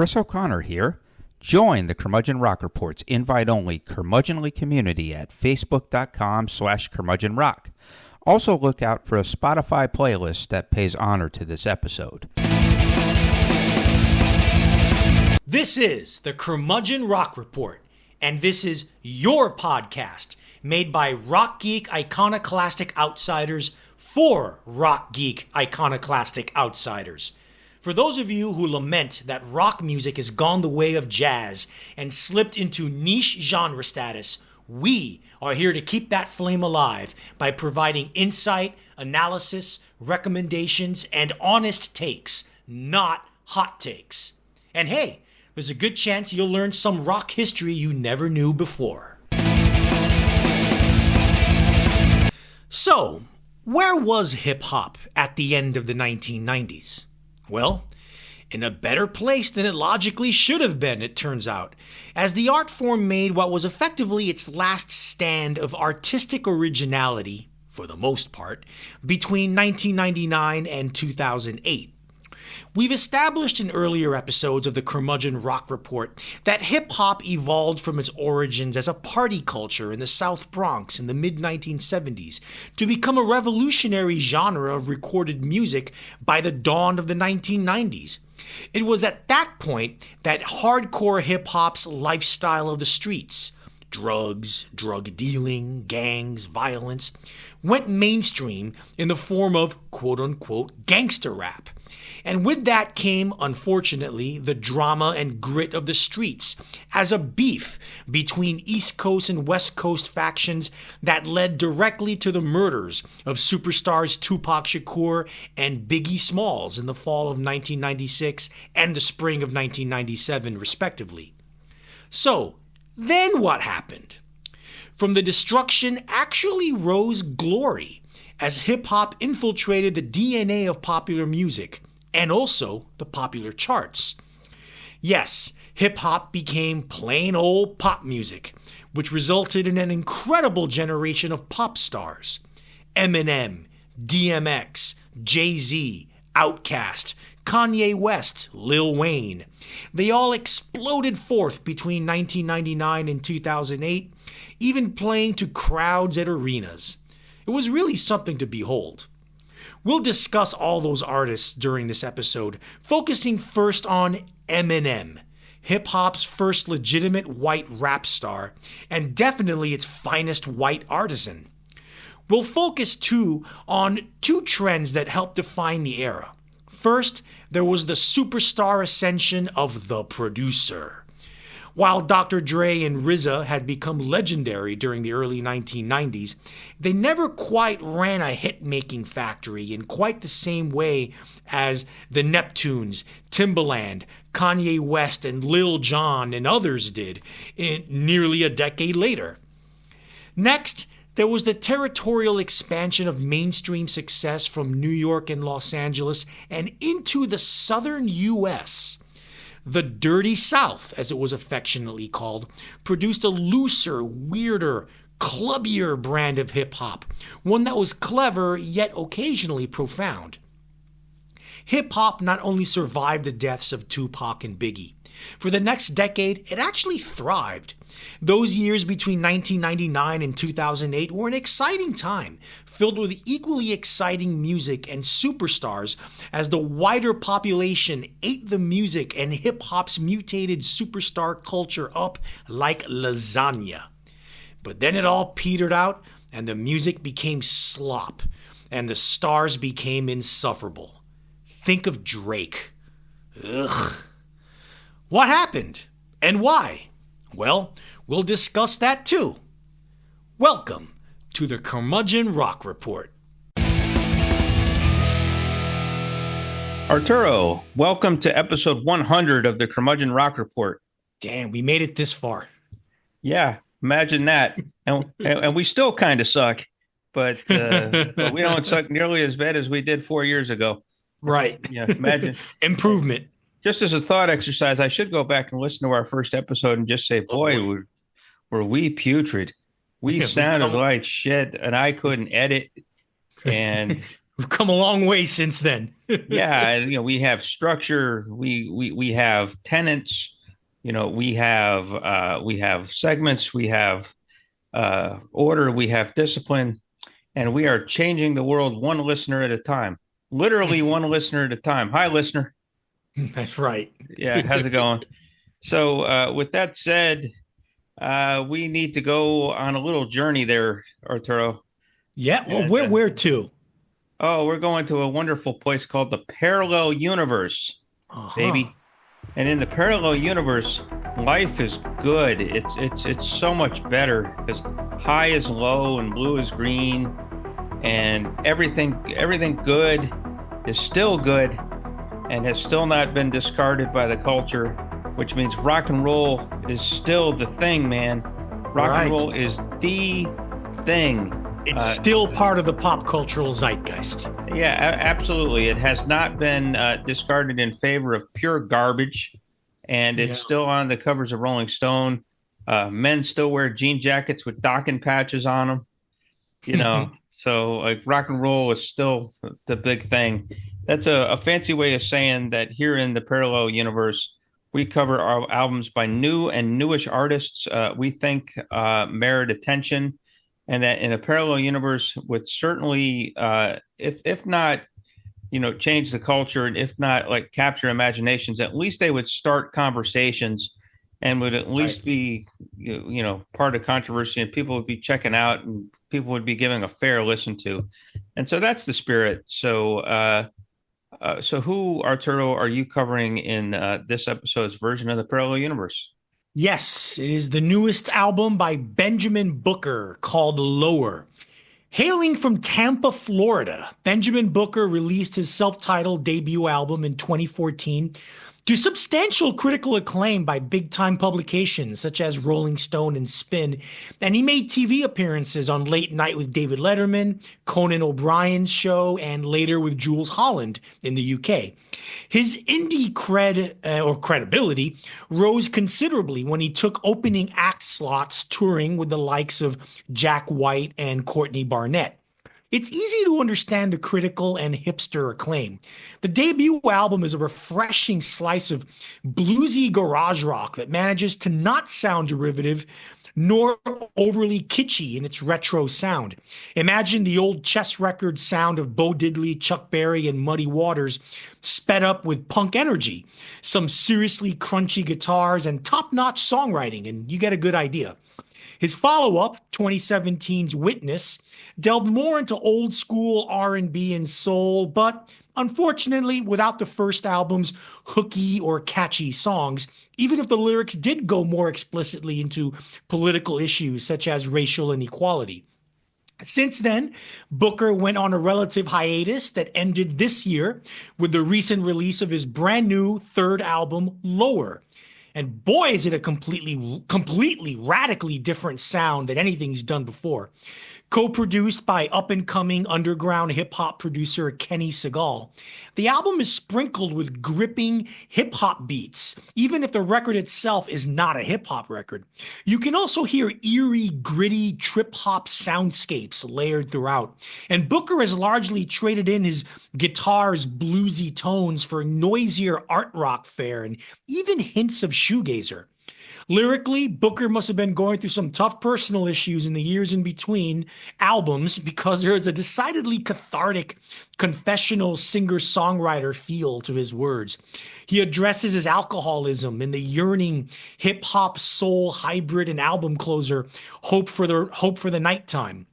Chris O'Connor here. Join the Curmudgeon Rock Report's invite-only curmudgeonly community at facebook.com/curmudgeonrock. Also look out for a Spotify playlist that pays honor to this episode. This is the Curmudgeon Rock Report, and this is your podcast made by rock geek iconoclastic outsiders for rock geek iconoclastic outsiders. For those of you who lament that rock music has gone the way of jazz and slipped into niche genre status, we are here to keep that flame alive by providing insight, analysis, recommendations, and honest takes, not hot takes. And hey, there's a good chance you'll learn some rock history you never knew before. So, where was hip-hop at the end of the 1990s? Well, in a better place than it logically should have been, it turns out, as the art form made what was effectively its last stand of artistic originality, for the most part, between 1999 and 2008. We've established in earlier episodes of the Curmudgeon Rock Report that hip-hop evolved from its origins as a party culture in the South Bronx in the mid-1970s to become a revolutionary genre of recorded music by the dawn of the 1990s. It was at that point that hardcore hip-hop's lifestyle of the streets, drugs, drug dealing, gangs, violence, went mainstream in the form of quote-unquote gangster rap. And with that came, unfortunately, the drama and grit of the streets as a beef between East Coast and West Coast factions that led directly to the murders of superstars Tupac Shakur and Biggie Smalls in the fall of 1996 and the spring of 1997, respectively. So, then what happened? From the destruction actually rose glory as hip-hop infiltrated the DNA of popular music and also the popular charts. Yes, hip-hop became plain old pop music, which resulted in an incredible generation of pop stars. Eminem, DMX, Jay-Z, OutKast, Kanye West, Lil Wayne. They all exploded forth between 1999 and 2008, even playing to crowds at arenas. It was really something to behold. We'll discuss all those artists during this episode, focusing first on Eminem, hip-hop's first legitimate white rap star, and definitely its finest white artisan. We'll focus too on two trends that helped define the era. First, there was the superstar ascension of the producer. While Dr. Dre and RZA had become legendary during the early 1990s, they never quite ran a hit-making factory in quite the same way as the Neptunes, Timbaland, Kanye West, and Lil Jon and others did nearly a decade later. Next, there was the territorial expansion of mainstream success from New York and Los Angeles and into the southern U.S. The Dirty South, as it was affectionately called, produced a looser, weirder, clubbier brand of hip-hop, one that was clever yet occasionally profound. Hip-hop not only survived the deaths of Tupac and Biggie. For the next decade, it actually thrived. Those years between 1999 and 2008 were an exciting time, filled with equally exciting music and superstars as the wider population ate the music and hip-hop's mutated superstar culture up like lasagna. But then it all petered out and the music became slop and the stars became insufferable. Think of Drake. Ugh. What happened and why? Well, we'll discuss that too. Welcome to the Curmudgeon Rock Report. Arturo, welcome to episode 100 of the Curmudgeon Rock Report. Damn, we made it this far. Yeah, imagine that. And we still kind of suck, but we don't suck nearly as bad as we did 4 years ago. Right. Yeah, imagine. Improvement. Just as a thought exercise, I should go back and listen to our first episode and just say, boy, were we putrid. We sounded like shit, and I couldn't edit. And We've come a long way since then. Yeah, and, we have structure, we have tenants, we have segments, we have order, we have discipline, and we are changing the world one listener at a time. Literally one listener at a time. Hi, listener. That's right. Yeah, how's it going? So, with that said, we need to go on a little journey there, Arturo. Yeah. Well, And where to? oh, we're going to a wonderful place called the parallel universe, Uh-huh. baby. And in the parallel universe, life is good. It's so much better because high is low and blue is green, and everything good is still good and has still not been discarded by the culture, which means rock and roll is still the thing, man. Rock Right. and roll is the thing. It's still part of the pop cultural zeitgeist. Yeah, absolutely. It has not been discarded in favor of pure garbage, and it's Yeah. still on the covers of Rolling Stone. Men still wear jean jackets with docking patches on them, So like rock and roll is still the big thing. That's a fancy way of saying that here in the parallel universe, we cover our albums by new and newish artists we think merit attention, and that in a parallel universe would certainly, if not, change the culture, and if not like capture imaginations, at least they would start conversations and would at least Right. be, part of controversy, and people would be checking out, and people would be giving a fair listen to, and so that's the spirit. So who, Arturo, are you covering in this episode's version of the parallel universe? Yes, it is the newest album by Benjamin Booker called Lower. Hailing from Tampa, Florida, Benjamin Booker released his self-titled debut album in 2014 to substantial critical acclaim by big-time publications such as Rolling Stone and Spin, and he made TV appearances on Late Night with David Letterman, Conan O'Brien's show, and later with Jules Holland in the UK. His indie credibility rose considerably when he took opening act slots touring with the likes of Jack White and Courtney Barnett. It's easy to understand the critical and hipster acclaim. The debut album is a refreshing slice of bluesy garage rock that manages to not sound derivative nor overly kitschy in its retro sound. Imagine the old chess record sound of Bo Diddley, Chuck Berry, and Muddy Waters sped up with punk energy, some seriously crunchy guitars, and top-notch songwriting, and you get a good idea. His follow-up, 2017's Witness, delved more into old school R&B and soul, but unfortunately without the first album's hooky or catchy songs, even if the lyrics did go more explicitly into political issues such as racial inequality. Since then, Booker went on a relative hiatus that ended this year with the recent release of his brand new third album, Lower. And boy, is it a completely radically different sound than anything he's done before. Co-produced by up-and-coming underground hip-hop producer Kenny Segal, the album is sprinkled with gripping hip-hop beats, even if the record itself is not a hip-hop record. You can also hear eerie, gritty trip-hop soundscapes layered throughout. And Booker has largely traded in his guitar's bluesy tones for noisier art rock fare and even hints of shoegazer. Lyrically, Booker must have been going through some tough personal issues in the years in between albums because there is a decidedly cathartic, confessional singer-songwriter feel to his words. He addresses his alcoholism in the yearning hip-hop soul hybrid and album closer, Hope for the Nighttime.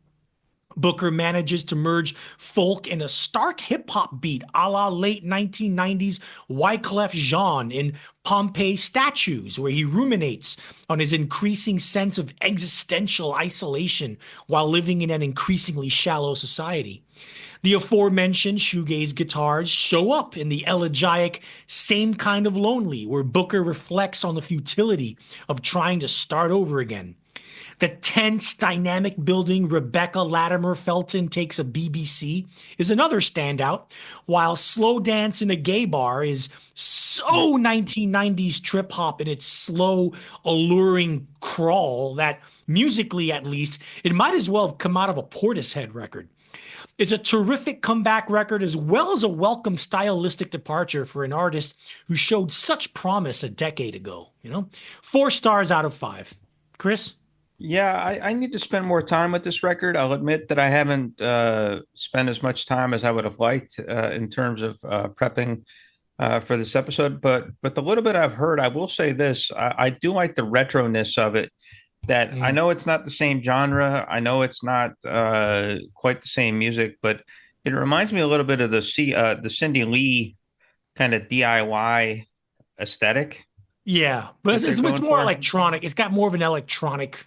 Booker manages to merge folk and a stark hip-hop beat a la late 1990s Wyclef Jean in Pompeii Statues, where he ruminates on his increasing sense of existential isolation while living in an increasingly shallow society. The aforementioned shoegaze guitars show up in the elegiac Same Kind of Lonely, where Booker reflects on the futility of trying to start over again. The tense, dynamic building Rebecca Latimer Felton Takes a BBC is another standout, while Slow Dance in a Gay Bar is so 1990s trip hop in its slow, alluring crawl that, musically at least, it might as well have come out of a Portishead record. It's a terrific comeback record as well as a welcome stylistic departure for an artist who showed such promise a decade ago, 4 stars out of 5. Chris? Yeah, I need to spend more time with this record. I'll admit that I haven't spent as much time as I would have liked in terms of prepping for this episode. But the little bit I've heard, I will say this: I do like the retroness of it. That I Mm. know it's not the same genre. I know it's not quite the same music, but it reminds me a little bit of the Cindy Lee kind of DIY aesthetic Yeah, but that they're it's going more for. electronic. It's got more of an electronic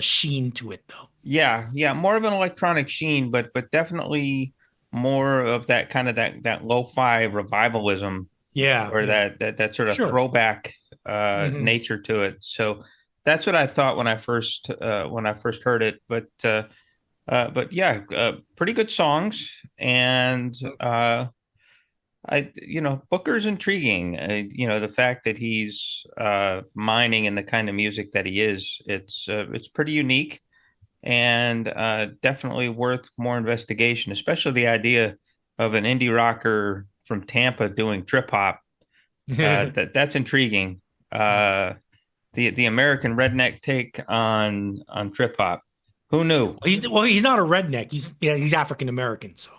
sheen to it, though. Yeah, yeah, more of an electronic sheen, but definitely more of that kind of that lo-fi revivalism Yeah, or yeah, that sort of sure. throwback Hmm. nature to it. So that's what I thought when I first heard it. But yeah, pretty good songs, and Booker's intriguing. The fact that he's mining in the kind of music that he is, it's pretty unique and definitely worth more investigation, especially the idea of an indie rocker from Tampa doing trip hop. That's intriguing. Uh, the American redneck take on trip hop. Who knew? He's not a redneck. He's African American, so.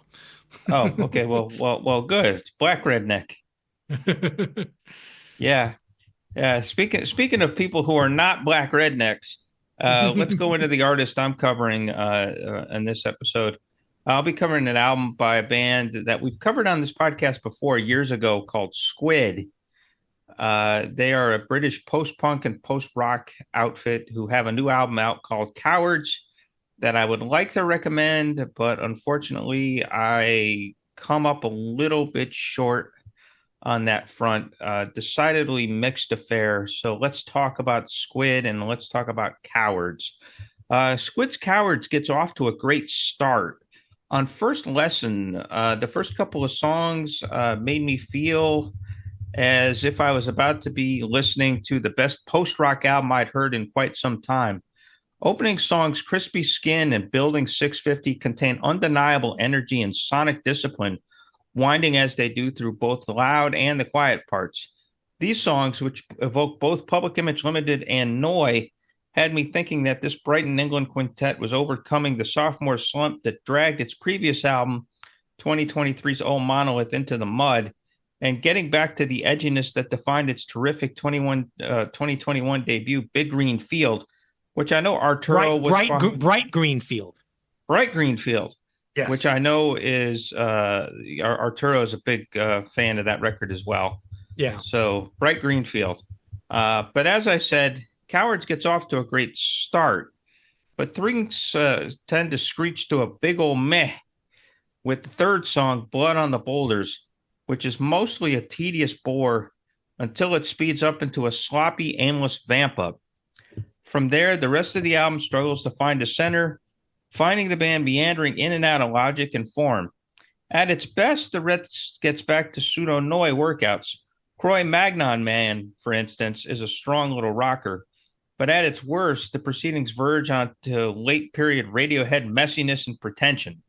Oh, okay. Well. Good. It's black redneck. Yeah. Yeah. Speaking of people who are not black rednecks, let's go into the artist I'm covering in this episode. I'll be covering an album by a band that we've covered on this podcast before years ago called Squid. They are a British post-punk and post-rock outfit who have a new album out called Cowards that I would like to recommend, but unfortunately, I come up a little bit short on that front. Decidedly mixed affair. So let's talk about Squid and let's talk about Cowards. Squid's Cowards gets off to a great start. On first lesson, the first couple of songs made me feel as if I was about to be listening to the best post rock album I'd heard in quite some time. Opening songs Crispy Skin and Building 650 contain undeniable energy and sonic discipline, winding as they do through both the loud and the quiet parts. These songs, which evoke both Public Image Limited and Noi, had me thinking that this Brighton, England quintet was overcoming the sophomore slump that dragged its previous album, 2023's Old Monolith, into the mud and getting back to the edginess that defined its terrific 2021 debut, Big Green Field, which I know Arturo was Bright Greenfield. Bright Green Field, which Yes. I know is Arturo is a big fan of that record as well. Yeah. So Bright Green Field. But as I said, Cowards gets off to a great start, but things tend to screech to a big old meh with the third song, Blood on the Boulders, which is mostly a tedious bore until it speeds up into a sloppy, aimless vamp up. From there, the rest of the album struggles to find a center, finding the band meandering in and out of logic and form. At its best, the rest gets back to pseudo Noi workouts. Croy Magnon Man, for instance, is a strong little rocker. But at its worst, the proceedings verge onto late period Radiohead messiness and pretension,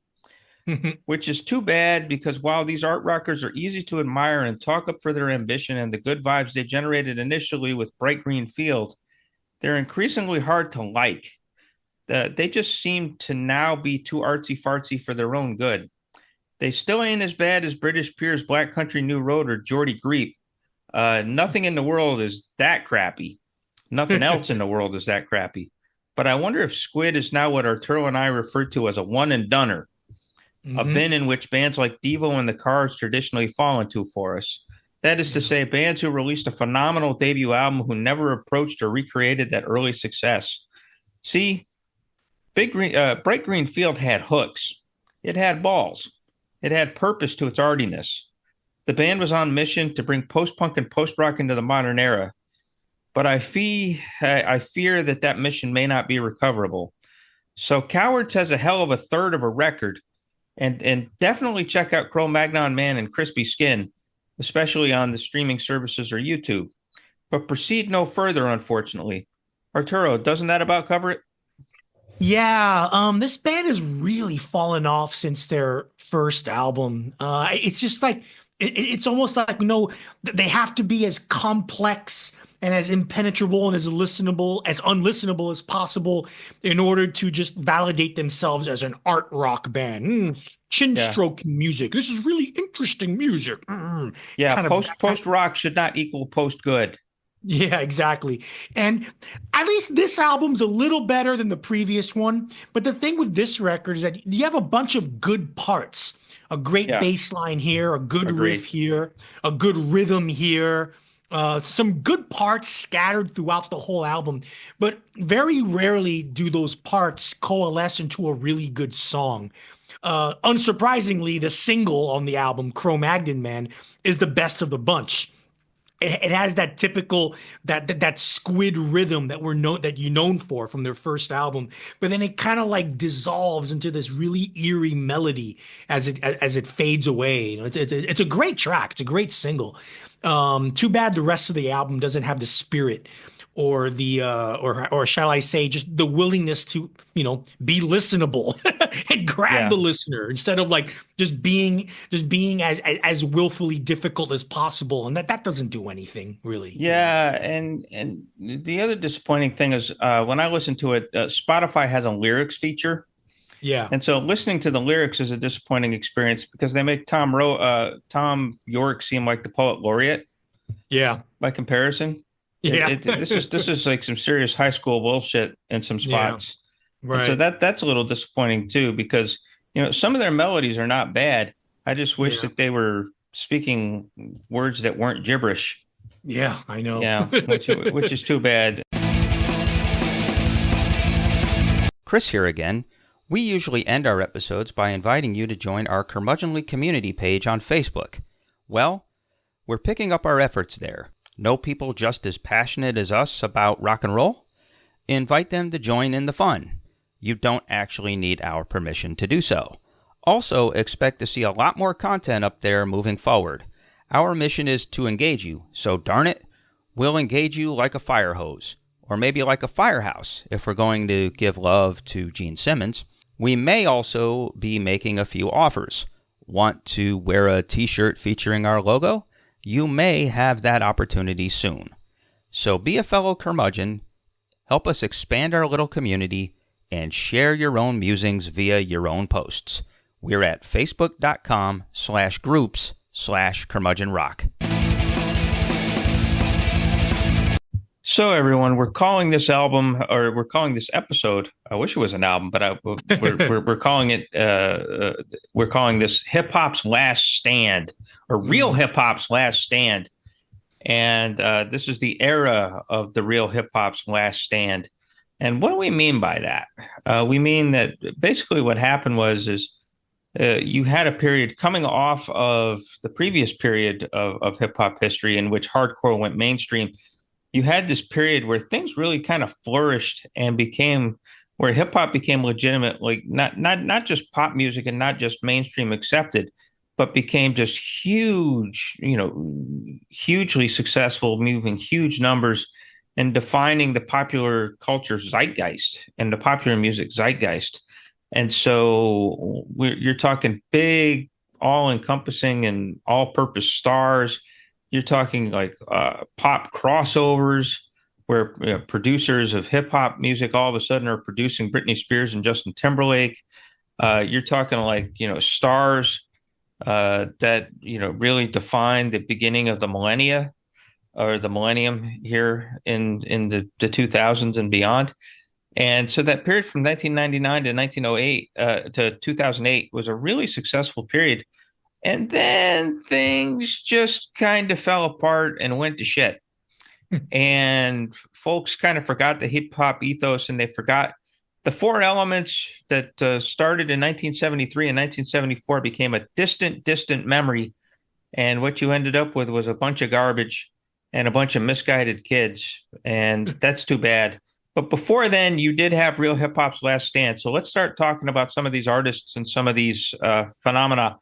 which is too bad because while these art rockers are easy to admire and talk up for their ambition and the good vibes they generated initially with Bright Green Field, they're increasingly hard to like. They just seem to now be too artsy fartsy for their own good. They still ain't as bad as British peers Black Country New Road or Geordie Greep. Nothing in the world is that crappy. Nothing else in the world is that crappy. But I wonder if Squid is now what Arturo and I refer to as a one and doneer, a Hmm. bin in which bands like Devo and the Cars traditionally fall into for us. That is to Yeah. say, bands who released a phenomenal debut album who never approached or recreated that early success. See, Bright Green Field had hooks. It had balls. It had purpose to its artiness. The band was on mission to bring post-punk and post-rock into the modern era. But I fear that mission may not be recoverable. So Cowards has a hell of a third of a record, and definitely check out Cro-Magnon Man and Crispy Skin, especially on the streaming services or YouTube. But proceed no further, unfortunately. Arturo, doesn't that about cover it? Yeah, this band has really fallen off since their first album. It's just like it's almost like they have to be as complex and as impenetrable and as listenable, as unlistenable as possible in order to just validate themselves as an art rock band. Chin Yeah. stroking music. This is really interesting music. Yeah. Kind of Post rock should not equal post good. Yeah, exactly. And at least this album's a little better than the previous one. But the thing with this record is that you have a bunch of good parts. A great Yeah. bass line here, a good riff Agreed. here, a good rhythm here, some good parts scattered throughout the whole album. But very rarely do those parts coalesce into a really good song. Unsurprisingly, the single on the album, Cro-Magnon Man, is the best of the bunch. It has that typical that squid rhythm that you're known for from their first album, but then it kind of like dissolves into this really eerie melody as it fades away. It's a great track. It's a great single. Too bad the rest of the album doesn't have the spirit or the or shall I say just the willingness to be listenable and grab Yeah. the listener instead of like just being as willfully difficult as possible, and that doesn't do anything really. Yeah, and the other disappointing thing is when I listen to it, Spotify has a lyrics feature, Yeah, and so listening to the lyrics is a disappointing experience because they make Tom York seem like the poet laureate yeah, by comparison. yeah, This is like some serious high school bullshit in some yeah, spots, and so right, that's a little disappointing too because some of their melodies are not bad. I just wish yeah, that they were speaking words that weren't gibberish. yeah. I know. Yeah, which is too bad. Chris here again. We usually end our episodes by inviting you to join our Curmudgeonly community page on Facebook. Well, we're picking up our efforts there. Know people just as passionate as us about rock and roll? Invite them to join in the fun. You don't actually need our permission to do so. Also, expect to see a lot more content up there moving forward. Our mission is to engage you, so darn it, we'll engage you like a fire hose, or maybe like a firehouse if we're going to give love to Gene Simmons. We may also be making a few offers. Want to wear a t-shirt featuring our logo? You may have that opportunity soon. So be a fellow curmudgeon, help us expand our little community, and share your own musings via your own posts. We're at facebook.com/groups/curmudgeonrock. So everyone, we're calling this album, or we're calling this episode. I wish it was an album, but we're calling it. We're calling this "Hip Hop's Last Stand" or "Real Hip Hop's Last Stand," and this is the era of the real hip hop's last stand. And what do we mean by that? We mean that basically what happened is you had a period coming off of the previous period of hip hop history in which hardcore went mainstream. You had this period where things really kind of flourished and became where hip hop became legitimate, like not just pop music and not just mainstream accepted, but became just huge, hugely successful, moving huge numbers and defining the popular culture zeitgeist and the popular music zeitgeist. And so you're talking big, all-encompassing and all-purpose stars. You're talking like pop crossovers where producers of hip hop music all of a sudden are producing Britney Spears and Justin Timberlake. You're talking like, stars that, really defined the beginning of the millennia or the millennium here in the 2000s and beyond. And so that period from 1999 to 1908 to 2008 was a really successful period. And then things just kind of fell apart and went to shit. And folks kind of forgot the hip hop ethos and they forgot the four elements that started in 1973 and 1974 became a distant memory. And what you ended up with was a bunch of garbage and a bunch of misguided kids. And that's too bad. But before then, you did have real hip hop's last stand. So let's start talking about some of these artists and some of these phenomena.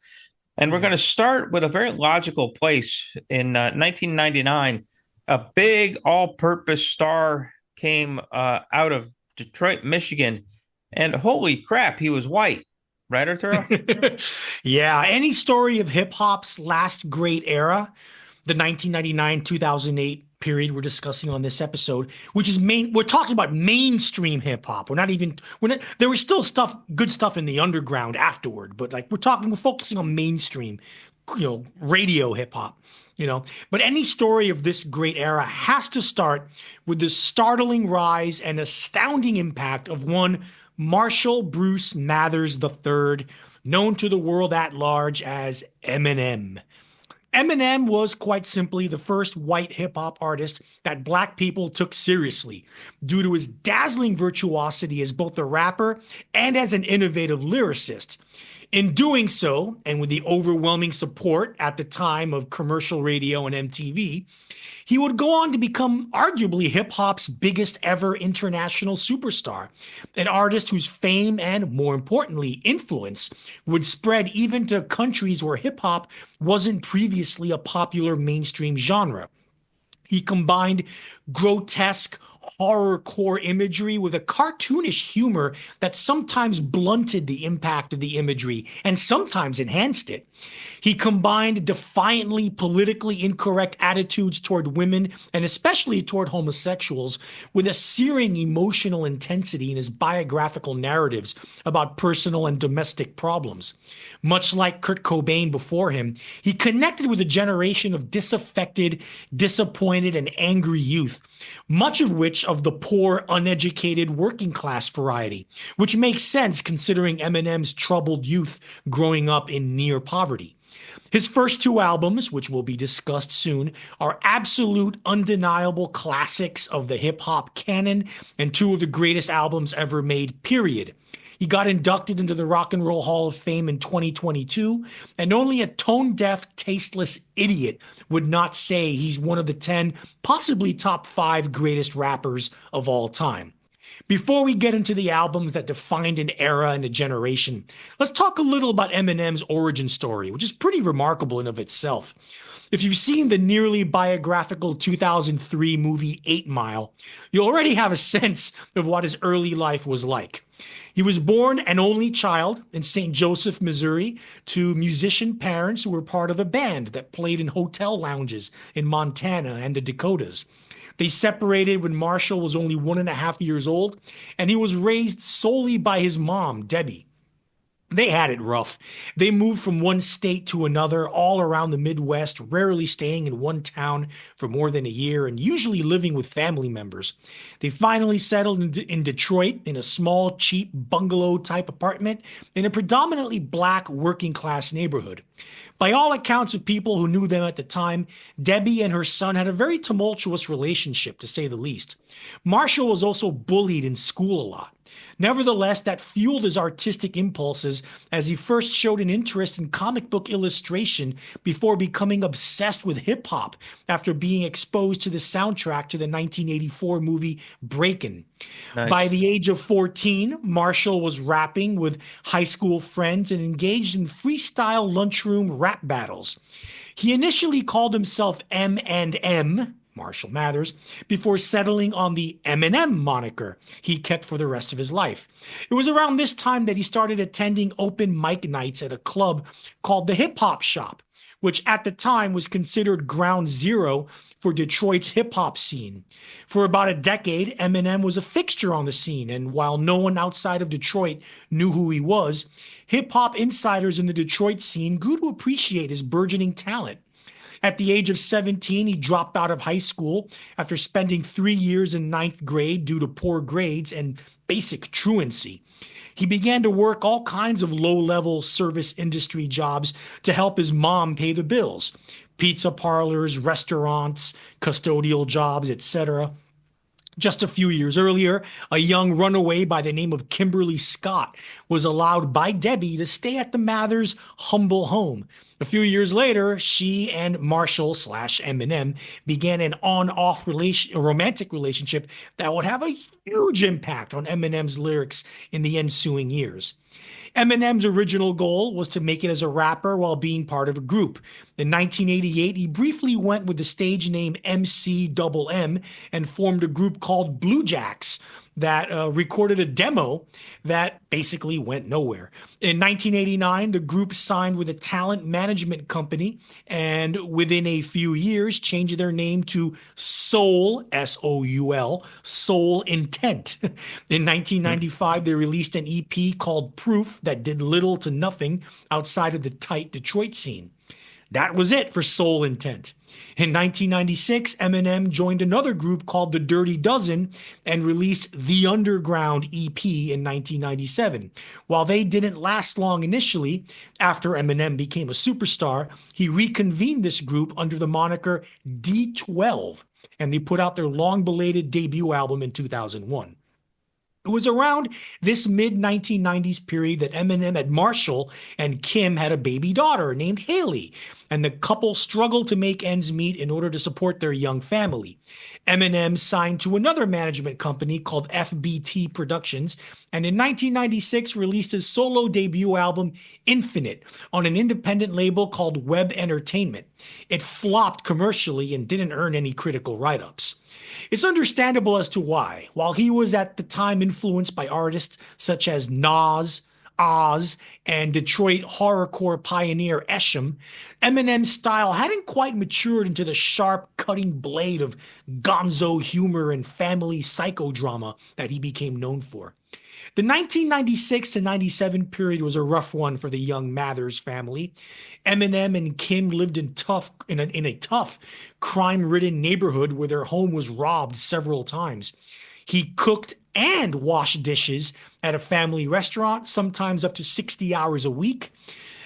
And we're going to start with a very logical place. In 1999, a big all-purpose star came out of Detroit, Michigan, And holy crap, he was white, right, Arturo? Yeah, any story of hip hop's last great era, the 1999 2008 period we're discussing on this episode, which is we're talking about mainstream hip hop. There was still good stuff in the underground afterward, but like we're focusing on mainstream, radio hip hop. But any story of this great era has to start with the startling rise and astounding impact of one Marshall Bruce Mathers III, known to the world at large as Eminem. Eminem was quite simply the first white hip hop artist that black people took seriously due to his dazzling virtuosity as both a rapper and as an innovative lyricist. In doing so, and with the overwhelming support at the time of commercial radio and MTV, he would go on to become arguably hip hop's biggest ever international superstar, an artist whose fame and, more importantly, influence would spread even to countries where hip hop wasn't previously a popular mainstream genre. He combined grotesque, horrorcore imagery with a cartoonish humor that sometimes blunted the impact of the imagery and sometimes enhanced it. He combined defiantly politically incorrect attitudes toward women and especially toward homosexuals with a searing emotional intensity in his biographical narratives about personal and domestic problems. Much like Kurt Cobain before him, he connected with a generation of disaffected, disappointed, and angry youth, much of which of the poor, uneducated, working class variety, which makes sense considering Eminem's troubled youth growing up in near poverty. His first two albums, which will be discussed soon, are absolute, undeniable classics of the hip-hop canon and two of the greatest albums ever made, period. He got inducted into the Rock and Roll Hall of Fame in 2022, and only a tone-deaf, tasteless idiot would not say he's one of the 10, possibly top 5 greatest rappers of all time. Before we get into the albums that defined an era and a generation, let's talk a little about Eminem's origin story, which is pretty remarkable in of itself. If you've seen the nearly biographical 2003 movie 8 Mile, you already have a sense of what his early life was like. He was born an only child in St. Joseph, Missouri, to musician parents who were part of a band that played in hotel lounges in Montana and the Dakotas. They separated when Marshall was only 1.5 years old, and he was raised solely by his mom, Debbie. They had it rough. They moved from one state to another, all around the Midwest, rarely staying in one town for more than a year and usually living with family members. They finally settled in Detroit in a small, cheap bungalow-type apartment in a predominantly black working-class neighborhood. By all accounts of people who knew them at the time, Debbie and her son had a very tumultuous relationship, to say the least. Marshall was also bullied in school a lot. Nevertheless, that fueled his artistic impulses as he first showed an interest in comic book illustration before becoming obsessed with hip-hop after being exposed to the soundtrack to the 1984 movie Breakin'. Nice. By the age of 14, Marshall was rapping with high school friends and engaged in freestyle lunchroom rap battles. He initially called himself M&M, Marshall Mathers, before settling on the Eminem moniker he kept for the rest of his life. It was around this time that he started attending open mic nights at a club called the Hip Hop Shop, which at the time was considered ground zero for Detroit's hip hop scene. For about a decade, Eminem was a fixture on the scene, and while no one outside of Detroit knew who he was, hip hop insiders in the Detroit scene grew to appreciate his burgeoning talent. At the age of 17, he dropped out of high school after spending 3 years in 9th grade due to poor grades and basic truancy. He began to work all kinds of low-level service industry jobs to help his mom pay the bills. Pizza parlors, restaurants, custodial jobs, etc. Just a few years earlier, a young runaway by the name of Kimberly Scott was allowed by Debbie to stay at the Mathers' humble home. A few years later, she and Marshall/Eminem began an on-off romantic relationship that would have a huge impact on Eminem's lyrics in the ensuing years. Eminem's original goal was to make it as a rapper while being part of a group. In 1988, he briefly went with the stage name MCMM and formed a group called Blue Jacks. that recorded a demo that basically went nowhere. In 1989, the group signed with a talent management company and within a few years changed their name to Soul, S-O-U-L, Soul Intent. In 1995, they released an EP called Proof that did little to nothing outside of the tight Detroit scene. That was it for Soul Intent. In 1996, Eminem joined another group called The Dirty Dozen and released The Underground EP in 1997. While they didn't last long initially, after Eminem became a superstar, he reconvened this group under the moniker D12, and they put out their long-belated debut album in 2001. It was around this mid-1990s period that Eminem and Marshall and Kim had a baby daughter named Haley, and the couple struggled to make ends meet in order to support their young family. Eminem signed to another management company called FBT Productions, and in 1996 released his solo debut album, Infinite, on an independent label called Web Entertainment. It flopped commercially and didn't earn any critical write-ups. It's understandable as to why. While he was at the time influenced by artists such as Nas, Oz, and Detroit horrorcore pioneer Eshem, Eminem's style hadn't quite matured into the sharp, cutting blade of gonzo humor and family psychodrama that he became known for. The 1996 to 97 period was a rough one for the young Mathers family. Eminem and Kim lived in a tough, crime-ridden neighborhood where their home was robbed several times. He cooked and washed dishes at a family restaurant, sometimes up to 60 hours a week.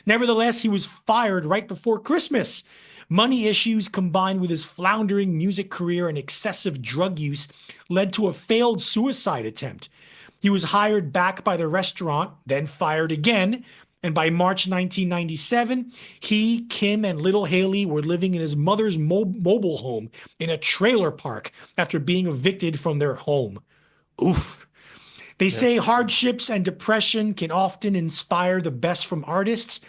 Nevertheless, he was fired right before Christmas. Money issues combined with his floundering music career and excessive drug use led to a failed suicide attempt. He was hired back by the restaurant, then fired again, and by March 1997, he, Kim, and little Haley were living in his mother's mobile home in a trailer park after being evicted from their home. Oof. They say hardships and depression can often inspire the best from artists,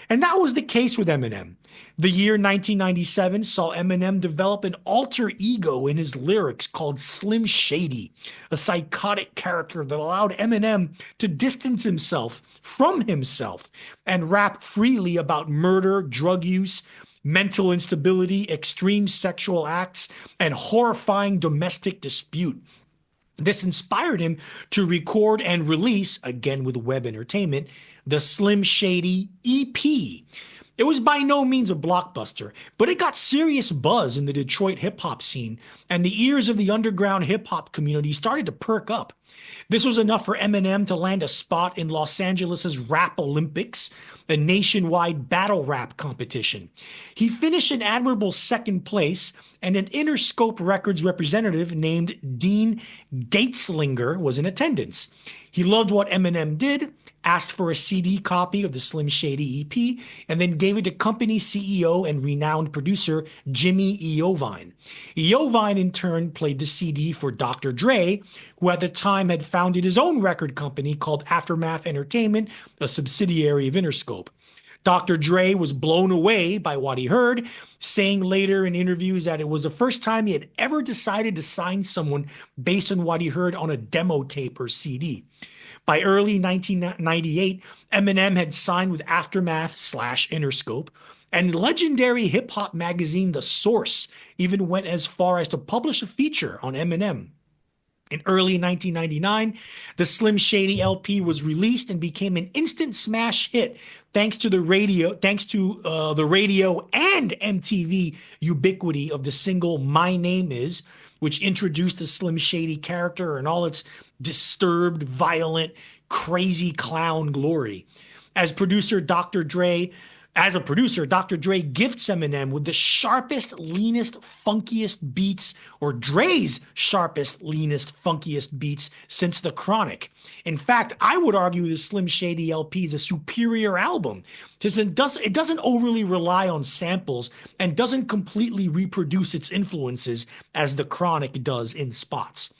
and that was the case with Eminem. The year 1997 saw Eminem develop an alter ego in his lyrics called Slim Shady, a psychotic character that allowed Eminem to distance himself from himself and rap freely about murder, drug use, mental instability, extreme sexual acts, and horrifying domestic dispute. This inspired him to record and release, again with Web Entertainment, the Slim Shady EP. It was by no means a blockbuster, but it got serious buzz in the Detroit hip-hop scene, and the ears of the underground hip-hop community started to perk up. This was enough for Eminem to land a spot in Los Angeles' Rap Olympics, a nationwide battle rap competition. He finished in admirable second place, and an Interscope Records representative named Dean Gateslinger was in attendance. He loved what Eminem did, asked for a CD copy of the Slim Shady EP, and then gave it to company CEO and renowned producer Jimmy Iovine. Iovine, in turn, played the CD for Dr. Dre, who at the time had founded his own record company called Aftermath Entertainment, a subsidiary of Interscope. Dr. Dre was blown away by what he heard, saying later in interviews that it was the first time he had ever decided to sign someone based on what he heard on a demo tape or CD. By early 1998, Eminem had signed with Aftermath/Interscope, and legendary hip-hop magazine The Source even went as far as to publish a feature on Eminem. In early 1999, the Slim Shady LP was released and became an instant smash hit thanks to the radio and MTV ubiquity of the single My Name Is, which introduced the Slim Shady character and all its disturbed, violent, crazy clown glory. As a producer, Dr. Dre gifts Eminem with the sharpest, leanest, funkiest beats, or Dre's sharpest, leanest, funkiest beats since The Chronic. In fact, I would argue the Slim Shady LP is a superior album. It doesn't overly rely on samples and doesn't completely reproduce its influences as The Chronic does in spots.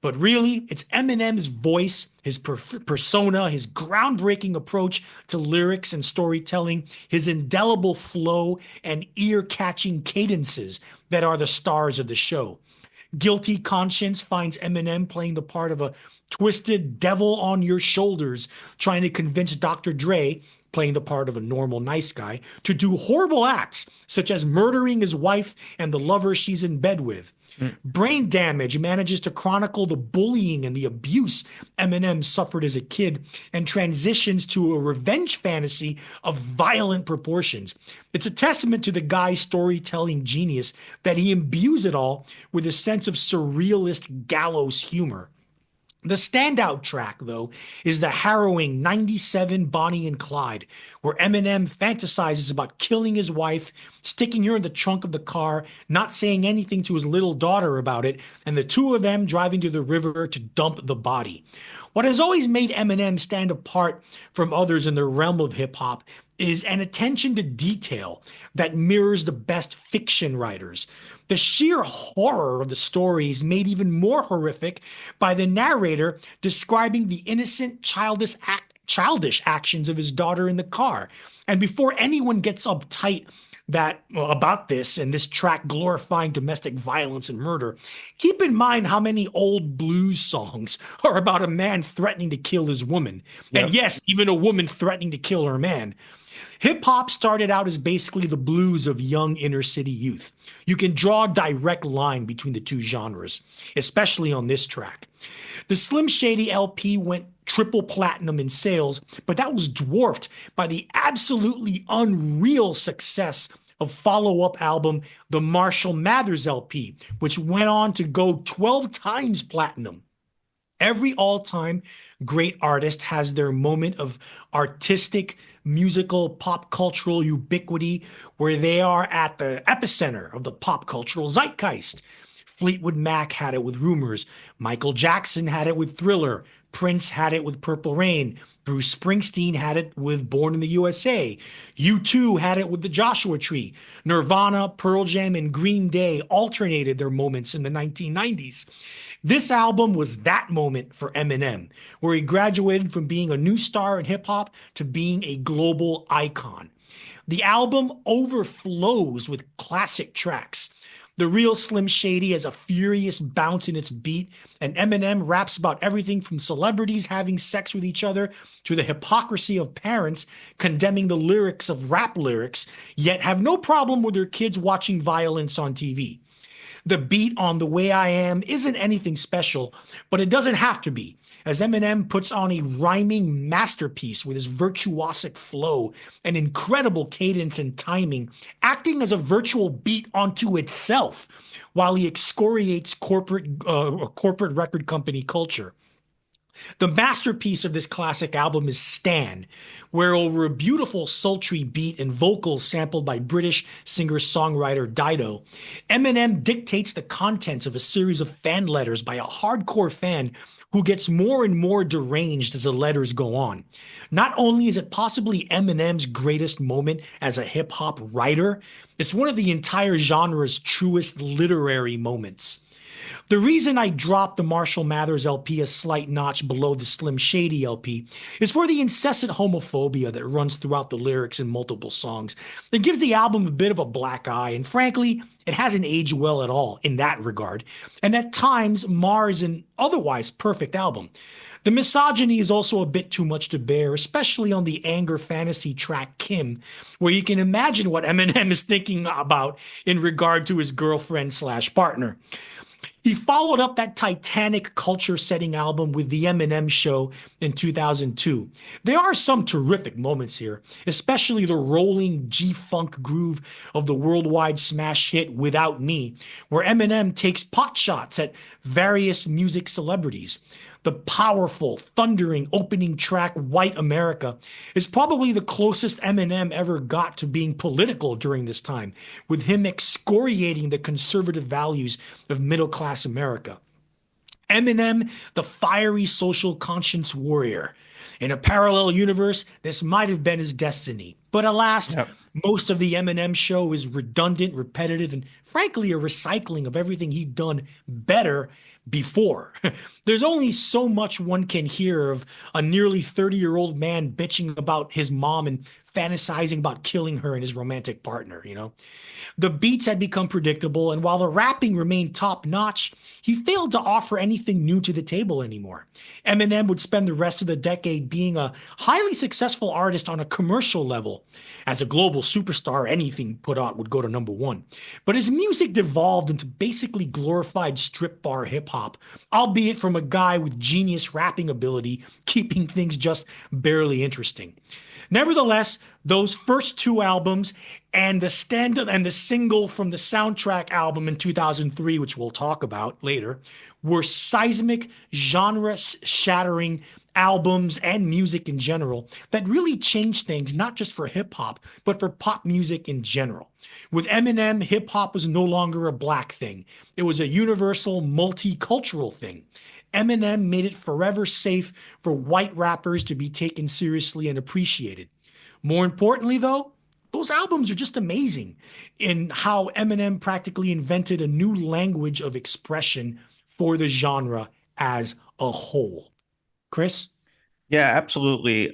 But really, it's Eminem's voice, his persona, his groundbreaking approach to lyrics and storytelling, his indelible flow, and ear-catching cadences that are the stars of the show. Guilty Conscience finds Eminem playing the part of a twisted devil on your shoulders, trying to convince Dr. Dre, playing the part of a normal nice guy, to do horrible acts, such as murdering his wife and the lover she's in bed with. Brain Damage manages to chronicle the bullying and the abuse Eminem suffered as a kid and transitions to a revenge fantasy of violent proportions. It's a testament to the guy's storytelling genius that he imbues it all with a sense of surrealist gallows humor. The standout track, though, is the harrowing 97 Bonnie and Clyde, where Eminem fantasizes about killing his wife, sticking her in the trunk of the car, not saying anything to his little daughter about it, and the two of them driving to the river to dump the body. What has always made Eminem stand apart from others in the realm of hip-hop is an attention to detail that mirrors the best fiction writers. The sheer horror of the story is made even more horrific by the narrator describing the innocent, childish actions of his daughter in the car. And before anyone gets uptight about this and this track glorifying domestic violence and murder, keep in mind how many old blues songs are about a man threatening to kill his woman. Yep. And yes, even a woman threatening to kill her man. Hip-hop started out as basically the blues of young inner-city youth. You can draw a direct line between the two genres, especially on this track. The Slim Shady LP went triple platinum in sales, but that was dwarfed by the absolutely unreal success of follow-up album, the Marshall Mathers LP, which went on to go 12 times platinum. Every all-time great artist has their moment of artistic, musical, pop cultural ubiquity where they are at the epicenter of the pop cultural zeitgeist. Fleetwood Mac had it with Rumors. Michael Jackson had it with Thriller. Prince had it with Purple Rain. Bruce Springsteen had it with Born in the USA. U2 had it with The Joshua Tree. Nirvana, Pearl Jam, and Green Day alternated their moments in the 1990s. This album was that moment for Eminem, where he graduated from being a new star in hip-hop to being a global icon. The album overflows with classic tracks. The Real Slim Shady has a furious bounce in its beat, and Eminem raps about everything from celebrities having sex with each other to the hypocrisy of parents condemning the lyrics of rap lyrics, yet have no problem with their kids watching violence on TV. The beat on The Way I Am isn't anything special, but it doesn't have to be, as Eminem puts on a rhyming masterpiece with his virtuosic flow and incredible cadence and timing, acting as a virtual beat onto itself while he excoriates corporate record company culture. The masterpiece of this classic album is Stan, where over a beautiful sultry beat and vocals sampled by British singer-songwriter Dido, Eminem dictates the contents of a series of fan letters by a hardcore fan who gets more and more deranged as the letters go on. Not only is it possibly Eminem's greatest moment as a hip-hop writer, it's one of the entire genre's truest literary moments. The reason I dropped the Marshall Mathers LP a slight notch below the Slim Shady LP is for the incessant homophobia that runs throughout the lyrics in multiple songs. It gives the album a bit of a black eye, and frankly, it hasn't aged well at all in that regard, and at times mars an otherwise perfect album. The misogyny is also a bit too much to bear, especially on the anger fantasy track Kim, where you can imagine what Eminem is thinking about in regard to his girlfriend/partner. He followed up that titanic culture-setting album with The Eminem Show in 2002. There are some terrific moments here, especially the rolling G-funk groove of the worldwide smash hit Without Me, where Eminem takes pot shots at various music celebrities. The powerful, thundering opening track White America is probably the closest Eminem ever got to being political during this time, with him excoriating the conservative values of middle-class America. Eminem, the fiery social conscience warrior. In a parallel universe, this might have been his destiny. But alas, most of the Eminem Show is redundant, repetitive, and frankly a recycling of everything he'd done better before. There's only so much one can hear of a nearly 30-year-old man bitching about his mom and fantasizing about killing her and his romantic partner, you know? The beats had become predictable, and while the rapping remained top notch, he failed to offer anything new to the table anymore. Eminem would spend the rest of the decade being a highly successful artist on a commercial level. As a global superstar, anything put out would go to number one. But his music devolved into basically glorified strip bar hip hop, albeit from a guy with genius rapping ability, keeping things just barely interesting. Nevertheless, those first two albums and the single from the soundtrack album in 2003, which we'll talk about later, were seismic, genre-shattering albums and music in general that really changed things, not just for hip hop, but for pop music in general. With Eminem, hip hop was no longer a black thing. It was a universal, multicultural thing. Eminem made it forever safe for white rappers to be taken seriously and appreciated. More importantly, though, those albums are just amazing in how Eminem practically invented a new language of expression for the genre as a whole. Chris? Yeah, absolutely.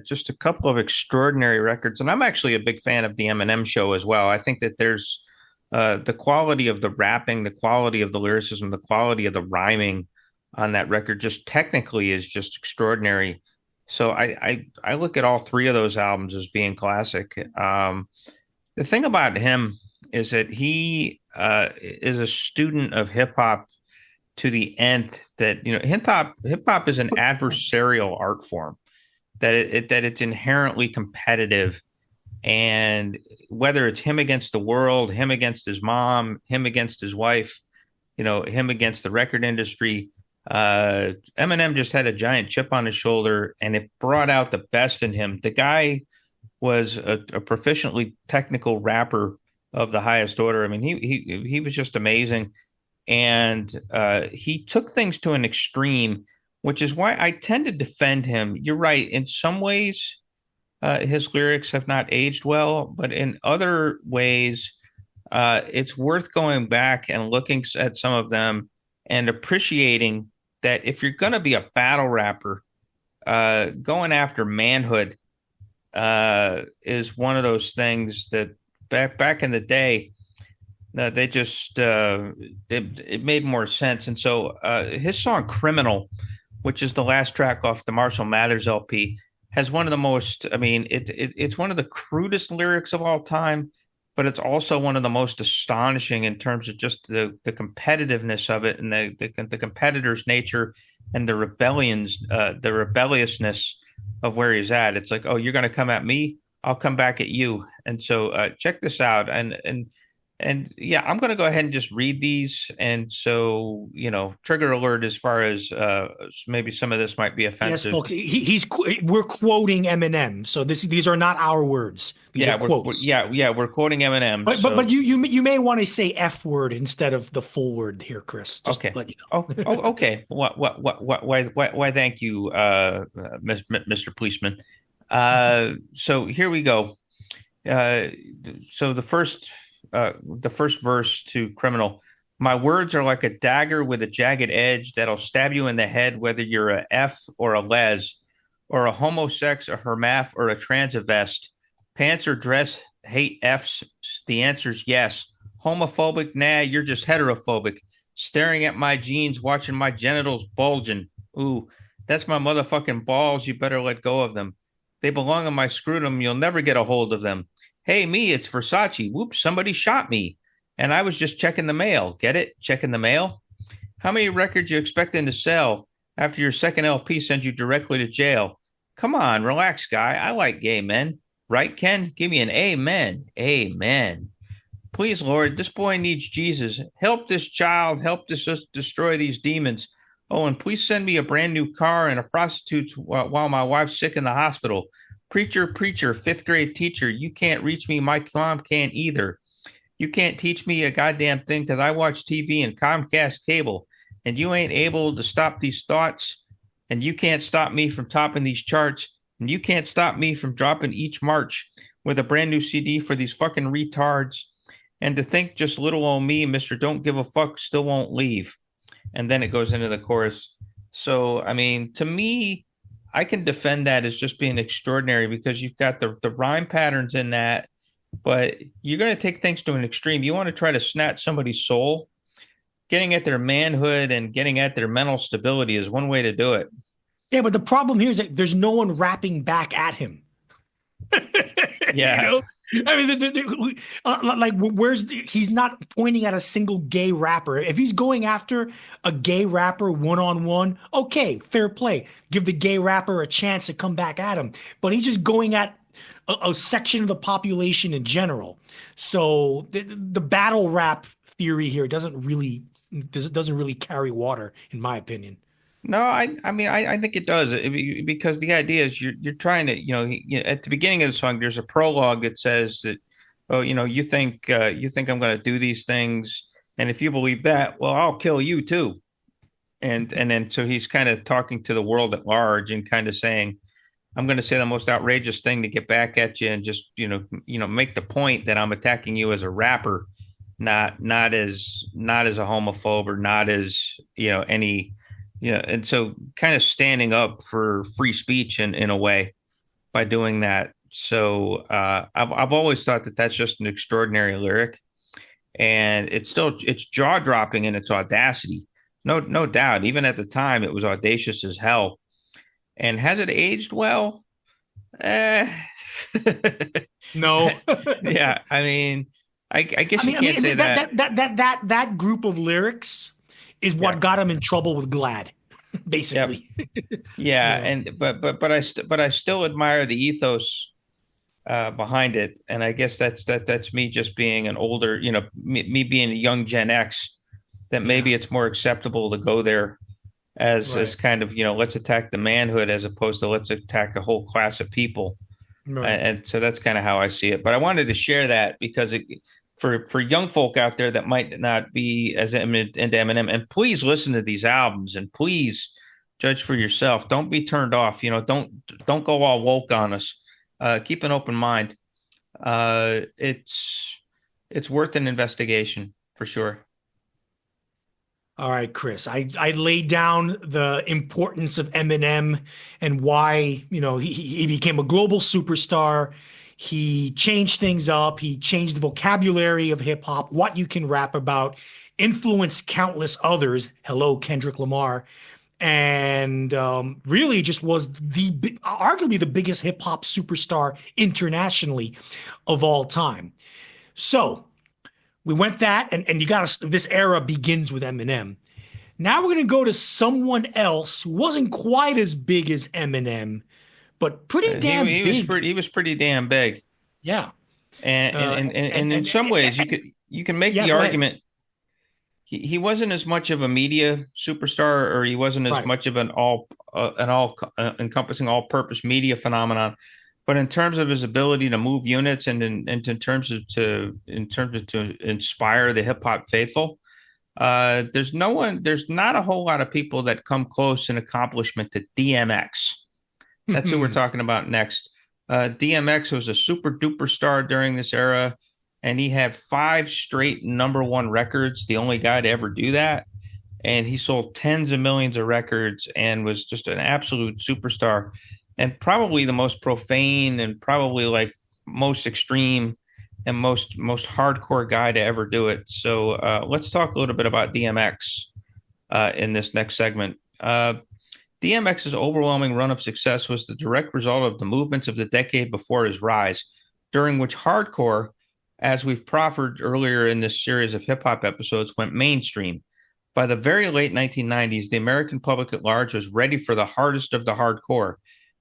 Just a couple of extraordinary records. And I'm actually a big fan of the Eminem show as well. I think that there's the quality of the rapping, the quality of the lyricism, the quality of the rhyming on that record just technically is just extraordinary. So I look at all three of those albums as being classic. The thing about him is that he is a student of hip hop to the nth. That hip hop is an adversarial art form. That it's inherently competitive, and whether it's him against the world, him against his mom, him against his wife, him against the record industry. Eminem just had a giant chip on his shoulder, and it brought out the best in him. The guy was a proficiently technical rapper of the highest order. I mean, he was just amazing, and he took things to an extreme, which is why I tend to defend him. You're right. In some ways, his lyrics have not aged well, but in other ways, it's worth going back and looking at some of them and appreciating that if you're going to be a battle rapper, going after manhood is one of those things that back in the day, they just it made more sense. And so his song "Criminal," which is the last track off the Marshall Mathers LP, has one of the most. I mean, it's one of the crudest lyrics of all time, but it's also one of the most astonishing in terms of just the competitiveness of it and the competitor's nature and the rebelliousness of where he's at. It's like, oh, you're going to come at me, I'll come back at you. And so check this out. And yeah, I'm going to go ahead and just read these. And so, trigger alert as far as maybe some of this might be offensive. Yes, folks, we're quoting Eminem. So these are not our words. These are quotes. We're quoting Eminem. But you may want to say F word instead of the full word here, Chris. Just okay. Let you know. Okay. Why? Thank you, Mr. Policeman. So here we go. So the first verse to "Criminal." My words are like a dagger with a jagged edge that'll stab you in the head, whether you're a F or a les, or a homosex, a hermaph, or a transvest. Pants or dress, hate Fs. The answer's yes. Homophobic? Nah, you're just heterophobic. Staring at my jeans, watching my genitals bulging. Ooh, that's my motherfucking balls. You better let go of them. They belong in my scrotum. You'll never get a hold of them. Hey, me, it's Versace. Whoops, somebody shot me. And I was just checking the mail. Get it? Checking the mail? How many records you expecting to sell after your second LP sends you directly to jail? Come on, relax, guy. I like gay men. Right, Ken? Give me an amen. Amen. Please, Lord, this boy needs Jesus. Help this child. Help this destroy these demons. Oh, and please send me a brand new car and a prostitute while my wife's sick in the hospital. Preacher, fifth grade teacher, you can't reach me. My mom can't either. You can't teach me a goddamn thing because I watch TV and Comcast cable, and you ain't able to stop these thoughts, and you can't stop me from topping these charts, and you can't stop me from dropping each March with a brand new CD for these fucking retards. And to think just little old me, Mr. Don't Give a Fuck, still won't leave. and then it goes into the chorus. So, I mean, to me, I can defend that as just being extraordinary because you've got the rhyme patterns in that, but you're going to take things to an extreme. You want to try to snatch somebody's soul. Getting at their manhood and getting at their mental stability is one way to do it. Yeah, but the problem here is that there's no one rapping back at him. Yeah. You know? I mean, like, he's not pointing at a single gay rapper. If he's going after a gay rapper one-on-one, okay, fair play. Give the gay rapper a chance to come back at him. But he's just going at a section of the population in general. So the battle rap theory here doesn't really carry water, in my opinion. No, I mean, I think it does because the idea is you're trying to, at the beginning of the song, there's a prologue that says that, oh, you think I'm going to do these things, and if you believe that, well, I'll kill you too. And then so he's kind of talking to the world at large and kind of saying, I'm going to say the most outrageous thing to get back at you and just, make the point that I'm attacking you as a rapper, not as a homophobe or not as, any. And so kind of standing up for free speech in a way by doing that. So I've always thought that that's just an extraordinary lyric, and it's jaw dropping in its audacity. No doubt. Even at the time, it was audacious as hell. And has it aged well? No. Yeah, I mean, I guess you can't say that group of lyrics is what got him in trouble with GLAAD, basically. Yep. Yeah, and but I still admire the ethos behind it, and I guess that's me just being an older, me being a young Gen X, that maybe it's more acceptable to go there as kind of, let's attack the manhood as opposed to let's attack a whole class of people. Right. And so that's kind of how I see it. But I wanted to share that because for young folk out there that might not be as into Eminem, and please listen to these albums and please judge for yourself. Don't be turned off. Don't go all woke on us. Keep an open mind. It's worth an investigation for sure. All right, Chris, I laid down the importance of Eminem and why, he became a global superstar. He changed things up. He changed the vocabulary of hip hop, what you can rap about, influenced countless others. Hello, Kendrick Lamar. And really just was arguably the biggest hip hop superstar internationally of all time. So we went that, and you got this era begins with Eminem. Now we're going to go to someone else who wasn't quite as big as Eminem, but pretty damn big. He was pretty damn big. Yeah. And in some ways you can make the argument he wasn't as much of a media superstar, or he wasn't as much of an all encompassing all-purpose media phenomenon. But in terms of his ability to move units and in terms of to inspire the hip hop faithful, there's not a whole lot of people that come close in accomplishment to DMX. That's who we're talking about next. DMX was a super duper star during this era, and he had 5 straight #1 records, the only guy to ever do that. And he sold tens of millions of records and was just an absolute superstar. And probably the most profane and probably like most extreme and most hardcore guy to ever do it. So let's talk a little bit about DMX in this next segment. DMX's overwhelming run of success was the direct result of the movements of the decade before his rise, during which hardcore, as we've proffered earlier in this series of hip-hop episodes, went mainstream. By the very late 1990s, the American public at large was ready for the hardest of the hardcore.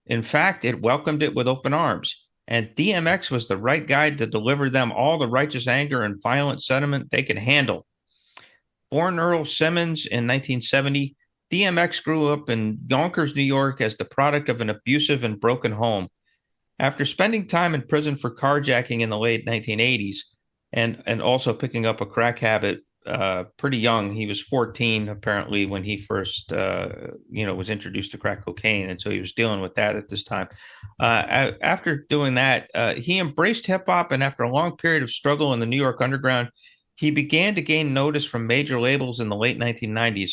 In fact, it welcomed it with open arms, and DMX was the right guy to deliver them all the righteous anger and violent sentiment they could handle. Born Earl Simmons in 1970, DMX grew up in Yonkers, New York, as the product of an abusive and broken home. After spending time in prison for carjacking in the late 1980s and also picking up a crack habit pretty young. He was 14, apparently, when he first, was introduced to crack cocaine. And so he was dealing with that at this time. After doing that, he embraced hip hop. And after a long period of struggle in the New York underground, he began to gain notice from major labels in the late 1990s.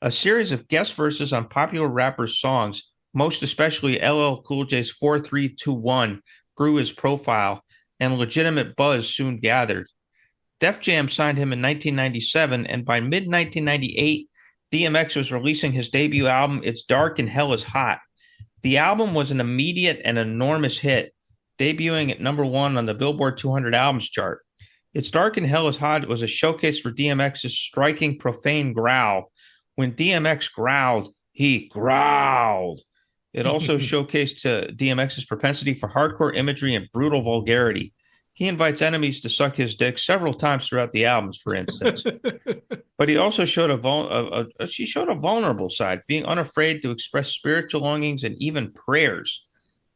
A series of guest verses on popular rappers' songs, most especially LL Cool J's 4321, grew his profile, and legitimate buzz soon gathered. Def Jam signed him in 1997, and by mid 1998, DMX was releasing his debut album, It's Dark and Hell is Hot. The album was an immediate and enormous hit, debuting at #1 on the Billboard 200 Albums chart. It's Dark and Hell is Hot was a showcase for DMX's striking, profane growl. When DMX growled, he growled. It also showcased DMX's propensity for hardcore imagery and brutal vulgarity. He invites enemies to suck his dick several times throughout the albums, for instance. But he also showed she showed a vulnerable side, being unafraid to express spiritual longings and even prayers.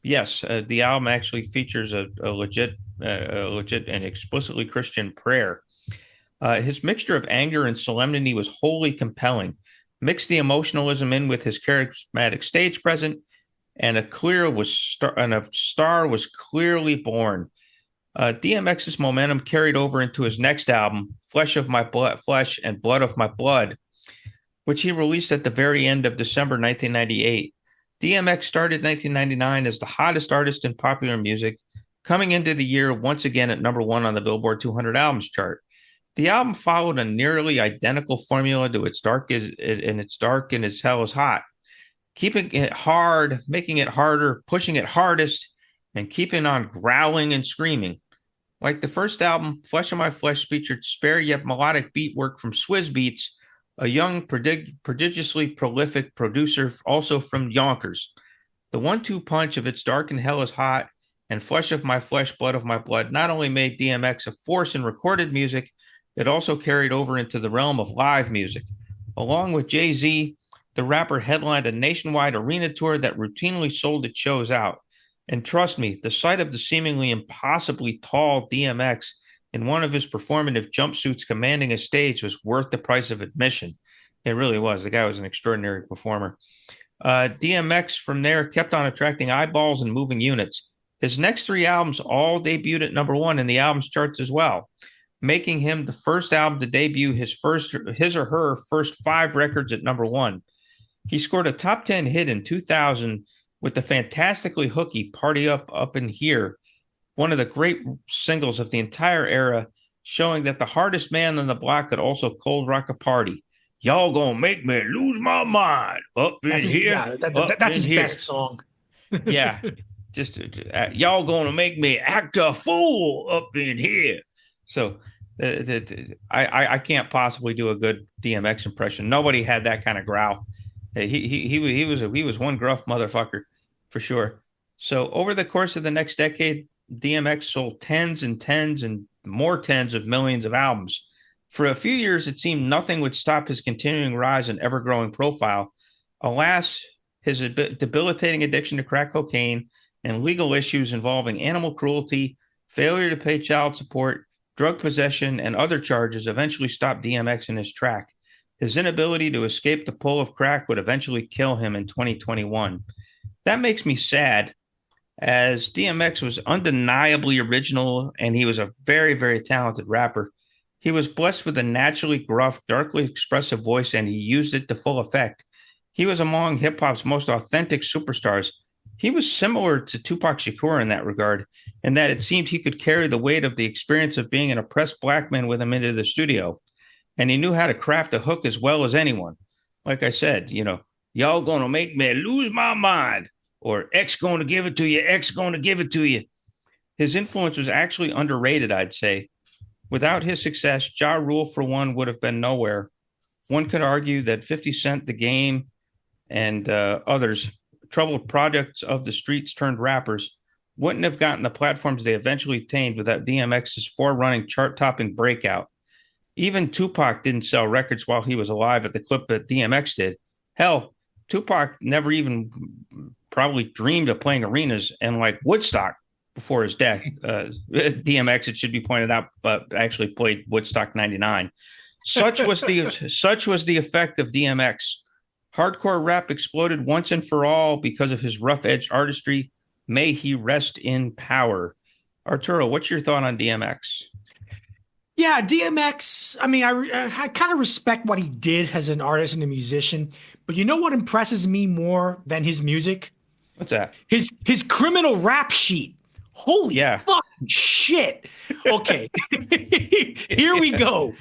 Yes, the album actually features a legit and explicitly Christian prayer. His mixture of anger and solemnity was wholly compelling. Mixed the emotionalism in with his charismatic stage presence, and a star was clearly born. DMX's momentum carried over into his next album, Flesh of My Blood, Flesh and Blood of My Blood, which he released at the very end of December 1998. DMX started 1999 as the hottest artist in popular music, coming into the year once again at #1 on the Billboard 200 Albums chart. The album followed a nearly identical formula to It's Dark and As Hell is Hot, keeping it hard, making it harder, pushing it hardest, and keeping on growling and screaming. Like the first album, Flesh of My Flesh featured spare yet melodic beat work from Swizz Beatz, a young, prodigiously prolific producer also from Yonkers. The 1-2 punch of It's Dark and Hell is Hot and Flesh of My Flesh, Blood of My Blood not only made DMX a force in recorded music, it also carried over into the realm of live music. Along with Jay-Z, the rapper headlined a nationwide arena tour that routinely sold its shows out. And trust me, the sight of the seemingly impossibly tall DMX in one of his performative jumpsuits commanding a stage was worth the price of admission. It really was. The guy was an extraordinary performer. DMX from there kept on attracting eyeballs and moving units. His next 3 albums all debuted at #1 in the albums charts as well, making him the first album to debut his or her first 5 records at #1. He scored a top 10 hit in 2000 with the fantastically hooky Party Up in Here, one of the great singles of the entire era, showing that the hardest man on the block could also cold rock a party. Y'all gonna make me lose my mind up in here. Yeah, that's his best song. Yeah, just y'all gonna make me act a fool up in here. So I can't possibly do a good DMX impression. Nobody had that kind of growl. He was one gruff motherfucker for sure. So over the course of the next decade, DMX sold tens and tens and more tens of millions of albums. For a few years, it seemed nothing would stop his continuing rise and ever-growing profile. Alas, his debilitating addiction to crack cocaine and legal issues involving animal cruelty, failure to pay child support, drug possession, and other charges eventually stopped DMX in his track. His inability to escape the pull of crack would eventually kill him in 2021. That makes me sad, as DMX was undeniably original and he was a very, very talented rapper. He was blessed with a naturally gruff, darkly expressive voice, and he used it to full effect. He was among hip-hop's most authentic superstars. He was similar to Tupac Shakur in that regard, in that it seemed he could carry the weight of the experience of being an oppressed black man with him into the studio. And he knew how to craft a hook as well as anyone. Like I said, y'all gonna make me lose my mind, or X gonna give it to you, X gonna give it to you. His influence was actually underrated, I'd say. Without his success, Ja Rule, for one, would have been nowhere. One could argue that 50 Cent, The Game, and others, troubled products of the streets turned rappers, wouldn't have gotten the platforms they eventually attained without DMX's forerunning chart-topping breakout. Even Tupac didn't sell records while he was alive at the clip that DMX did. Hell, Tupac never even probably dreamed of playing arenas and like Woodstock before his death. DMX, it should be pointed out, but actually played Woodstock 99. Such was the effect of DMX. Hardcore rap exploded once and for all because of his rough-edged artistry. May he rest in power. Arturo, what's your thought on DMX? Yeah, DMX. I mean, I kind of respect what he did as an artist and a musician, but you know what impresses me more than his music? What's that? His criminal rap sheet. Holy Yeah. fucking shit. Okay, here we go.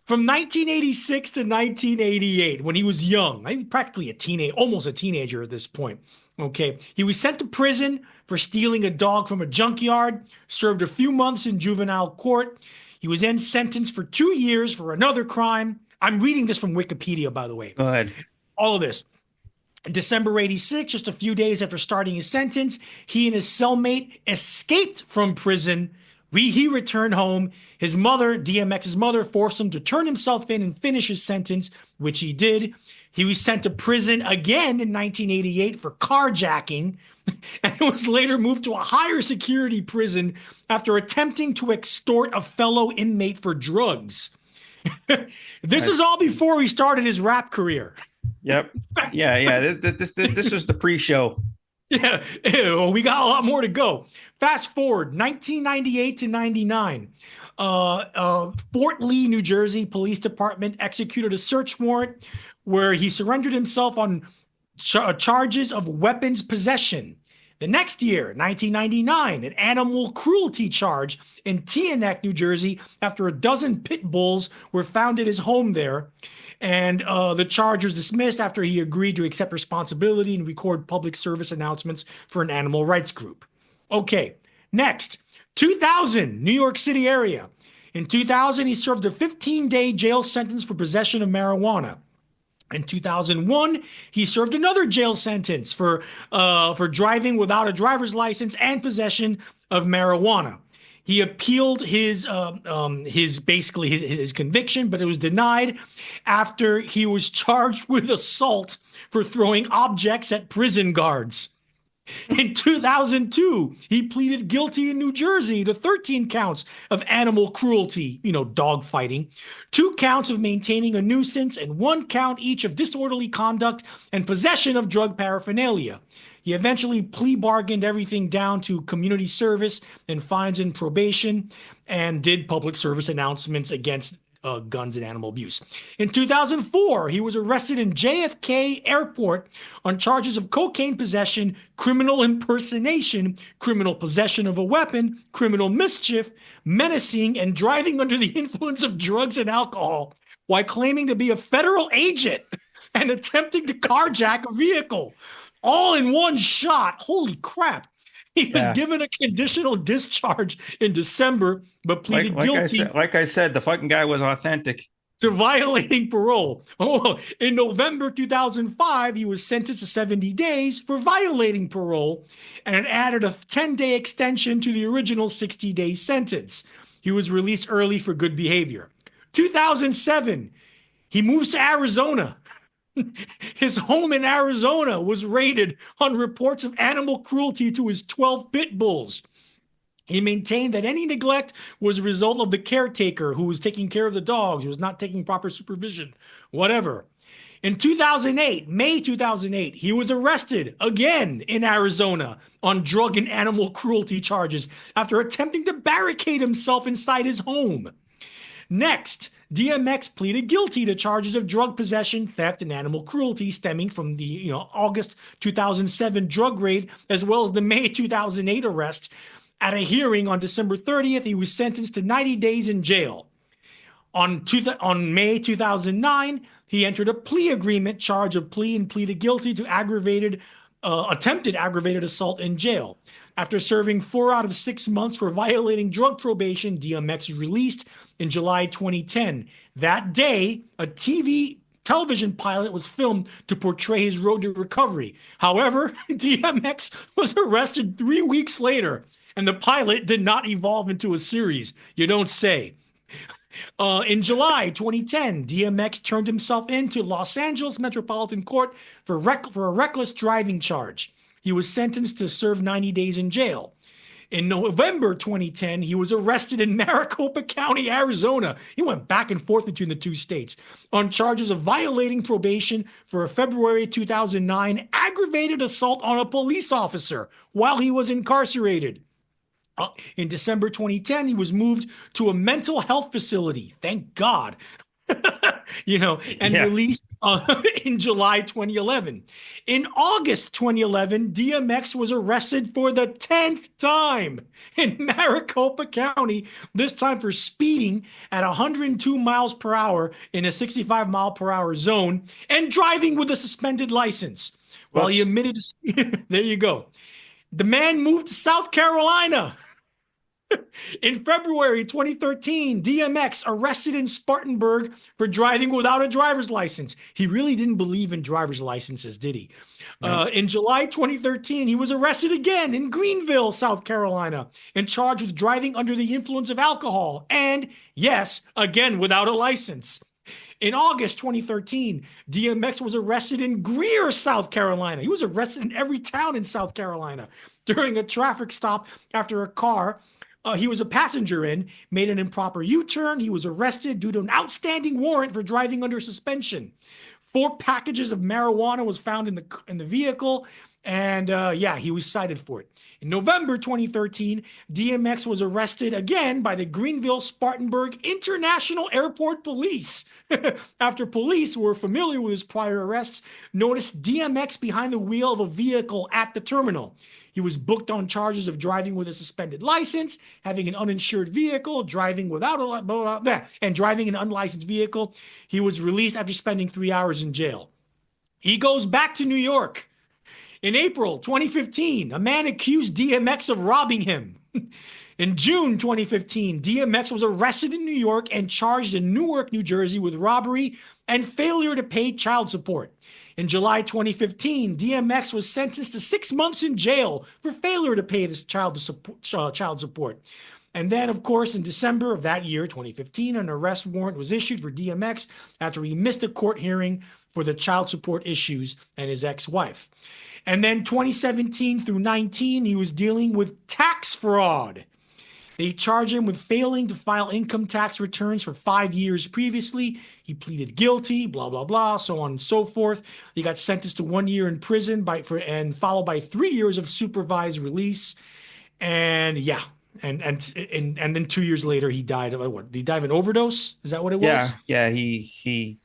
From 1986 to 1988, when he was young, I mean, practically a teenage, almost a teenager at this point. Okay, he was sent to prison for stealing a dog from a junkyard, served a few months in juvenile court. He was then sentenced for 2 years for another crime. I'm reading this from Wikipedia, by the way. Go ahead. All of this. December 86, just a few days after starting his sentence, he and his cellmate escaped from prison. He returned home. His mother, DMX's mother, forced him to turn himself in and finish his sentence, which he did. He was sent to prison again in 1988 for carjacking, and was later moved to a higher security prison after attempting to extort a fellow inmate for drugs. This is all before he started his rap career. Yep. Yeah. This was the pre-show. Yeah, well, we got a lot more to go. Fast forward, 1998 to 99. Fort Lee, New Jersey Police Department executed a search warrant where he surrendered himself on charges of weapons possession. The next year, 1999, an animal cruelty charge in Teaneck, New Jersey, after a dozen pit bulls were found at his home there. And the charge was dismissed after he agreed to accept responsibility and record public service announcements for an animal rights group. Okay, next, 2000, New York City area. In 2000, he served a 15-day jail sentence for possession of marijuana. In 2001, he served another jail sentence for driving without a driver's license and possession of marijuana. He appealed his conviction, but it was denied after he was charged with assault for throwing objects at prison guards. In 2002, he pleaded guilty in New Jersey to 13 counts of animal cruelty, dog fighting, 2 counts of maintaining a nuisance, and 1 count each of disorderly conduct and possession of drug paraphernalia. He eventually plea bargained everything down to community service and fines and probation, and did public service announcements against guns and animal abuse. In 2004, he was arrested in JFK Airport on charges of cocaine possession, criminal impersonation, criminal possession of a weapon, criminal mischief, menacing, and driving under the influence of drugs and alcohol while claiming to be a federal agent and attempting to carjack a vehicle. All in one shot. Holy crap. He was given a conditional discharge in December, but pleaded guilty. Like I said, the fucking guy was authentic. To violating parole. In November 2005, he was sentenced to 70 days for violating parole and added a 10-day extension to the original 60-day sentence. He was released early for good behavior. 2007, he moves to Arizona. His home in Arizona was raided on reports of animal cruelty to his 12 pit bulls. He maintained that any neglect was a result of the caretaker who was taking care of the dogs, who was not taking proper supervision, whatever. In 2008, May 2008, he was arrested again in Arizona on drug and animal cruelty charges after attempting to barricade himself inside his home. Next, DMX pleaded guilty to charges of drug possession, theft, and animal cruelty stemming from the August 2007 drug raid, as well as the May 2008 arrest. At a hearing on December 30th, he was sentenced to 90 days in jail. On May 2009, he entered a plea agreement charge of plea and pleaded guilty to attempted aggravated assault in jail. After serving 4 out of 6 months for violating drug probation, DMX was released in July 2010. That day, a television pilot was filmed to portray his road to recovery. However, DMX was arrested 3 weeks later, and the pilot did not evolve into a series. You don't say. In July 2010, DMX turned himself into Los Angeles Metropolitan Court for a reckless driving charge. He was sentenced to serve 90 days in jail. In November 2010, he was arrested in Maricopa County, Arizona. He went back and forth between the two states on charges of violating probation for a February 2009 aggravated assault on a police officer while he was incarcerated. In December 2010, he was moved to a mental health facility. Thank God. And Yeah. released in July 2011. In August 2011, DMX was arrested for the 10th time in Maricopa County, this time for speeding at 102 miles per hour in a 65 mile per hour zone and driving with a suspended license. While he admitted to, there you go. The man moved to South Carolina. In February 2013, DMX arrested in Spartanburg for driving without a driver's license. He really didn't believe in driver's licenses, did he? No. In July 2013, he was arrested again in Greenville, South Carolina, and charged with driving under the influence of alcohol. And, yes, again, without a license. In August 2013, DMX was arrested in Greer, South Carolina. He was arrested in every town in South Carolina during a traffic stop after a car he was a passenger in, made an improper U-turn. He was arrested due to an outstanding warrant for driving under suspension. 4 packages of marijuana was found in the vehicle, and he was cited for it. In November 2013, DMX was arrested again by the Greenville-Spartanburg International Airport Police after police who were familiar with his prior arrests noticed DMX behind the wheel of a vehicle at the terminal. He was booked on charges of driving with a suspended license, having an uninsured vehicle, driving without and driving an unlicensed vehicle. He was released after spending 3 hours in jail. He goes back to New York. In April 2015, a man accused DMX of robbing him. In June 2015, DMX was arrested in New York and charged in Newark, New Jersey with robbery and failure to pay child support. In July 2015, DMX was sentenced to 6 months in jail for failure to pay this child support. And then, of course, in December of that year, 2015, an arrest warrant was issued for DMX after he missed a court hearing for the child support issues and his ex-wife. And then 2017 through 19, he was dealing with tax fraud. They charged him with failing to file income tax returns for 5 years previously. He pleaded guilty, blah, blah, blah, so on and so forth. He got sentenced to 1 year in prison and followed by 3 years of supervised release. And yeah, and then 2 years later, he died of what? Did he die of an overdose? Is that what it was? Yeah. He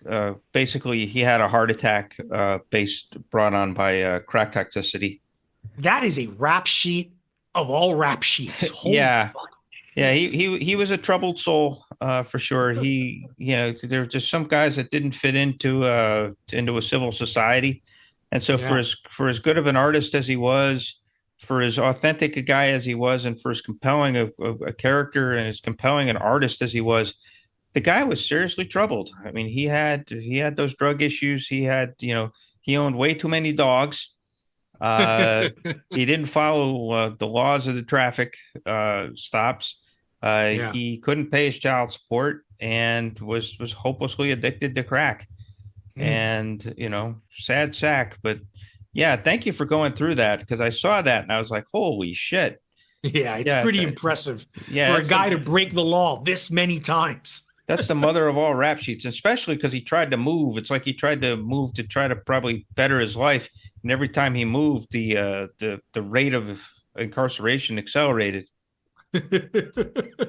basically he had a heart attack brought on by crack toxicity. That is a rap sheet of all rap sheets. Holy fuck. Yeah, he was a troubled soul for sure. There were just some guys that didn't fit into a civil society, and so for as good of an artist as he was, for as authentic a guy as he was, and for as compelling a character and as compelling an artist as he was, the guy was seriously troubled. I mean, he had those drug issues. He owned way too many dogs. He didn't follow the laws of the traffic stops. He couldn't pay his child support and was hopelessly addicted to crack. And sad sack. But yeah, thank you for going through that, because I saw that and I was like, holy shit. Yeah, it's pretty impressive for a guy to break the law this many times. That's the mother of all rap sheets, especially because he tried to move. It's like he tried to move to try to probably better his life. And every time he moved, the rate of incarceration accelerated.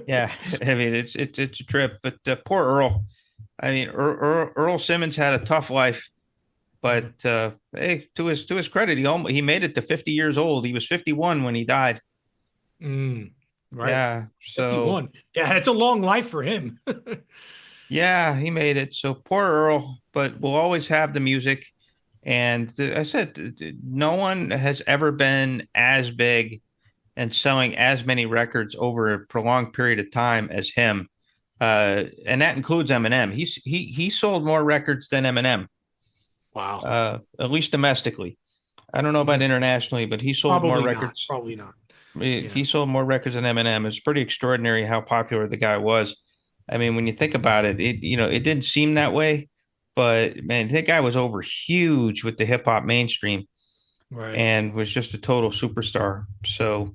Yeah, I mean, it's a trip. But poor Earl. I mean, Earl Simmons had a tough life, but hey, to his credit, he made it to 50 years old. He was 51 when he died. Right. Yeah. So 51. Yeah, it's a long life for him. Yeah, he made it. So poor Earl, but we'll always have the music. And I said, no one has ever been as big and selling as many records over a prolonged period of time as him. And that includes Eminem. He sold more records than Eminem. Wow. At least domestically. I don't know about internationally, but he sold more records. Probably not. He sold more records than Eminem. It's pretty extraordinary how popular the guy was. I mean, when you think about it, it didn't seem that way, but man, that guy was over huge with the hip hop mainstream, right? And was just a total superstar. So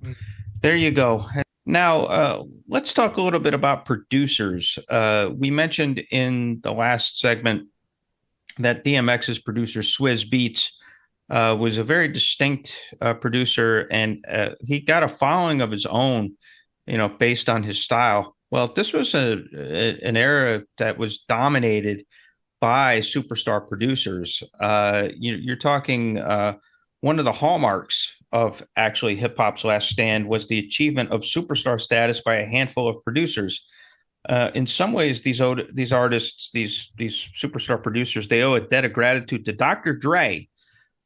there you go. Now, let's talk a little bit about producers. We mentioned in the last segment that DMX's producer, Swizz Beatz, was a very distinct producer, and he got a following of his own based on his style. Well, this was an era that was dominated by superstar producers. You're talking one of the hallmarks of actually hip hop's last stand was the achievement of superstar status by a handful of producers. In some ways, these artists, these superstar producers, they owe a debt of gratitude to Dr. Dre,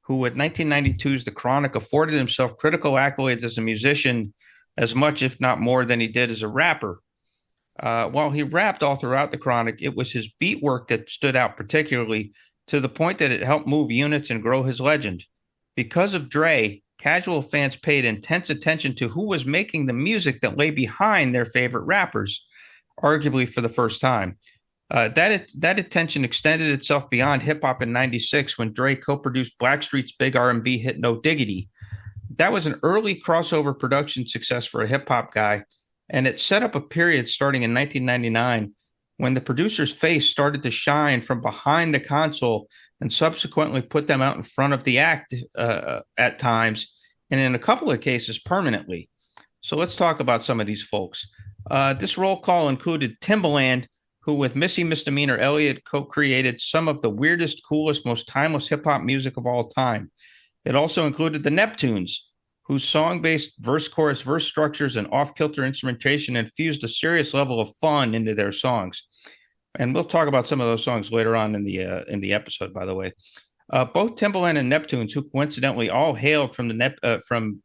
who at 1992's The Chronic afforded himself critical accolades as a musician as much, if not more, than he did as a rapper. While he rapped all throughout The Chronic, it was his beat work that stood out particularly to the point that it helped move units and grow his legend. Because of Dre, casual fans paid intense attention to who was making the music that lay behind their favorite rappers, arguably for the first time. That attention extended itself beyond hip hop in '96 when Dre co-produced Blackstreet's big R&B hit "No Diggity." That was an early crossover production success for a hip hop guy, and it set up a period starting in 1999 when the producer's face started to shine from behind the console and subsequently put them out in front of the act at times, and in a couple of cases permanently. So let's talk about some of these folks. This roll call included Timbaland, who with Missy Misdemeanor Elliott co-created some of the weirdest, coolest, most timeless hip-hop music of all time. It also included the Neptunes, whose song-based verse-chorus verse structures and off-kilter instrumentation infused a serious level of fun into their songs. And we'll talk about some of those songs later on in the episode, by the way. Both Timbaland and Neptunes, who coincidentally all hailed from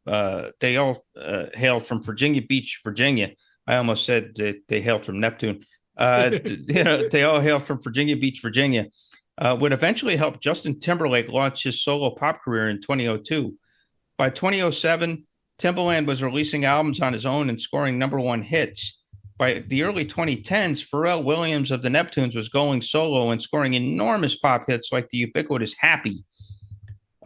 hailed from Virginia Beach, Virginia. I almost said they hailed from Neptune. They all hail from Virginia Beach, Virginia. Would eventually help Justin Timberlake launch his solo pop career in 2002. By 2007, Timbaland was releasing albums on his own and scoring #1 hits. By the early 2010s, Pharrell Williams of the Neptunes was going solo and scoring enormous pop hits like the ubiquitous Happy.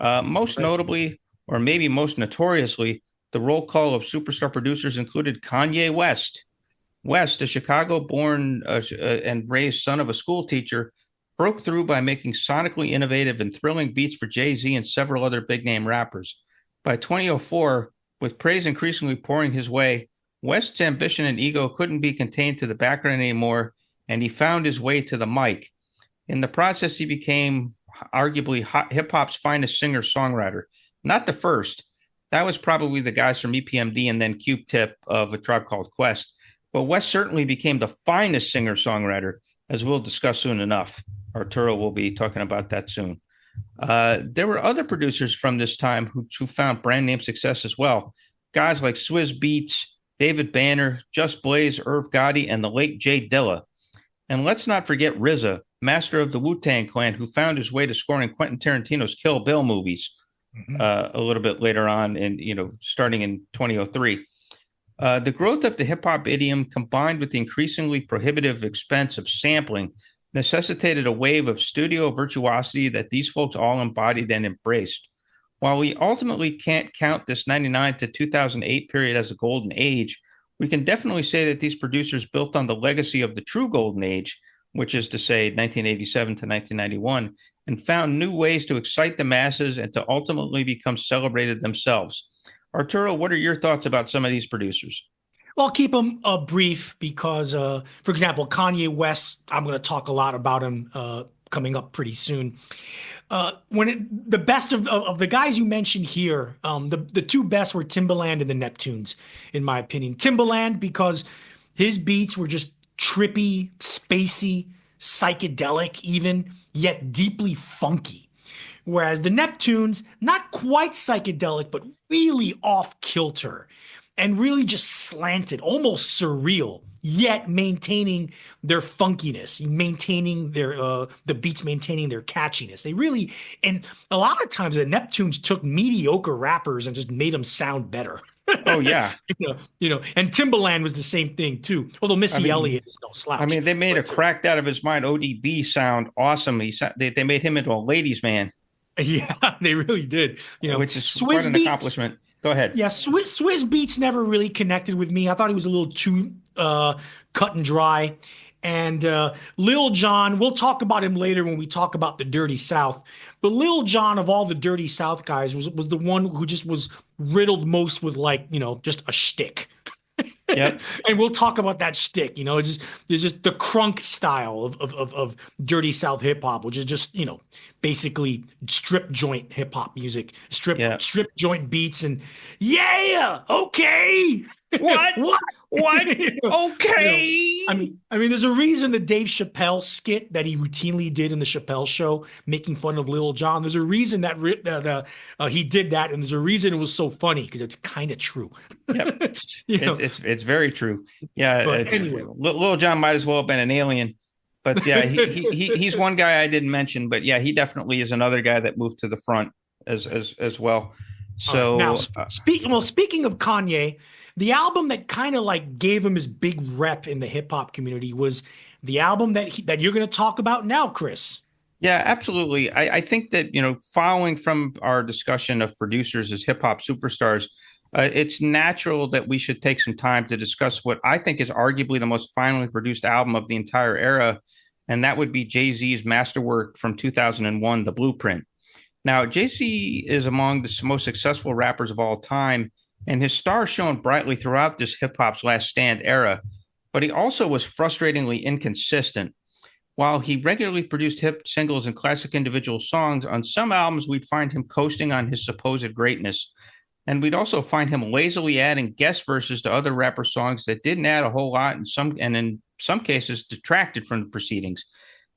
Most notably, or maybe most notoriously, the roll call of superstar producers included Kanye West. West, a Chicago-born and raised son of a school teacher, broke through by making sonically innovative and thrilling beats for Jay-Z and several other big-name rappers. By 2004, with praise increasingly pouring his way, West's ambition and ego couldn't be contained to the background anymore, and he found his way to the mic. In the process, he became arguably hip-hop's finest singer-songwriter. Not the first. That was probably the guys from EPMD and then Q-Tip of A Tribe Called Quest. But West certainly became the finest singer-songwriter, as we'll discuss soon enough. Arturo will be talking about that soon. There were other producers from this time who found brand name success as well. Guys like Swizz Beatz, David Banner, Just Blaze, Irv Gotti, and the late Jay Dilla. And let's not forget RZA, master of the Wu-Tang Clan, who found his way to scoring Quentin Tarantino's Kill Bill movies a little bit later on, starting in 2003. The growth of the hip-hop idiom combined with the increasingly prohibitive expense of sampling necessitated a wave of studio virtuosity that these folks all embodied and embraced. While we ultimately can't count this 99 to 2008 period as a golden age, we can definitely say that these producers built on the legacy of the true golden age, which is to say 1987 to 1991, and found new ways to excite the masses and to ultimately become celebrated themselves. Arturo, what are your thoughts about some of these producers? Well, I'll keep them brief because, for example, Kanye West, I'm going to talk a lot about him coming up pretty soon. The best of the guys you mentioned here, the two best were Timbaland and the Neptunes, in my opinion. Timbaland because his beats were just trippy, spacey, psychedelic even, yet deeply funky. Whereas the Neptunes, not quite psychedelic, but really off-kilter and really just slanted, almost surreal, yet maintaining their funkiness, maintaining their the beats, maintaining their catchiness. They really, and a lot of times the Neptunes took mediocre rappers and just made them sound better. Oh yeah, and Timbaland was the same thing too. Although Missy Elliott is no slouch. I mean, they made a cracked out of his mind ODB sound awesome. They made him into a ladies' man. Yeah, they really did. Which is quite an accomplishment. Go ahead. Yeah, Swizz Beatz never really connected with me. I thought he was a little too cut and dry. And Lil Jon, we'll talk about him later when we talk about the Dirty South. But Lil Jon, of all the Dirty South guys, was the one who just was riddled most with just a shtick. Yep. And we'll talk about that shtick. There's just the crunk style of Dirty South hip hop, which is just, basically strip joint hip hop music, Yeah. strip joint beats, and yeah, okay. What? What? What? You know, Okay. I mean, there's a reason the Dave Chappelle skit that he routinely did in the Chappelle Show, making fun of Lil Jon. There's a reason that he did that, and there's a reason it was so funny because it's kind of true. Yep. You know, It's very true. Yeah. but anyway, Lil Jon might as well have been an alien. But yeah, he's one guy I didn't mention. But yeah, he definitely is another guy that moved to the front as well. all right. Now, So speaking of Kanye, the album that kind of like gave him his big rep in the hip hop community was the album that you're going to talk about now, Chris. yeah, absolutely. I think that, following from our discussion of producers as hip hop superstars, it's natural that we should take some time to discuss what I think is arguably the most finely produced album of the entire era. And that would be Jay-Z's masterwork from 2001, The Blueprint. Now, Jay-Z is among the most successful rappers of all time, and his star shone brightly throughout this hip hop's last stand era. But he also was frustratingly inconsistent. While he regularly produced hit singles and classic individual songs, on some albums we'd find him coasting on his supposed greatness. And we'd also find him lazily adding guest verses to other rapper songs that didn't add a whole lot and in some cases detracted from the proceedings.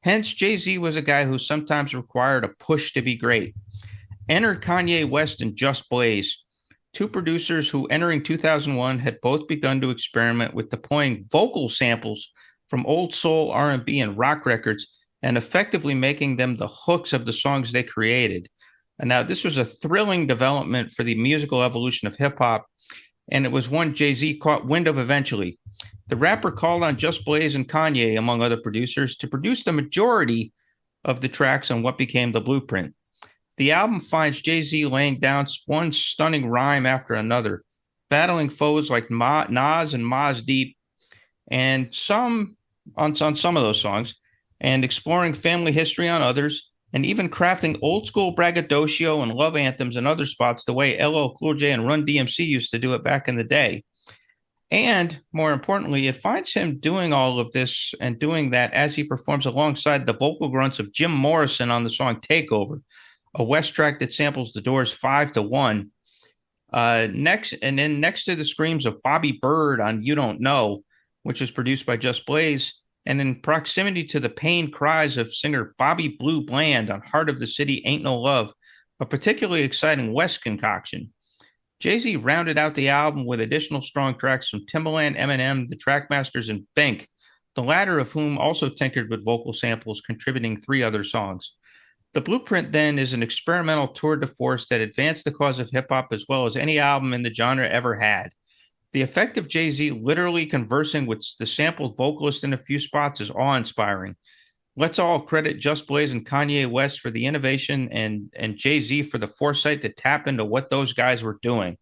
Hence, Jay-Z was a guy who sometimes required a push to be great. Enter Kanye West and Just Blaze, two producers who, entering 2001, had both begun to experiment with deploying vocal samples from old soul, R&B, and rock records, and effectively making them the hooks of the songs they created. And now, this was a thrilling development for the musical evolution of hip hop, and it was one Jay-Z caught wind of eventually. The rapper called on Just Blaze and Kanye, among other producers, to produce the majority of the tracks on what became The Blueprint. The album finds Jay-Z laying down one stunning rhyme after another, battling foes like Nas and Mos Deep, and some on some of those songs, and exploring family history on others, and even crafting old school braggadocio and love anthems in other spots the way LL Cool J and Run DMC used to do it back in the day. And more importantly, it finds him doing all of this and doing that as he performs alongside the vocal grunts of Jim Morrison on the song Takeover, a West track that samples the Doors' 5 to 1. Next to the screams of Bobby Bird on You Don't Know, which was produced by Just Blaze, and in proximity to the pained cries of singer Bobby Blue Bland on Heart of the City Ain't No Love, a particularly exciting West concoction. Jay-Z rounded out the album with additional strong tracks from Timbaland, Eminem, the Trackmasters, and Bink, the latter of whom also tinkered with vocal samples, contributing 3 other songs. The Blueprint, then, is an experimental tour de force that advanced the cause of hip-hop as well as any album in the genre ever had. The effect of Jay-Z literally conversing with the sampled vocalist in a few spots is awe-inspiring. Let's all credit Just Blaze and Kanye West for the innovation and Jay-Z for the foresight to tap into what those guys were doing.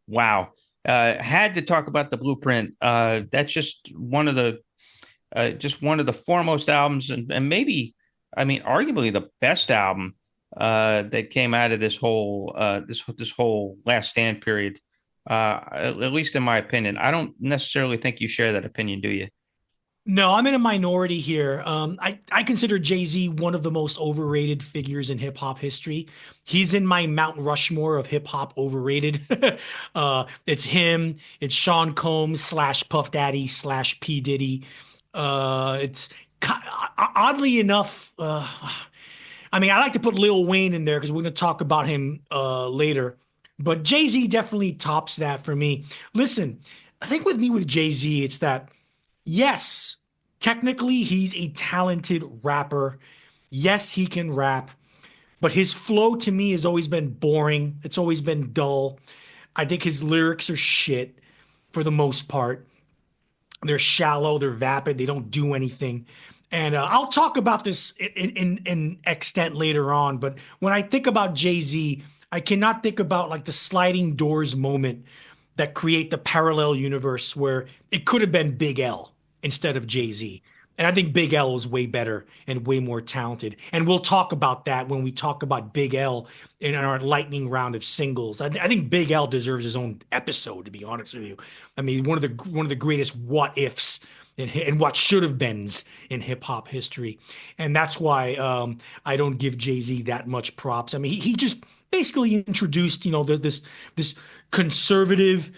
Wow. Had to talk about The Blueprint. That's just one of the foremost albums and maybe, arguably the best album that came out of this whole this whole Last Stand period. At least in my opinion. I don't necessarily think you share that opinion, do you? No, I'm in a minority here. I consider Jay-Z one of the most overrated figures in hip hop history. He's in my Mount Rushmore of hip hop overrated. It's him. It's Sean Combs / Puff Daddy / P Diddy. It's oddly enough. I like to put Lil Wayne in there because we're going to talk about him later. But Jay-Z definitely tops that for me. Listen, I think with Jay-Z, it's that, yes, technically he's a talented rapper. Yes, he can rap. But his flow to me has always been boring. It's always been dull. I think his lyrics are shit for the most part. They're shallow. They're vapid. They don't do anything. And I'll talk about this in extent later on. But when I think about Jay-Z, I cannot think about like the sliding doors moment that create the parallel universe where it could have been Big L instead of Jay-Z. And I think Big L is way better and way more talented. And we'll talk about that when we talk about Big L in our lightning round of singles. I think Big L deserves his own episode, to be honest with you. I mean, one of the greatest what ifs and what should have beens in hip hop history. And that's why I don't give Jay-Z that much props. I mean, he just basically introduced, this conservative,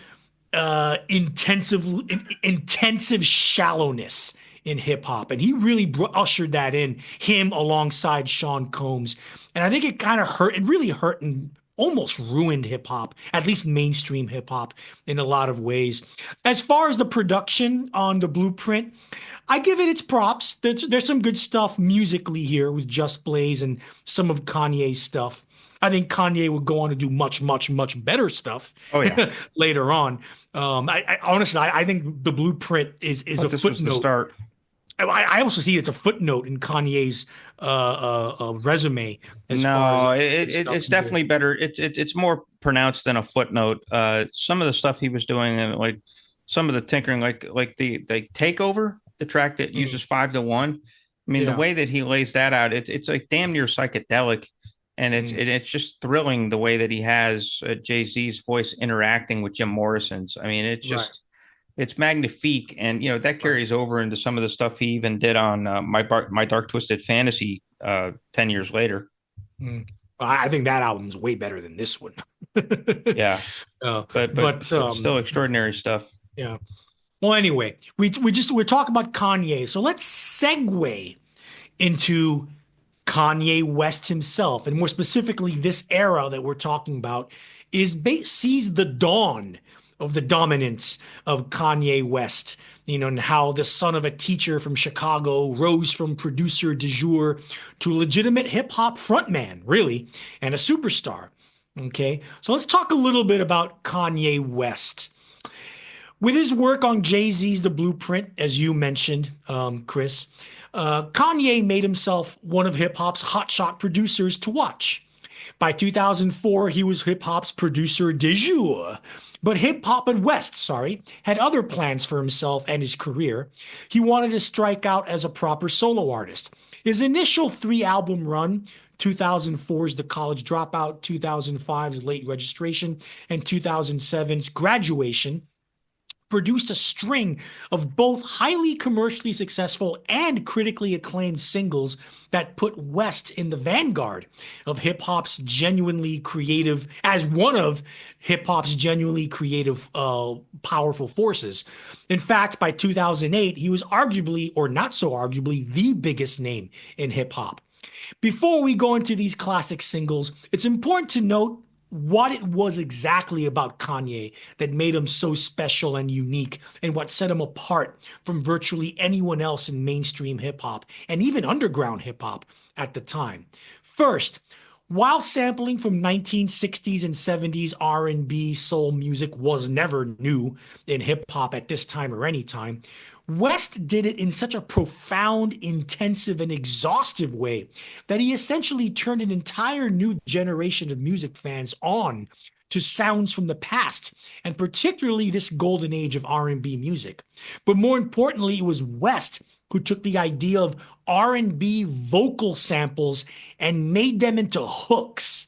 intensive shallowness in hip hop, and he really ushered that in, him alongside Sean Combs. And I think it kind of hurt. It really hurt and almost ruined hip hop, at least mainstream hip hop, in a lot of ways. As far as the production on the Blueprint, I give it its props. There's some good stuff musically here with Just Blaze and some of Kanye's stuff. I think Kanye would go on to do much, much, much better stuff. Oh yeah. Later on. I honestly, I think the Blueprint is a this footnote. was the start. I also see it's a footnote in Kanye's resume. It's definitely better. It's more pronounced than a footnote. Some of the stuff he was doing, and like some of the tinkering, like the Takeover, the track that uses 5-1. I mean, the way that he lays that out, it's like damn near psychedelic, and it's just thrilling the way that he has Jay-Z's voice interacting with Jim Morrison's. I mean, it's just. It's magnifique, and that carries over into some of the stuff he even did on my Dark Twisted Fantasy 10 years later. I think that album's way better than this one. Yeah, but still extraordinary stuff. Yeah. Well, anyway, we're talking about Kanye, so let's segue into Kanye West himself, and more specifically, this era that we're talking about sees the dawn of the dominance of Kanye West, and how the son of a teacher from Chicago rose from producer du jour to legitimate hip hop frontman, really, and a superstar. Okay, so let's talk a little bit about Kanye West. With his work on Jay-Z's The Blueprint, as you mentioned, Chris, Kanye made himself one of hip hop's hotshot producers to watch. By 2004, he was hip hop's producer du jour. But Hip Hop and West, had other plans for himself and his career. He wanted to strike out as a proper solo artist. His initial 3-album run, 2004's The College Dropout, 2005's Late Registration, and 2007's Graduation, produced a string of both highly commercially successful and critically acclaimed singles that put West in the vanguard of hip-hop's genuinely creative, as one of hip-hop's genuinely creative, powerful forces. In fact, by 2008, he was arguably, or not so arguably, the biggest name in hip-hop. Before we go into these classic singles, it's important to note what it was exactly about Kanye that made him so special and unique, and what set him apart from virtually anyone else in mainstream hip hop and even underground hip hop at the time. First, while sampling from 1960s and 70s R&B soul music was never new in hip hop at this time or any time, West did it in such a profound, intensive, and exhaustive way that he essentially turned an entire new generation of music fans on to sounds from the past, and particularly this golden age of R&B music. But more importantly, it was West who took the idea of R&B vocal samples and made them into hooks.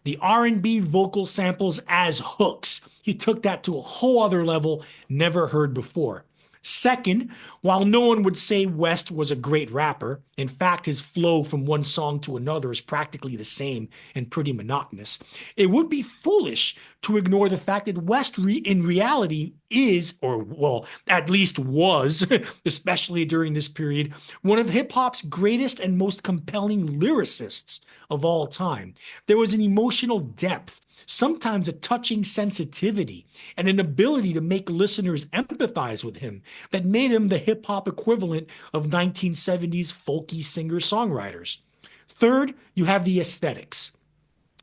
The R&B vocal samples as hooks. He took that to a whole other level never heard before. Second, while no one would say West was a great rapper, in fact, his flow from one song to another is practically the same and pretty monotonous, it would be foolish to ignore the fact that West in reality is, or well, at least was, especially during this period, one of hip-hop's greatest and most compelling lyricists of all time. There was an emotional depth, sometimes a touching sensitivity, and an ability to make listeners empathize with him that made him the hip-hop equivalent of 1970s folky singer-songwriters. Third, you have the aesthetics.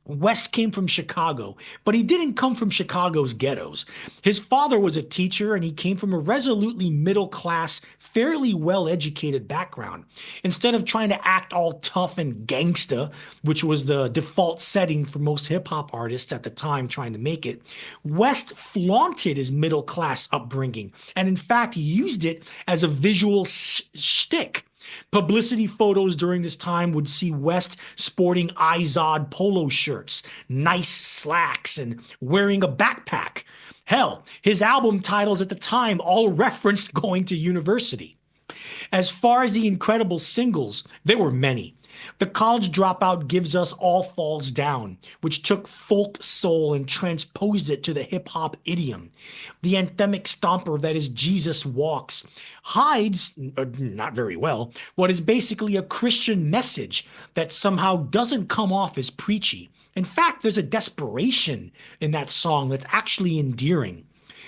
West came from Chicago, but he didn't come from Chicago's ghettos. His father was a teacher, and he came from a resolutely middle-class, fairly well-educated background. Instead of trying to act all tough and gangsta, which was the default setting for most hip-hop artists at the time trying to make it, West flaunted his middle-class upbringing, and in fact used it as a visual shtick. Publicity photos during this time would see West sporting Izod polo shirts, nice slacks, and wearing a backpack. Hell, his album titles at the time all referenced going to university. As far as the incredible singles, there were many. The College Dropout gives us All Falls Down, which took folk soul and transposed it to the hip-hop idiom. The anthemic stomper that is Jesus Walks hides, not very well, what is basically a Christian message that somehow doesn't come off as preachy. In fact, there's a desperation in that song that's actually endearing.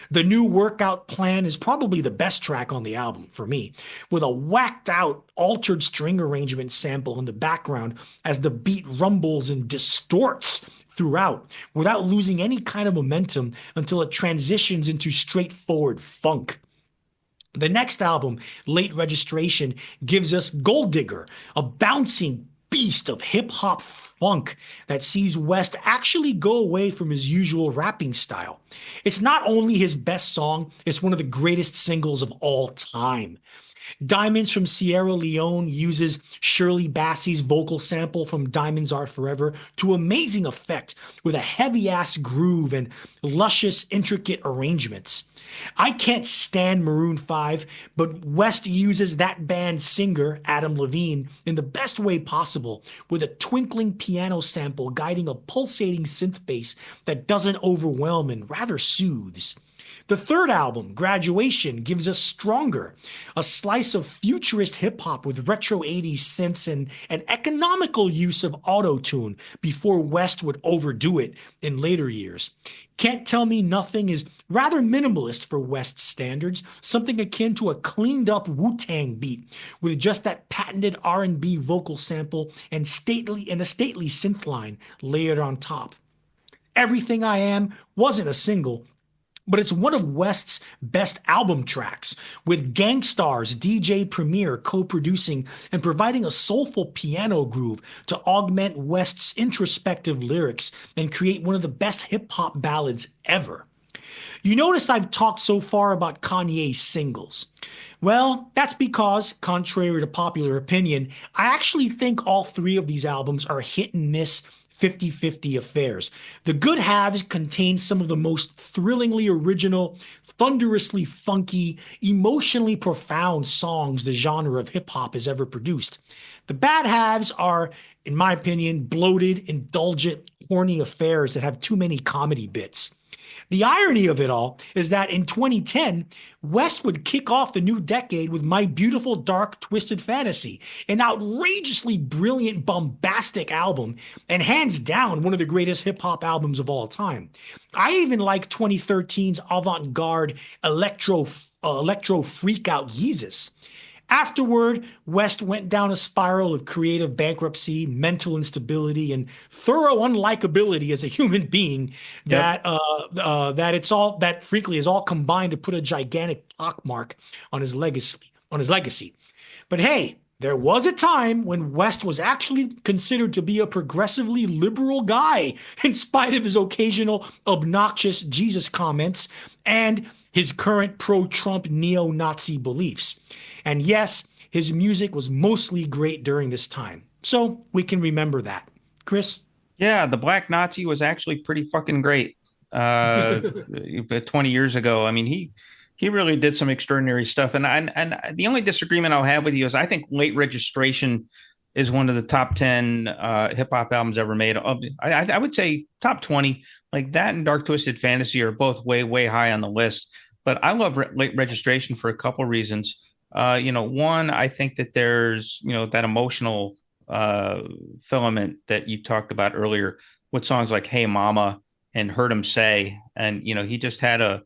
The New Workout Plan is probably the best track on the album for me, with a whacked out, altered string arrangement sample in the background as the beat rumbles and distorts throughout without losing any kind of momentum until it transitions into straightforward funk. The next album, Late Registration, gives us Gold Digger, a bouncing beast of hip-hop funk that sees West actually go away from his usual rapping style. It's not only his best song, it's one of the greatest singles of all time. Diamonds from Sierra Leone uses Shirley Bassey's vocal sample from Diamonds Are Forever to amazing effect with a heavy-ass groove and luscious, intricate arrangements. I can't stand Maroon 5, but West uses that band's singer, Adam Levine, in the best way possible, with a twinkling piano sample guiding a pulsating synth bass that doesn't overwhelm and rather soothes. The third album, Graduation, gives us Stronger, a slice of futurist hip-hop with retro 80s synths and an economical use of auto-tune before West would overdo it in later years. Can't Tell Me Nothing is rather minimalist for West's standards, something akin to a cleaned-up Wu-Tang beat with just that patented R&B vocal sample and a stately synth line layered on top. Everything I Am wasn't a single, but it's one of West's best album tracks, with Gangstar's DJ Premier co-producing and providing a soulful piano groove to augment West's introspective lyrics and create one of the best hip-hop ballads ever. You notice I've talked so far about Kanye's singles. Well, that's because, contrary to popular opinion, I actually think all three of these albums are hit and miss 50-50 affairs. The Good Halves contain some of the most thrillingly original, thunderously funky, emotionally profound songs the genre of hip-hop has ever produced. The Bad Halves are, in my opinion, bloated, indulgent, horny affairs that have too many comedy bits. The irony of it all is that in 2010, West would kick off the new decade with My Beautiful Dark Twisted Fantasy, an outrageously brilliant, bombastic album, and hands down one of the greatest hip-hop albums of all time. I even like 2013's avant-garde electro freak-out Yeezus. Afterward, West went down a spiral of creative bankruptcy, mental instability, and thorough unlikability as a human being that frankly is all combined to put a gigantic pockmark on his legacy. But hey, there was a time when West was actually considered to be a progressively liberal guy, in spite of his occasional obnoxious Jesus comments and his current pro-Trump neo-Nazi beliefs. And yes, his music was mostly great during this time. So we can remember that. Chris? Yeah, the Black Nazi was actually pretty fucking great 20 years ago. I mean, he really did some extraordinary stuff. And the only disagreement I'll have with you is I think Late Registration is one of the top 10 hip-hop albums ever made. I would say top 20. Like that and Dark Twisted Fantasy are both way, way high on the list. But I love Late Registration for a couple reasons. One, I think that there's, that emotional filament that you talked about earlier with songs like Hey Mama and Heard 'Em Say. And, he just had a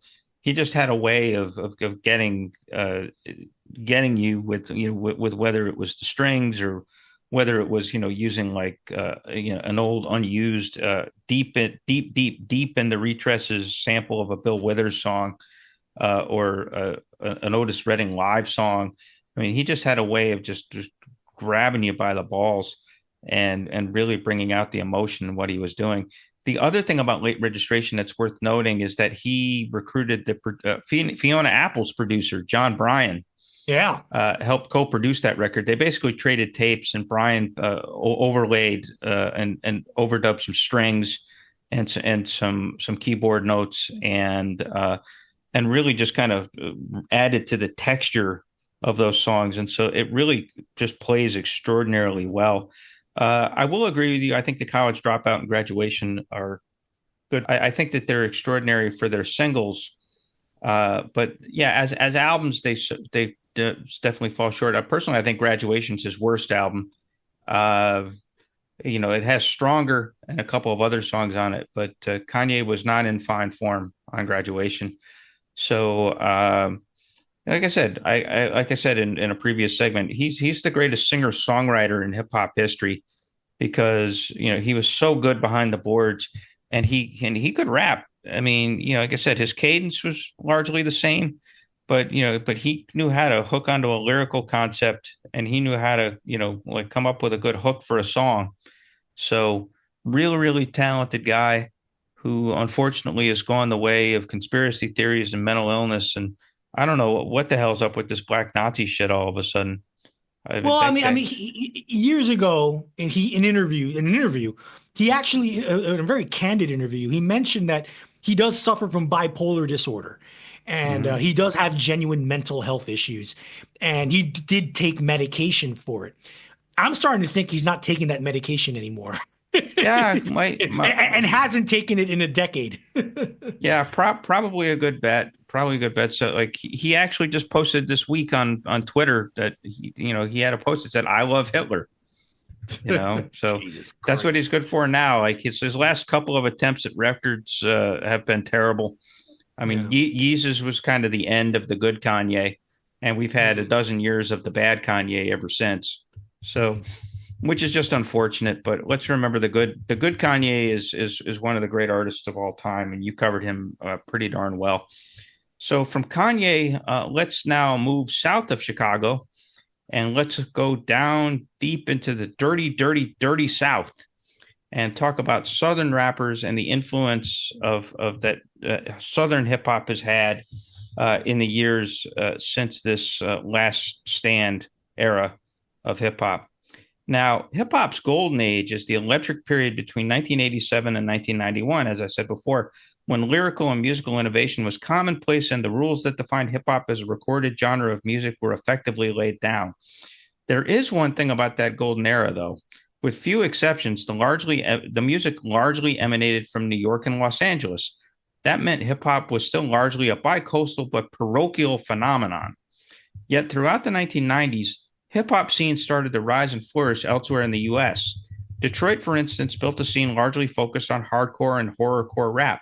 way of getting you with, with whether it was the strings or whether it was, using like, an old unused, deep in the recesses sample of a Bill Withers song, or an Otis Redding live song. I mean, he just had a way of just grabbing you by the balls and really bringing out the emotion in what he was doing. The other thing about Late Registration that's worth noting is that he recruited the Fiona Apple's producer, John Bryan. Yeah. Helped co-produce that record. They basically traded tapes, and Bryan overlaid and overdubbed some strings and some keyboard notes, and really just kind of added to the texture of those songs. And so it really just plays extraordinarily well. I will agree with you. I think the College Dropout and Graduation are good. I think that they're extraordinary for their singles. But yeah, as albums, they definitely fall short. Personally, I think Graduation's his worst album. It has Stronger and a couple of other songs on it, but Kanye was not in fine form on Graduation. So, like I said, like I said in a previous segment, he's the greatest singer-songwriter in hip hop history, because he was so good behind the boards, and he could rap. I mean, like I said, his cadence was largely the same, but he knew how to hook onto a lyrical concept, and he knew how to like come up with a good hook for a song. So really, really talented guy who unfortunately has gone the way of conspiracy theories and mental illness. And I don't know what the hell's up with this black Nazi shit all of a sudden. Years ago, in an interview, he actually, in a very candid interview, he mentioned that he does suffer from bipolar disorder, and he does have genuine mental health issues, and he did take medication for it. I'm starting to think he's not taking that medication anymore. Yeah, and hasn't taken it in a decade. Yeah, probably a good bet. Probably a good bet. So, like, he actually just posted this week on Twitter that he had a post that said, "I love Hitler." So that's what he's good for now. Like his last couple of attempts at records have been terrible. I mean, Yeezus was kind of the end of the good Kanye, and we've had a dozen years of the bad Kanye ever since. So, which is just unfortunate. But let's remember the good Kanye is one of the great artists of all time, and you covered him pretty darn well. So from Kanye, let's now move south of Chicago, and let's go down deep into the dirty, dirty, dirty South, and talk about Southern rappers and the influence of that Southern hip hop has had in the years since this last stand era of hip hop. Now, hip hop's golden age is the electric period between 1987 and 1991, as I said before, when lyrical and musical innovation was commonplace and the rules that defined hip hop as a recorded genre of music were effectively laid down. There is one thing about that golden era, though. With few exceptions, the music largely emanated from New York and Los Angeles. That meant hip hop was still largely a bi-coastal but parochial phenomenon. Yet throughout the 1990s, hip hop scenes started to rise and flourish elsewhere in the U.S. Detroit, for instance, built a scene largely focused on hardcore and horrorcore rap.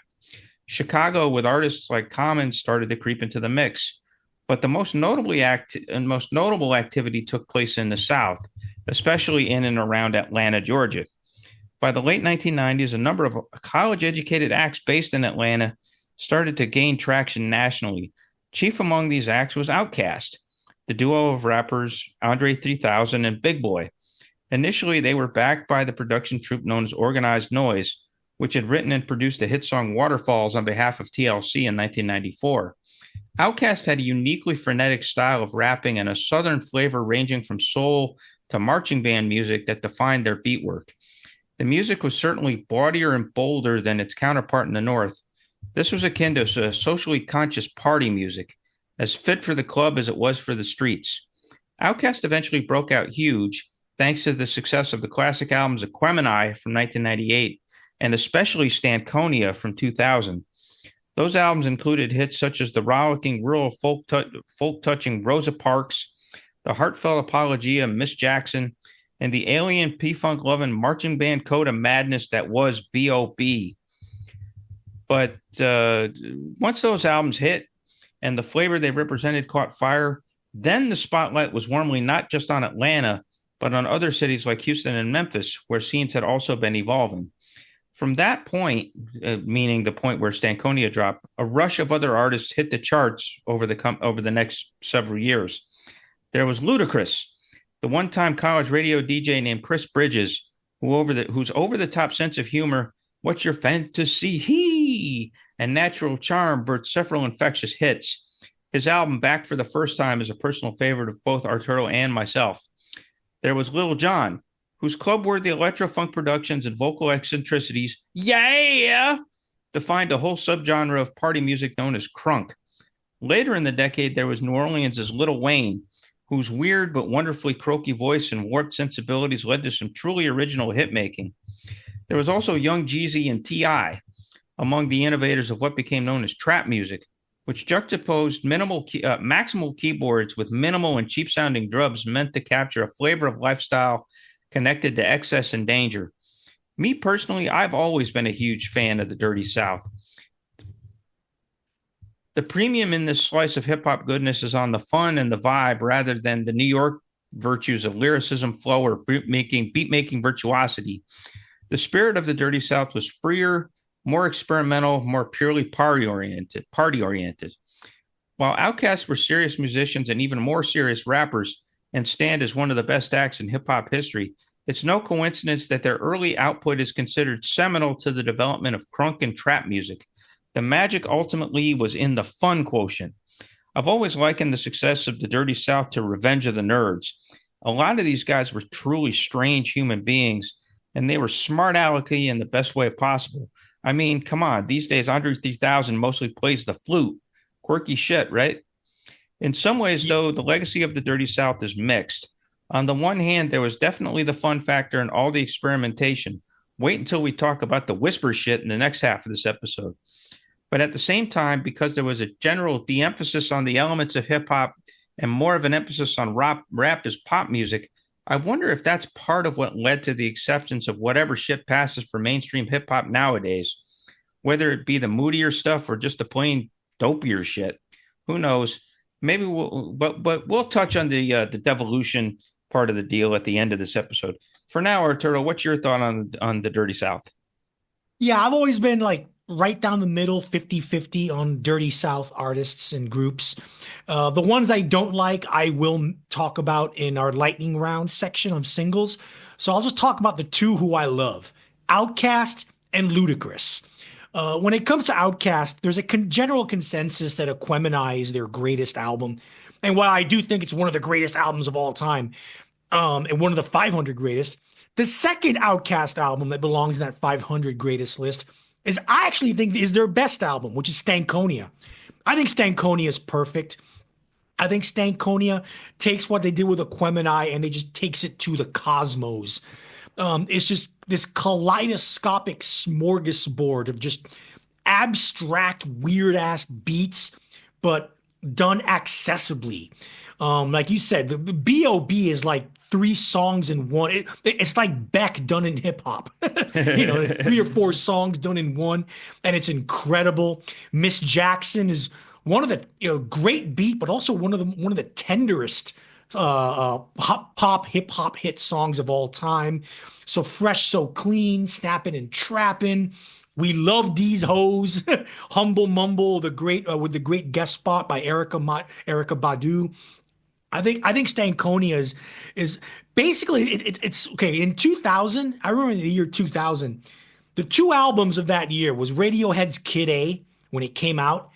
Chicago, with artists like Common, started to creep into the mix. But the most notable activity took place in the South, especially in and around Atlanta, Georgia. By the late 1990s, a number of college-educated acts based in Atlanta started to gain traction nationally. Chief among these acts was OutKast, the duo of rappers Andre 3000 and Big Boy. Initially, they were backed by the production troupe known as Organized Noise, which had written and produced the hit song Waterfalls on behalf of TLC in 1994. OutKast had a uniquely frenetic style of rapping and a Southern flavor ranging from soul to marching band music that defined their beat work. The music was certainly bawdier and bolder than its counterpart in the North. This was akin to socially conscious party music, as fit for the club as it was for the streets. OutKast eventually broke out huge, thanks to the success of the classic albums Aquemini from 1998 and especially Stankonia from 2000. Those albums included hits such as the rollicking rural folk-touching Rosa Parks, the heartfelt apologia Miss Jackson, and the alien P-Funk-loving marching band code of madness that was B.O.B. But once those albums hit and the flavor they represented caught fire, then the spotlight was warmly not just on Atlanta, but on other cities like Houston and Memphis, where scenes had also been evolving. From that point, meaning the point where Stankonia dropped, a rush of other artists hit the charts over the next several years. There was Ludacris, the one-time college radio DJ named Chris Bridges, whose over-the-top sense of humor, "What's Your Fantasy?" and natural charm birthed several infectious hits. His album, Back for the First Time, is a personal favorite of both Arturo and myself. There was Lil Jon, whose club-worthy electro-funk productions and vocal eccentricities, defined a whole subgenre of party music known as crunk. Later in the decade, there was New Orleans' Lil Wayne, whose weird but wonderfully croaky voice and warped sensibilities led to some truly original hit-making. There was also Young Jeezy and T.I., among the innovators of what became known as trap music, which juxtaposed maximal keyboards with minimal and cheap-sounding drums meant to capture a flavor of lifestyle connected to excess and danger. Me personally, I've always been a huge fan of the Dirty South. The premium in this slice of hip-hop goodness is on the fun and the vibe rather than the New York virtues of lyricism, flow, or beat-making virtuosity. The spirit of the Dirty South was freer, more experimental, more purely party-oriented. While OutKast were serious musicians and even more serious rappers and stand as one of the best acts in hip-hop history, it's no coincidence that their early output is considered seminal to the development of crunk and trap music. The magic ultimately was in the fun quotient. I've always likened the success of the Dirty South to Revenge of the Nerds. A lot of these guys were truly strange human beings, and they were smart alecky in the best way possible. I mean, come on, these days Andre 3000 mostly plays the flute. Quirky shit, right? In some ways, though, the legacy of the Dirty South is mixed. On the one hand, there was definitely the fun factor and all the experimentation. Wait until we talk about the whisper shit in the next half of this episode. But at the same time, because there was a general de-emphasis on the elements of hip-hop and more of an emphasis on rap as pop music, I wonder if that's part of what led to the acceptance of whatever shit passes for mainstream hip-hop nowadays, whether it be the moodier stuff or just the plain dopier shit. Who knows? Maybe we'll touch on the devolution part of the deal at the end of this episode. For now, Arturo, what's your thought on the Dirty South? Yeah, I've always been like right down the middle, 50-50 on Dirty South artists and groups. The ones I don't like, I will talk about in our lightning round section of singles. So I'll just talk about the two who I love, OutKast and Ludacris. When it comes to OutKast, there's a general consensus that Aquemini is their greatest album. And while I do think it's one of the greatest albums of all time, and one of the 500 greatest, the second OutKast album that belongs in that 500 greatest list I actually think is their best album, which is Stankonia. I think Stankonia is perfect. I think Stankonia takes what they did with Aquemini and they just takes it to the cosmos. It's just this kaleidoscopic smorgasbord of just abstract, weird-ass beats, but done accessibly. Like you said, the B.O.B. is like 3 songs in one. It's like Beck done in hip hop, 3 or 4 songs done in one, and it's incredible. Miss Jackson is one of the great beat, but also one of the tenderest pop hip hop hit songs of all time. So fresh, so clean, snapping and trapping. We love these hoes. Humble Mumble, the great with the great guest spot by Erica Badu. I think Stankonia is basically it's okay. In 2000, I remember the year 2000, the 2 albums of that year was Radiohead's Kid A when it came out,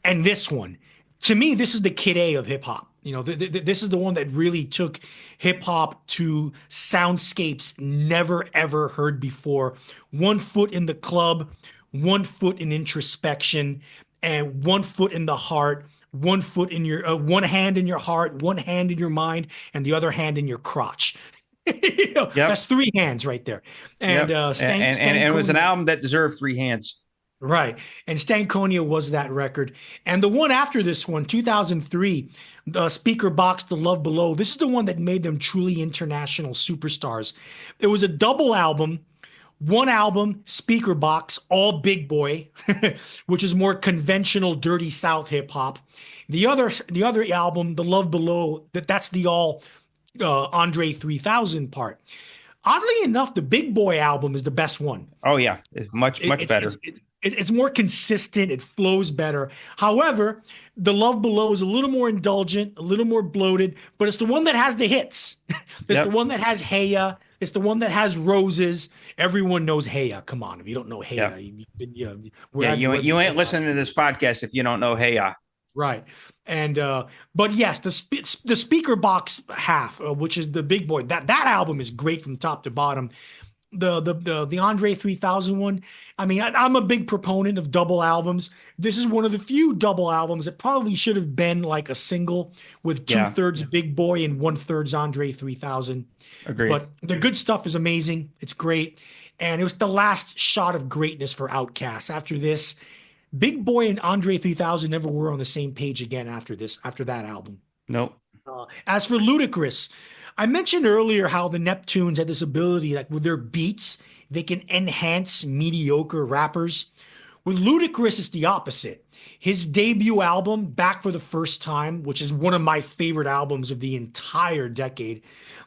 and this one. To me, this is the Kid A of hip hop. This is the one that really took hip hop to soundscapes never ever heard before. 1 foot in the club, 1 foot in introspection, and 1 foot in the heart. 1 foot in your, 1 hand in your heart, 1 hand in your mind, and the other hand in your crotch. Yep. That's 3 hands right there. And yep. And it was an album that deserved 3 hands. Right. And Stankonia was that record. And the one after this one, 2003, the Speaker Box, The Love Below, this is the one that made them truly international superstars. It was a double album. 1 album, Speaker Box, all big boy, which is more conventional Dirty South hip hop. The other album, The Love Below, that's the all Andre 3000 part. Oddly enough, the Big Boy album is the best one. Oh yeah, it's much better. It's more consistent. It flows better. However, the Love Below is a little more indulgent, a little more bloated, but it's the one that has the hits. It's the one that has Hey Ya. It's the one that has Roses. Everyone knows Hey Ya. Come on, if you don't know Hey Ya, you ain't listening to this podcast if you don't know Hey Ya. Right. And but yes, the speaker box half, which is the Big Boy, that album is great from top to bottom. The Andre 3000 one, I mean, I'm a big proponent of double albums. This is one of the few double albums that probably should have been like a single with 2/3 Big Boy and 1/3 Andre 3000. Agreed. But the good stuff is amazing. It's great. And it was the last shot of greatness for OutKast. After this, Big Boy and Andre 3000 never were on the same page again after that album. Nope. As for Ludacris, I mentioned earlier how the Neptunes had this ability that with their beats, they can enhance mediocre rappers. With Ludacris, it's the opposite. His debut album, Back for the First Time, which is one of my favorite albums of the entire decade,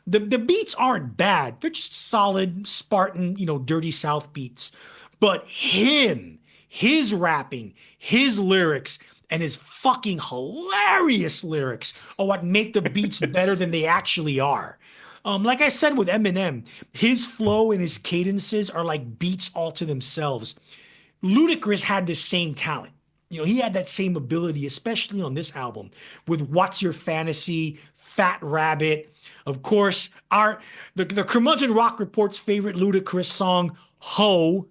the beats aren't bad. They're just solid, Spartan, Dirty South beats. But his rapping, his lyrics, and his fucking hilarious lyrics are what make the beats better than they actually are. Like I said with Eminem, his flow and his cadences are like beats all to themselves. Ludacris had the same talent. He had that same ability, especially on this album with What's Your Fantasy, Fat Rabbit. Of course, the Curmudgeon Rock Report's favorite Ludacris song, Ho.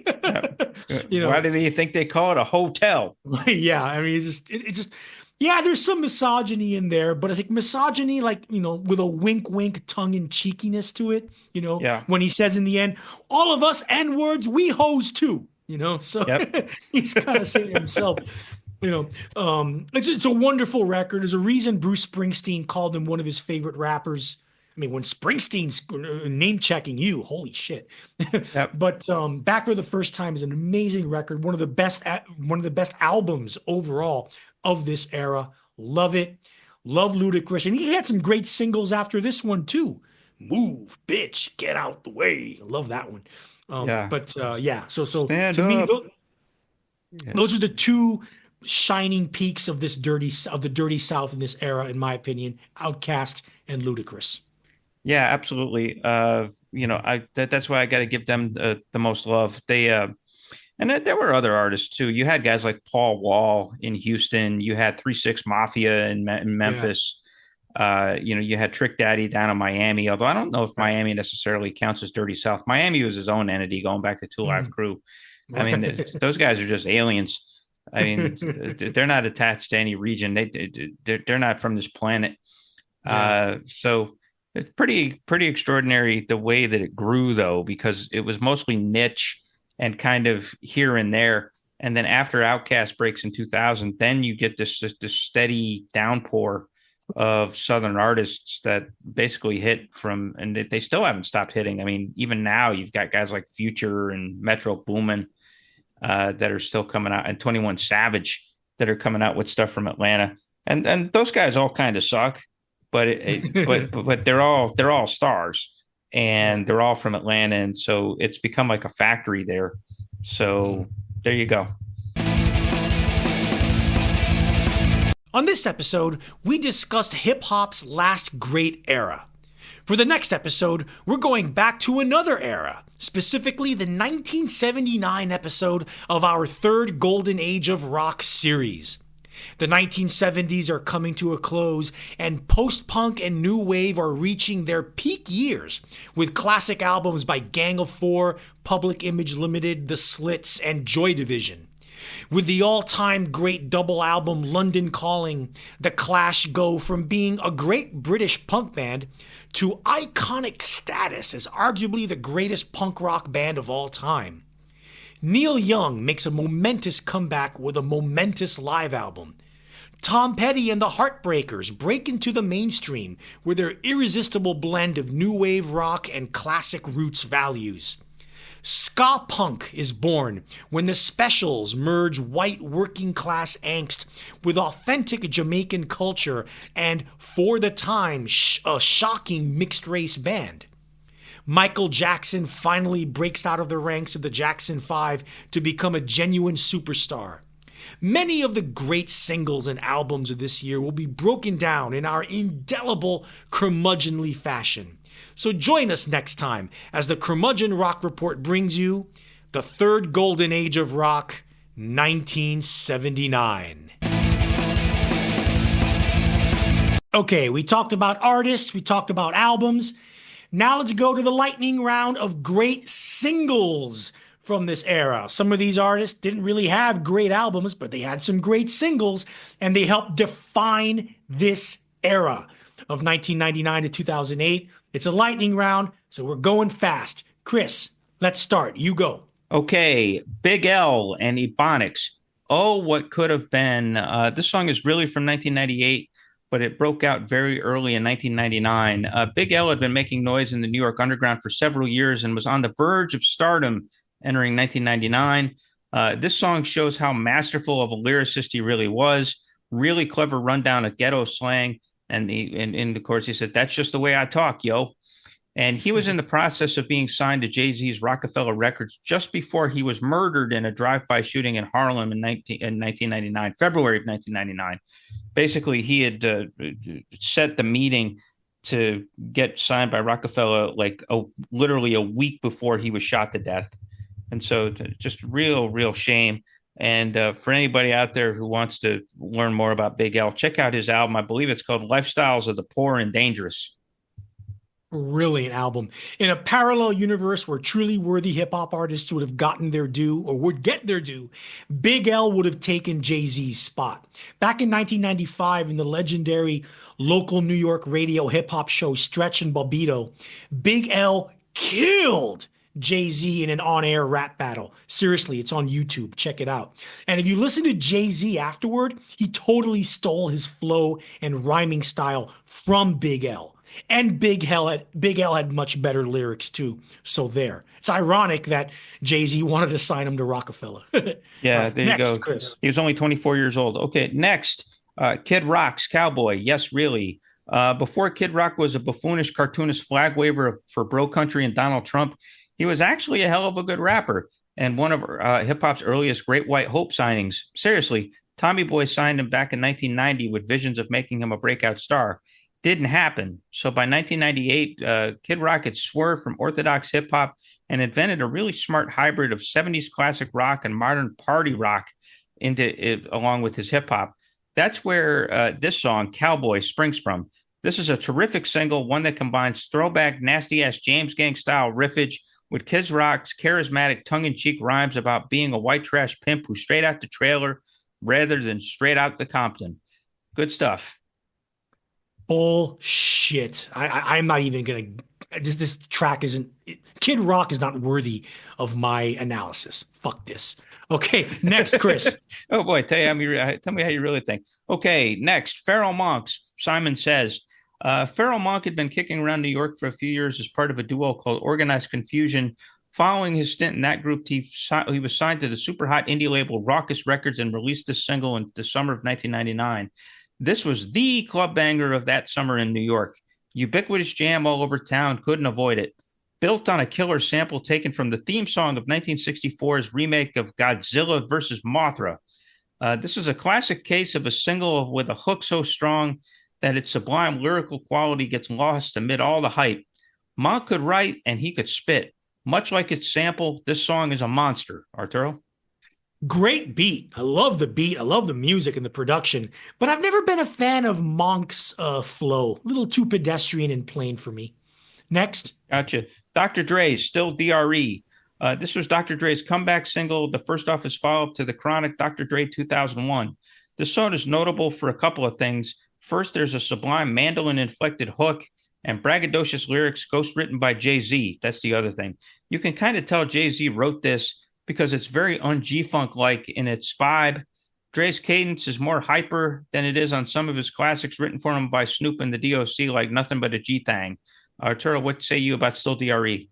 Why do you think they call it a hotel? Yeah, I mean, it's just there's some misogyny in there, but it's like misogyny, like, with a wink, tongue and cheekiness to it, when he says in the end, all of us N-words, we hoes too, so he's kind of saying to himself, it's a wonderful record. There's a reason Bruce Springsteen called him one of his favorite rappers. I mean, when Springsteen's name checking you, holy shit. But Back for the First Time is an amazing record. One of the best albums overall of this era. Love it. Love Ludacris. And he had some great singles after this one too. Move, bitch, get out the way. Love that one. But so to me, those are the two shining peaks of the dirty South in this era, in my opinion. OutKast and Ludacris. Yeah, absolutely. That's why I got to give them the most love. There were other artists too. You had guys like Paul Wall in Houston. You had 3-6 Mafia in Memphis. You had Trick Daddy down in Miami. Although I don't know if Miami necessarily counts as Dirty South. Miami was his own entity, going back to 2 Live Crew. I mean, those guys are just aliens. I mean, they're not attached to any region. They're not from this planet. So. It's pretty extraordinary the way that it grew, though, because it was mostly niche and kind of here and there. And then after OutKast breaks in 2000, then you get this steady downpour of Southern artists that basically hit from, and they still haven't stopped hitting. I mean, even now you've got guys like Future and Metro Boomin that are still coming out, and 21 Savage that are coming out with stuff from Atlanta. And those guys all kind of suck. But they're all stars, and they're all from Atlanta, and so it's become like a factory there. So there you go. On this episode, we discussed hip-hop's last great era. For the next episode, we're going back to another era, specifically the 1979 episode of our third Golden Age of Rock series. The 1970s are coming to a close, and post-punk and new wave are reaching their peak years, with classic albums by Gang of Four, Public Image Limited, The Slits, and Joy Division. With the all-time great double album London Calling, The Clash go from being a great British punk band to iconic status as arguably the greatest punk rock band of all time. Neil Young makes a momentous comeback with a momentous live album. Tom Petty and the Heartbreakers break into the mainstream with their irresistible blend of new wave rock and classic roots values. Ska punk is born when the Specials merge white working class angst with authentic Jamaican culture and, for the time, a shocking mixed race band. Michael Jackson finally breaks out of the ranks of the Jackson 5 to become a genuine superstar. Many of the great singles and albums of this year will be broken down in our indelible curmudgeonly fashion. So join us next time as the Curmudgeon Rock Report brings you the third golden age of rock, 1979. Okay, we talked about artists, we talked about albums. Now let's go to the lightning round of great singles from this era. Some of these artists didn't really have great albums, but they had some great singles, and they helped define this era of 1999 to 2008. It's a lightning round, so we're going fast. Chris, let's start. You go. Okay, Big L and Ebonics. Oh, what could have been. This song is really from 1998, but it broke out very early in 1999. Big L had been making noise in the New York underground for several years and was on the verge of stardom entering 1999. This song shows how masterful of a lyricist he really was. Really clever rundown of ghetto slang. And of course, he said, "That's just the way I talk, yo." And he was in the process of being signed to Jay-Z's Rockefeller Records just before he was murdered in a drive-by shooting in Harlem in 1999, February of 1999. Basically, he had set the meeting to get signed by Rockefeller literally a week before he was shot to death. And so just real shame. And for anybody out there who wants to learn more about Big L, check out his album. I believe it's called Lifestyles of the Poor and Dangerous. Brilliant album. In a parallel universe where truly worthy hip-hop artists would have gotten their due or would get their due, Big L would have taken Jay-Z's spot. Back in 1995, in the legendary local New York radio hip-hop show Stretch and Bobbito, Big L killed Jay-Z in an on-air rap battle. Seriously, it's on YouTube. Check it out. And if you listen to Jay-Z afterward, he totally stole his flow and rhyming style from Big L. And Big L had much better lyrics too. So there. It's ironic that Jay-Z wanted to sign him to Rockefeller. Yeah, right, there next, you go. Chris. He was only 24 years old. Okay, next, Kid Rock's Cowboy. Yes, really. Before Kid Rock was a buffoonish cartoonist flag waver for Bro Country and Donald Trump, he was actually a hell of a good rapper and one of hip-hop's earliest Great White Hope signings. Seriously, Tommy Boy signed him back in 1990 with visions of making him a breakout star. Didn't happen. So by 1998, Kid Rock had swerved from orthodox hip-hop and invented a really smart hybrid of 70s classic rock and modern party rock into it, along with his hip-hop. That's where this song, Cowboy, springs from. This is a terrific single, one that combines throwback, nasty-ass James Gang style riffage with Kid Rock's charismatic tongue-in-cheek rhymes about being a white trash pimp who's straight out the trailer rather than straight out the Compton. Good stuff. Bullshit. I'm not even going to... This track isn't... Kid Rock is not worthy of my analysis. Fuck this. Okay, next, Chris. Oh, boy. Tell me how you really think. Okay, next. Pharoah Monk's Simon Says. Pharoah Monk had been kicking around New York for a few years as part of a duo called Organized Confusion. Following his stint in that group, he was signed to the super hot indie label Raucous Records and released this single in the summer of 1999. This was the club banger of that summer in New York. Ubiquitous jam all over town, couldn't avoid it. Built on a killer sample taken from the theme song of 1964's remake of Godzilla vs. Mothra. This is a classic case of a single with a hook so strong that its sublime lyrical quality gets lost amid all the hype. Monk could write and he could spit. Much like its sample, this song is a monster. Arturo? Great beat. I love the beat. I love the music and the production, but I've never been a fan of Monk's flow. A little too pedestrian and plain for me. Next. Gotcha. Dr. Dre's Still DRE. This was Dr. Dre's comeback single, the first off his follow-up to the Chronic Dr. Dre 2001. This song is notable for a couple of things. First, there's a sublime mandolin-inflected hook and braggadocious lyrics ghost-written by Jay-Z. That's the other thing. You can kind of tell Jay-Z wrote this because it's very un-G-Funk-like in its vibe. Dre's cadence is more hyper than it is on some of his classics written for him by Snoop and the DOC, like Nothing But a G-Thang. Arturo, what say you about Still DRE?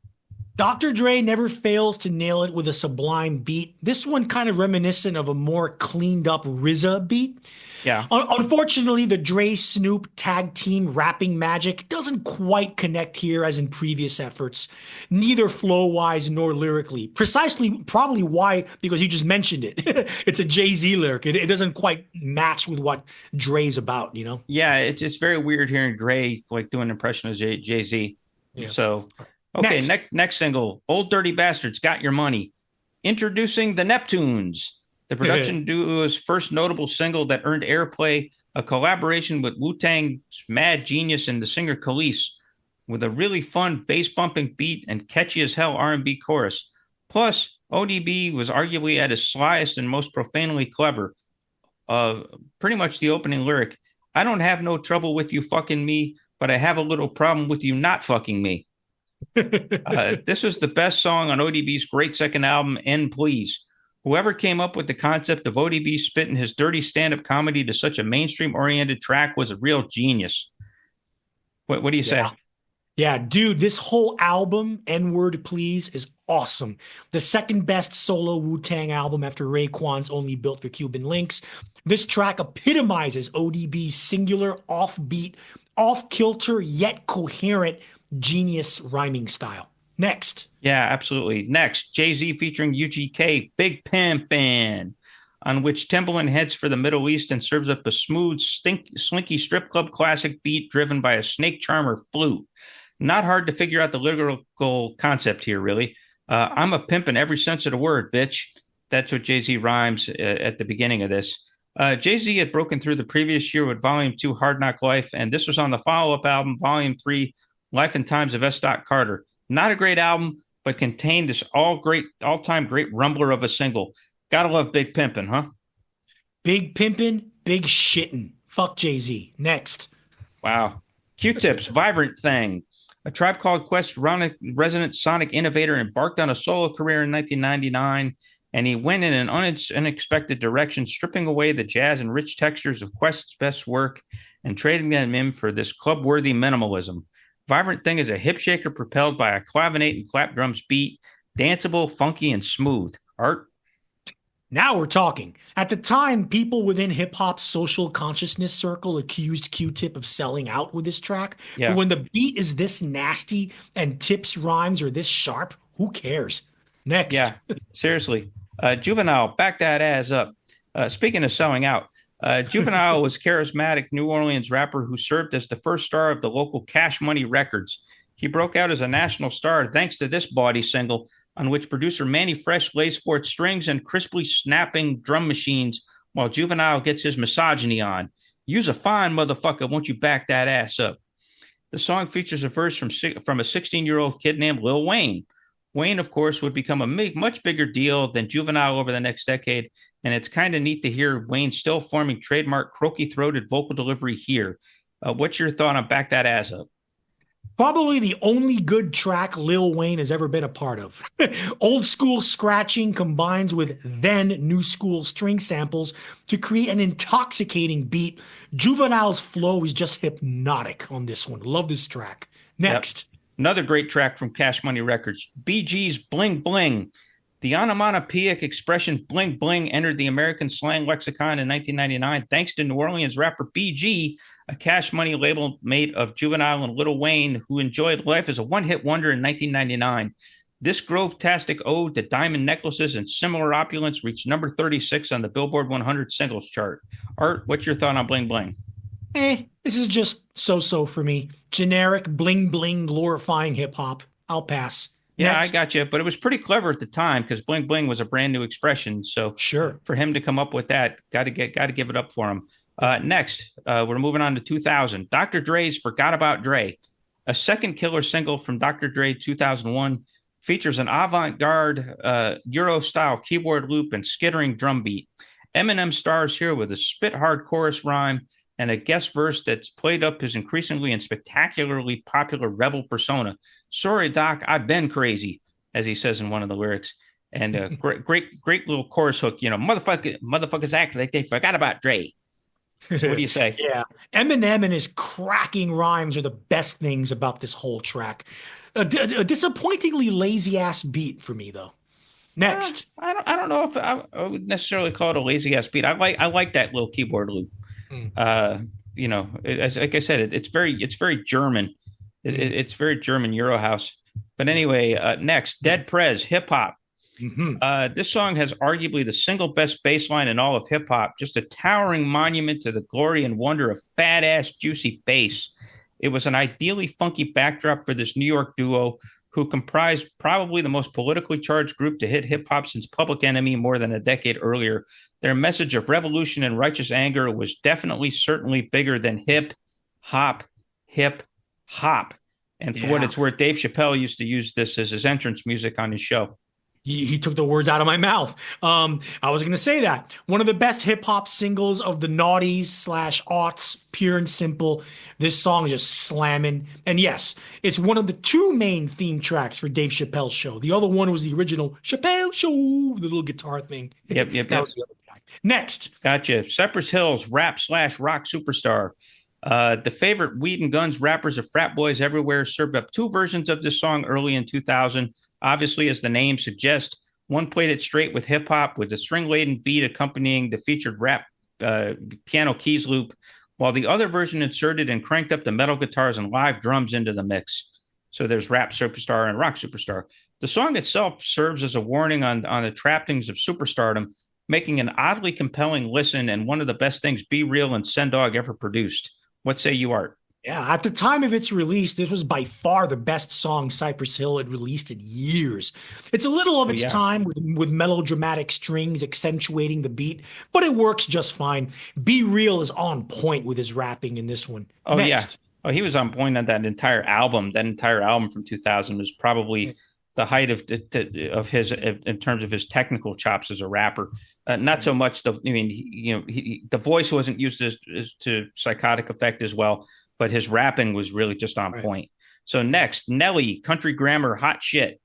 Dr. Dre never fails to nail it with a sublime beat. This one kind of reminiscent of a more cleaned up RZA beat. Yeah. Unfortunately, the Dre Snoop tag team rapping magic doesn't quite connect here as in previous efforts, neither flow wise nor lyrically. Precisely, probably why, because you just mentioned it. It's a Jay-Z lyric. It doesn't quite match with what Dre's about, you know? Yeah, it's very weird hearing Dre like doing an impression of Jay-Z. Yeah. So, okay, Next. next single, Old Dirty Bastards Got Your Money. Introducing the Neptunes, the production duo's first notable single that earned airplay, a collaboration with Wu-Tang's Mad Genius and the singer Khalees, with a really fun bass-bumping beat and catchy as hell R&B chorus. Plus, ODB was arguably at his slyest and most profanely clever. Pretty much the opening lyric, I don't have no trouble with you fucking me, but I have a little problem with you not fucking me. This was the best song on ODB's great second album, End Please. Whoever came up with the concept of ODB spitting his dirty stand-up comedy to such a mainstream-oriented track was a real genius. What do you say? Yeah, dude, this whole album, N-Word Please, is awesome. The second best solo Wu-Tang album after Raekwon's Only Built for Cuban Links. This track epitomizes ODB's singular, offbeat, off-kilter, yet coherent, genius rhyming style. Next. Yeah, absolutely. Next, Jay-Z featuring UGK, Big Pimpin', on which Timbaland heads for the Middle East and serves up a smooth, slinky strip club classic beat driven by a snake charmer flute. Not hard to figure out the lyrical concept here, really. I'm a pimp in every sense of the word, bitch. That's what Jay-Z rhymes at the beginning of this. Jay-Z had broken through the previous year with Volume 2, Hard Knock Life, and this was on the follow-up album, Volume 3, Life and Times of S. Carter. Not a great album, but contained this all-time great rumbler of a single. Gotta love Big Pimpin', huh? Big Pimpin', big shittin'. Fuck Jay-Z. Next. Wow. Q-Tip's Vibrant Thing. A Tribe Called Quest resident sonic innovator embarked on a solo career in 1999, and he went in an unexpected direction, stripping away the jazz and rich textures of Quest's best work and trading them in for this club-worthy minimalism. Vibrant Thing is a hip shaker propelled by a clavinet and clap drums beat, danceable, funky, and smooth. Art? Now we're talking. At the time, people within hip-hop's social consciousness circle accused Q-Tip of selling out with this track. Yeah. But when the beat is this nasty and Tip's rhymes are this sharp, who cares? Next. Yeah, seriously. Juvenile, back that ass up. Speaking of selling out, Juvenile was a charismatic New Orleans rapper who served as the first star of the local Cash Money Records. He broke out as a national star thanks to this bawdy single, on which producer Manny Fresh lays forth strings and crisply snapping drum machines while Juvenile gets his misogyny on. Use a fine motherfucker, won't you back that ass up? The song features a verse from a 16-year-old kid named Lil Wayne. Wayne, of course, would become a much bigger deal than Juvenile over the next decade, and it's kind of neat to hear Wayne still forming trademark croaky-throated vocal delivery here. What's your thought on Back That Ass Up? Probably the only good track Lil Wayne has ever been a part of. Old school scratching combines with then new school string samples to create an intoxicating beat. Juvenile's flow is just hypnotic on this one. Love this track. Next. Yep. Another great track from Cash Money Records, BG's Bling Bling. The onomatopoeic expression bling bling entered the American slang lexicon in 1999 thanks to New Orleans rapper BG, a Cash Money label mate of Juvenile and Lil Wayne, who enjoyed life as a one-hit wonder in 1999. This grove-tastic ode to diamond necklaces and similar opulence reached number 36 on the Billboard 100 singles chart. Art, what's your thought on Bling Bling? This is just so-so for me. Generic bling bling glorifying hip-hop. I'll pass. Yeah, Next. I got you. But it was pretty clever at the time because bling bling was a brand new expression. So Sure. for him to come up with that, got to give it up for him. Next, we're moving on to 2000. Dr. Dre's Forgot About Dre, a second killer single from Dr. Dre 2001, features an avant-garde Euro-style keyboard loop and skittering drum beat. Eminem stars here with a spit-hard chorus rhyme and a guest verse that's played up his increasingly and spectacularly popular rebel persona. Sorry, Doc, I've been crazy, as he says in one of the lyrics. And great little chorus hook. You know, motherfuckers act like they forgot about Dre. So what do you say? Yeah. Eminem and his cracking rhymes are the best things about this whole track. A disappointingly lazy ass beat for me though. Next. I don't know if I would necessarily call it a lazy ass beat. I like that little keyboard loop. Mm, Like I said, it's very German. It's very German Euro house. But anyway, next, Dead Prez, hip hop. This song has arguably the single best bass line in all of hip hop, just a towering monument to the glory and wonder of fat ass juicy bass. It was an ideally funky backdrop for this New York duo who comprised probably the most politically charged group to hit hip hop since Public Enemy more than a decade earlier. Their message of revolution and righteous anger was definitely, certainly bigger than hip hop. And for what it's worth, Dave Chappelle used to use this as his entrance music on his show. He took the words out of my mouth. I was going to say that. One of the best hip hop singles of the noughties / aughts, pure and simple. This song is just slamming. And yes, it's one of the two main theme tracks for Dave Chappelle's show. The other one was the original Chappelle Show, the little guitar thing. Yep. That was the other track. Next. Gotcha. Cypress Hill's rap / rock superstar. The favorite Weed and Guns rappers of frat boys everywhere served up two versions of this song early in 2000. Obviously, as the name suggests, one played it straight with hip hop with a string-laden beat accompanying the featured rap piano keys loop, while the other version inserted and cranked up the metal guitars and live drums into the mix. So there's rap superstar and rock superstar. The song itself serves as a warning on the trappings of superstardom, making an oddly compelling listen and one of the best things Be Real and Send Dog ever produced. What say you, Art? Yeah, at the time of its release, this was by far the best song Cypress Hill had released in years. It's a little of its time with melodramatic strings accentuating the beat, but it works just fine. Be Real is on point with his rapping in this one. Oh, Next. yeah. Oh, he was on point on that entire album. That entire album from 2000 was probably the height of his in terms of his technical chops as a rapper. Not so much the voice wasn't used to psychotic effect as well, but his rapping was really just on point. So next, Nelly, Country Grammar, hot shit.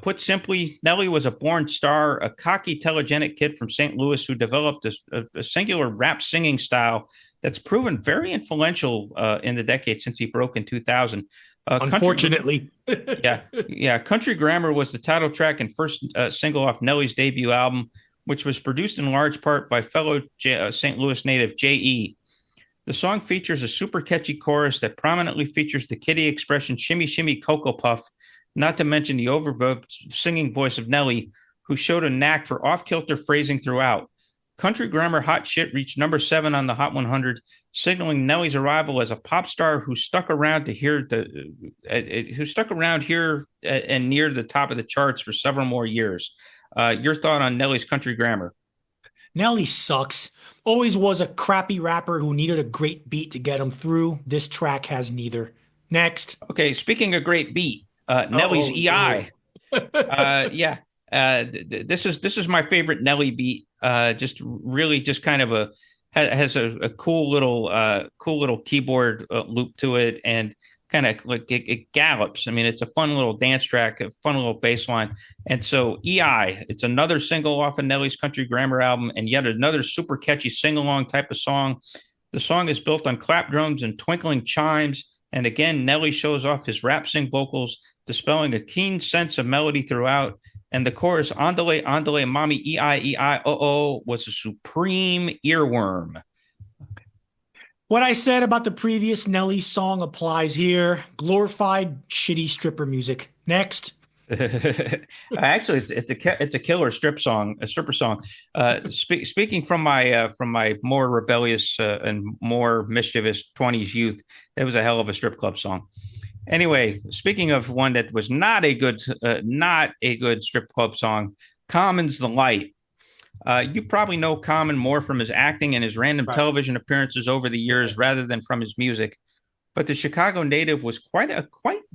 Put simply, Nelly was a born star, a cocky, telegenic kid from St. Louis who developed a singular rap singing style that's proven very influential in the decade since he broke in 2000. Unfortunately. Country Grammar was the title track and first single off Nelly's debut album, which was produced in large part by fellow St. Louis native J.E. The song features a super catchy chorus that prominently features the kiddie expression shimmy shimmy Cocoa Puff, not to mention the overdubbed singing voice of Nelly, who showed a knack for off-kilter phrasing throughout. Country Grammar Hot Shit reached number 7 on the Hot 100, signaling Nelly's arrival as a pop star who stuck around here and near the top of the charts for several more years. Your thought on Nelly's Country Grammar? Nelly sucks. Always was a crappy rapper who needed a great beat to get him through. This track has neither. Next. Okay, speaking of great beat, Nelly's EI. This is my favorite Nelly beat. Just kind of has a cool little keyboard loop to it, and kind of like it gallops. I mean, it's a fun little dance track, a fun little bass line. And so EI, it's another single off of Nelly's Country Grammar album, and yet another super catchy sing-along type of song. The song is built on clap drums and twinkling chimes. And again, Nelly shows off his rap sing vocals, dispelling a keen sense of melody throughout. And the chorus, Andale, Andale, Mommy, E-I, oh, was a supreme earworm. What I said about the previous Nelly song applies here. Glorified, shitty stripper music. Next. Actually, it's a killer stripper song. Speaking from my more rebellious and more mischievous 20s youth, it was a hell of a strip club song. Anyway, speaking of one that was not a good strip club song, Common's "The Light." You probably know Common more from his acting and his random television appearances over the years rather than from his music. But the Chicago native was quite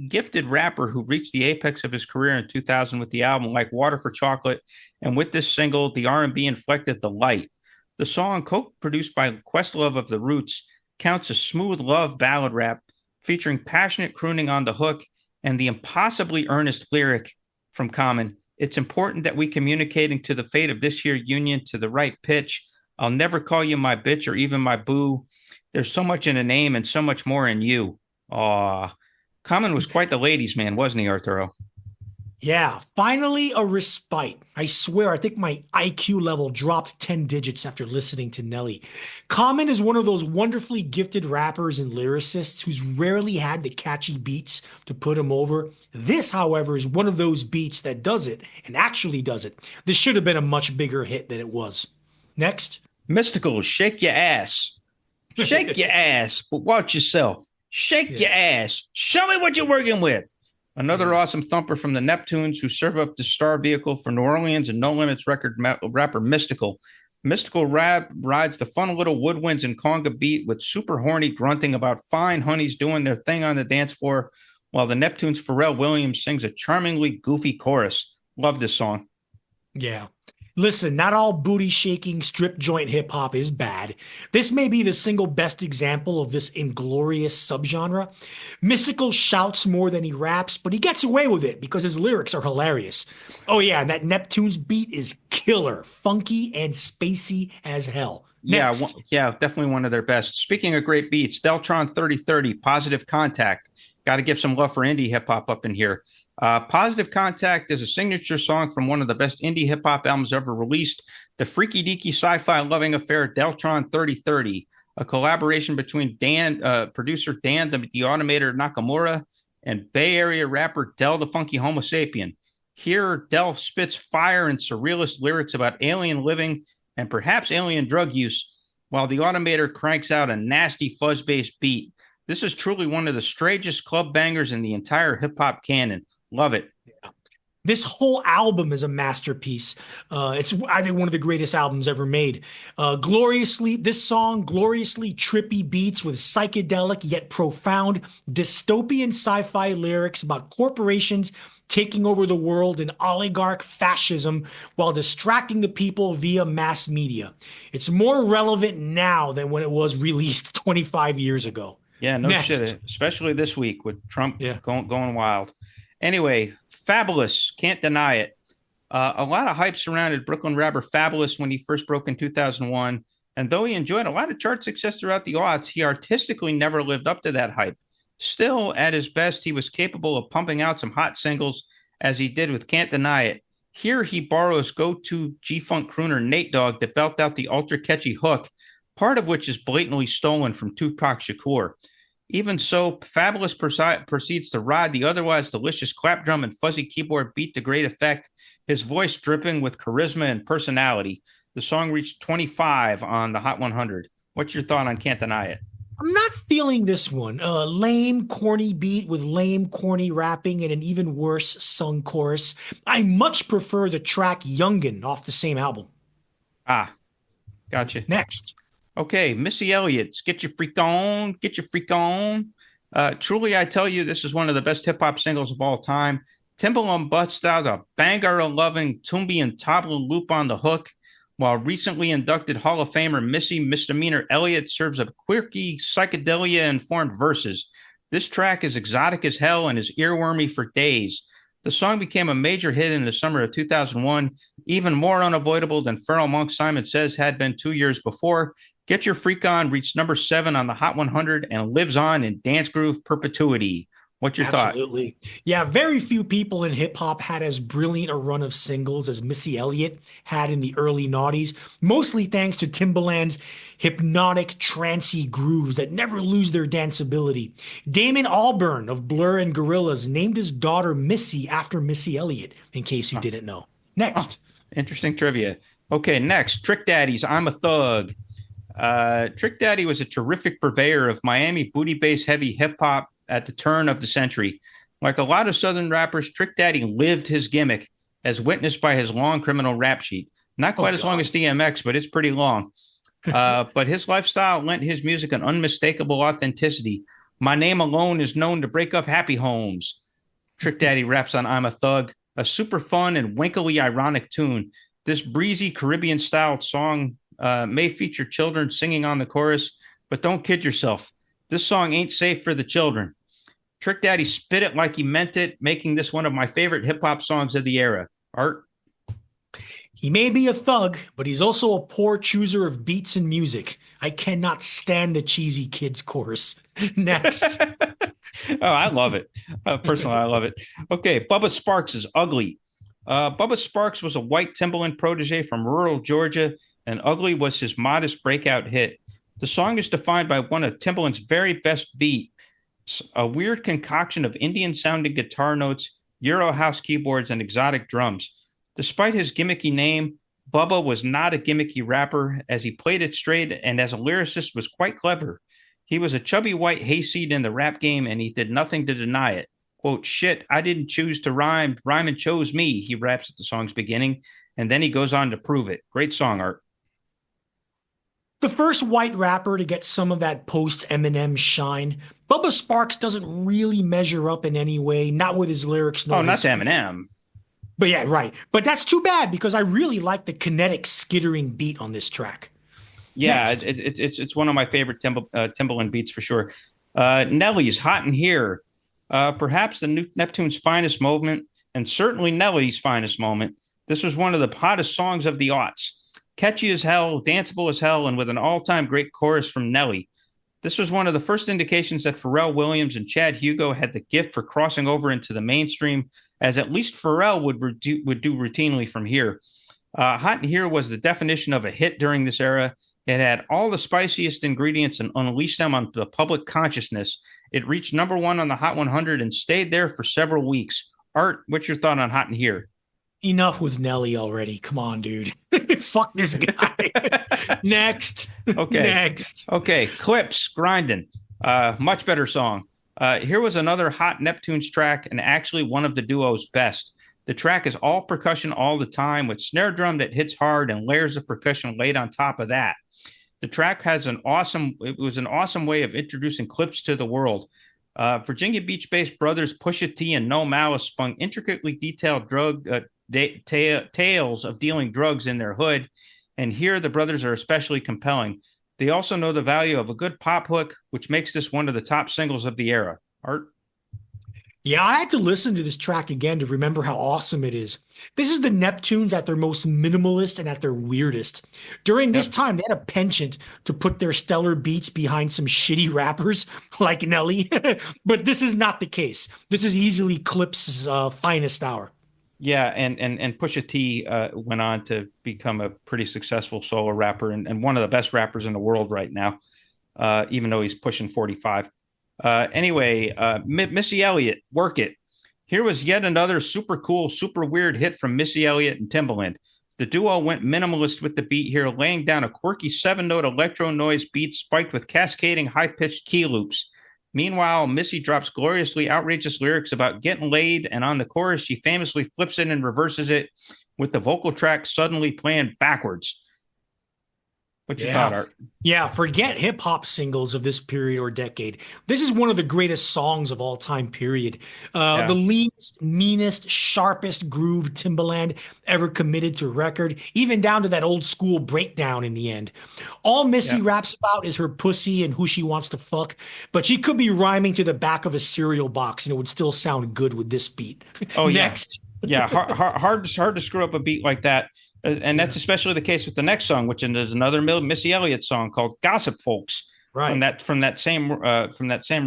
gifted rapper who reached the apex of his career in 2000 with the album Like Water for Chocolate, and with this single, the R&B inflected "The Light." The song, co-produced by Questlove of The Roots, counts a smooth love ballad rap featuring passionate crooning on the hook and the impossibly earnest lyric from Common. It's important that we communicating to the fate of this here union to the right pitch. I'll never call you my bitch or even my boo. There's so much in a name and so much more in you. Aw, Common was quite the ladies' man, wasn't he, Arturo? Yeah, finally a respite. I swear, I think my IQ level dropped 10 digits after listening to Nelly. Common is one of those wonderfully gifted rappers and lyricists who's rarely had the catchy beats to put him over. This, however, is one of those beats that does it and actually does it. This should have been a much bigger hit than it was. Next. Mystical, shake your ass. Shake your ass, but watch yourself. Shake your ass. Show me what you're working with. Another awesome thumper from the Neptunes, who serve up the star vehicle for New Orleans and No Limits record rapper Mystical. Mystical rides the fun little woodwinds and conga beat with super horny grunting about fine honeys doing their thing on the dance floor, while the Neptunes' Pharrell Williams sings a charmingly goofy chorus. Love this song. Yeah. Listen, not all booty shaking strip joint hip hop is bad. This may be the single best example of this inglorious subgenre. Mystical shouts more than he raps, but he gets away with it because his lyrics are hilarious. Oh yeah, and that Neptune's beat is killer, funky and spacey as hell. Next. Yeah, definitely one of their best. Speaking of great beats, Deltron 3030, Positive Contact. Got to give some love for indie hip hop up in here. Positive Contact is a signature song from one of the best indie hip hop albums ever released, the freaky deaky sci-fi loving affair Deltron 3030, a collaboration between producer Dan the Automator Nakamura and Bay Area rapper Del the Funky Homo Sapien. Here, Del spits fire and surrealist lyrics about alien living and perhaps alien drug use, while the Automator cranks out a nasty fuzz-based beat. This is truly one of the strangest club bangers in the entire hip-hop canon. Love it. Yeah. This whole album is a masterpiece. It's, I think, one of the greatest albums ever made. This song, gloriously trippy beats with psychedelic yet profound dystopian sci-fi lyrics about corporations taking over the world and oligarch fascism while distracting the people via mass media. It's more relevant now than when it was released 25 years ago. Yeah, no shit. Especially this week with Trump going wild. Anyway, Fabulous, can't deny it. A lot of hype surrounded Brooklyn rapper Fabulous when he first broke in 2001. And though he enjoyed a lot of chart success throughout the aughts, he artistically never lived up to that hype. Still, at his best, he was capable of pumping out some hot singles, as he did with Can't Deny It. Here he borrows go-to G-Funk crooner Nate Dogg to belt out the ultra-catchy hook, part of which is blatantly stolen from Tupac Shakur. Even so, Fabulous proceeds to ride the otherwise delicious clap drum and fuzzy keyboard beat to great effect, his voice dripping with charisma and personality. The song reached 25 on the Hot 100. What's your thought on Can't Deny It? I'm not feeling this one. Lame, corny beat with lame, corny rapping and an even worse sung chorus. I much prefer the track Youngin' off the same album. Ah, gotcha. Next. Okay, Missy Elliott's Get Your Freak On, Get Your Freak On. Truly, I tell you, this is one of the best hip-hop singles of all time. Timbaland busts out a banger-loving Toombi and Tabla loop on the hook, while recently inducted Hall of Famer Missy Misdemeanor Elliott serves up quirky, psychedelia-informed verses. This track is exotic as hell and is earwormy for days. The song became a major hit in the summer of 2001, even more unavoidable than Pharrell Monk Simon Says had been 2 years before. Get Your Freak On reached number 7 on the Hot 100 and lives on in dance groove perpetuity. What's your thought? Absolutely. Yeah, very few people in hip hop had as brilliant a run of singles as Missy Elliott had in the early noughties, mostly thanks to Timbaland's hypnotic, trancy grooves that never lose their danceability. Damon Albarn of Blur and Gorillaz named his daughter Missy after Missy Elliott, in case you didn't know. Next. Interesting trivia. Okay, next, Trick Daddy's I'm a Thug. Trick Daddy was a terrific purveyor of Miami booty-based heavy hip-hop at the turn of the century. Like a lot of Southern rappers, Trick Daddy lived his gimmick, as witnessed by his long criminal rap sheet. Not quite as long as DMX, but it's pretty long. But his lifestyle lent his music an unmistakable authenticity. My name alone is known to break up happy homes. Trick Daddy raps on I'm a Thug, a super fun and winkily ironic tune. This breezy Caribbean-styled song may feature children singing on the chorus, but don't kid yourself. This song ain't safe for the children. Trick Daddy spit it like he meant it, making this one of my favorite hip-hop songs of the era. Art? He may be a thug, but he's also a poor chooser of beats and music. I cannot stand the cheesy kids chorus. Next. Oh, I love it. Personally, I love it. Okay, Bubba Sparks is Ugly. Bubba Sparks was a white Timbaland protege from rural Georgia, and Ugly was his modest breakout hit. The song is defined by one of Timbaland's very best beats, a weird concoction of Indian-sounding guitar notes, Euro house keyboards, and exotic drums. Despite his gimmicky name, Bubba was not a gimmicky rapper, as he played it straight and as a lyricist was quite clever. He was a chubby white hayseed in the rap game, and he did nothing to deny it. Quote, shit, I didn't choose to rhyme. Rhyming chose me, he raps at the song's beginning, and then he goes on to prove it. Great song, Art. The first white rapper to get some of that post-Eminem shine, Bubba Sparks doesn't really measure up in any way, not with his lyrics. Oh, not to Eminem. But yeah, right. But that's too bad because I really like the kinetic skittering beat on this track. Yeah, it's one of my favorite Timbaland beats for sure. Nelly's Hot in Here. Perhaps the new Neptune's finest moment, and certainly Nelly's finest moment. This was one of the hottest songs of the aughts. Catchy as hell, danceable as hell, and with an all-time great chorus from Nelly. This was one of the first indications that Pharrell Williams and Chad Hugo had the gift for crossing over into the mainstream, as at least Pharrell would do routinely from here. Hot in Here was the definition of a hit during this era. It had all the spiciest ingredients and unleashed them on the public consciousness. It reached number one on the Hot 100 and stayed there for several weeks. Art, what's your thought on Hot in Here? Enough with Nelly already. Come on, dude. Fuck this guy. Next. Okay. Next. Okay. Clips, Grindin'. Much better song. Here was another hot Neptunes track, and actually one of the duo's best. The track is all percussion all the time, with snare drum that hits hard and layers of percussion laid on top of that. The track was an awesome way of introducing Clips to the world. Virginia Beach-based brothers Pusha T and No Malice spun intricately detailed tales of dealing drugs in their hood, and here the brothers are especially compelling. They also know the value of a good pop hook, which makes this one of the top singles of the era. Art? Yeah, I had to listen to this track again to remember how awesome it is. This is the Neptunes at their most minimalist and at their weirdest. During this time, they had a penchant to put their stellar beats behind some shitty rappers like Nelly, but this is not the case. This is easily Clips' finest hour. Yeah, and Pusha T went on to become a pretty successful solo rapper and one of the best rappers in the world right now, even though he's pushing 45. Anyway, Missy Elliott, Work It. Here was yet another super cool, super weird hit from Missy Elliott and Timbaland. The duo went minimalist with the beat here, laying down a quirky 7-note electro noise beat spiked with cascading high-pitched key loops. Meanwhile, Missy drops gloriously outrageous lyrics about getting laid, and on the chorus, she famously flips it and reverses it with the vocal track suddenly playing backwards. What you thought, Art? Yeah, forget hip-hop singles of this period or decade. This is one of the greatest songs of all time, period. The leanest, meanest, sharpest groove Timbaland ever committed to record, even down to that old school breakdown in the end. All Missy raps about is her pussy and who she wants to fuck, but she could be rhyming to the back of a cereal box and it would still sound good with this beat. Oh, Next. Yeah, hard to screw up a beat like that. And that's especially the case with the next song, which is another Missy Elliott song called "Gossip Folks," right? From that same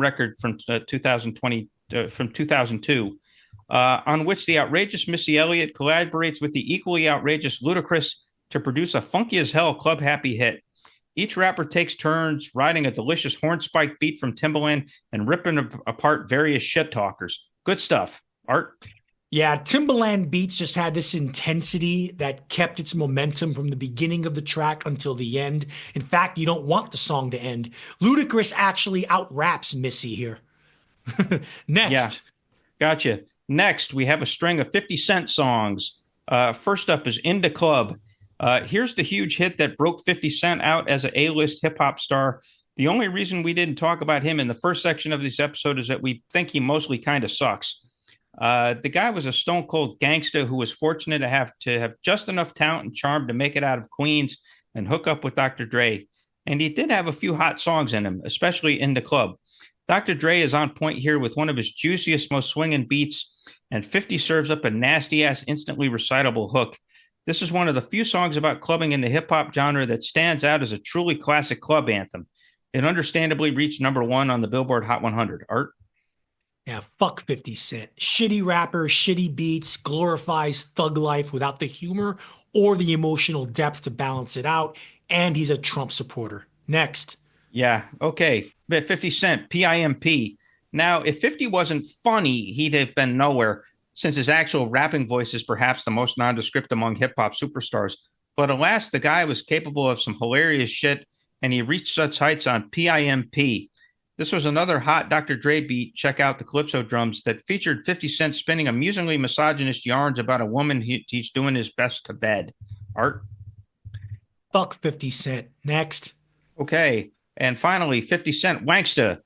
record from 2002, on which the outrageous Missy Elliott collaborates with the equally outrageous Ludacris to produce a funky as hell club happy hit. Each rapper takes turns riding a delicious horn spike beat from Timbaland and ripping apart various shit talkers. Good stuff, Art. Yeah, Timbaland beats just had this intensity that kept its momentum from the beginning of the track until the end. In fact, you don't want the song to end. Ludacris actually out-raps Missy here. Next. Yeah, gotcha. Next, we have a string of 50 Cent songs. First up is In the Club. Here's the huge hit that broke 50 Cent out as an A-list hip-hop star. The only reason we didn't talk about him in the first section of this episode is that we think he mostly kind of sucks. The guy was a stone cold gangster who was fortunate to have just enough talent and charm to make it out of Queens and hook up with Dr. Dre. And he did have a few hot songs in him, especially In the Club. Dr. Dre is on point here with one of his juiciest, most swinging beats, and 50 serves up a nasty ass, instantly recitable hook. This is one of the few songs about clubbing in the hip hop genre that stands out as a truly classic club anthem. It understandably reached #1 on the Billboard Hot 100. Art? Yeah, fuck 50 Cent. Shitty rapper, shitty beats, glorifies thug life without the humor or the emotional depth to balance it out, and he's a Trump supporter. Next. Yeah, okay. But 50 Cent, PIMP. Now, if 50 wasn't funny, he'd have been nowhere, since his actual rapping voice is perhaps the most nondescript among hip hop superstars. But alas, the guy was capable of some hilarious shit, and he reached such heights on PIMP. This was another hot Dr. Dre beat, check out the Calypso drums, that featured 50 Cent spinning amusingly misogynist yarns about a woman he's doing his best to bed. Art? Fuck 50 Cent. Next. Okay. And finally, 50 Cent, Wanksta.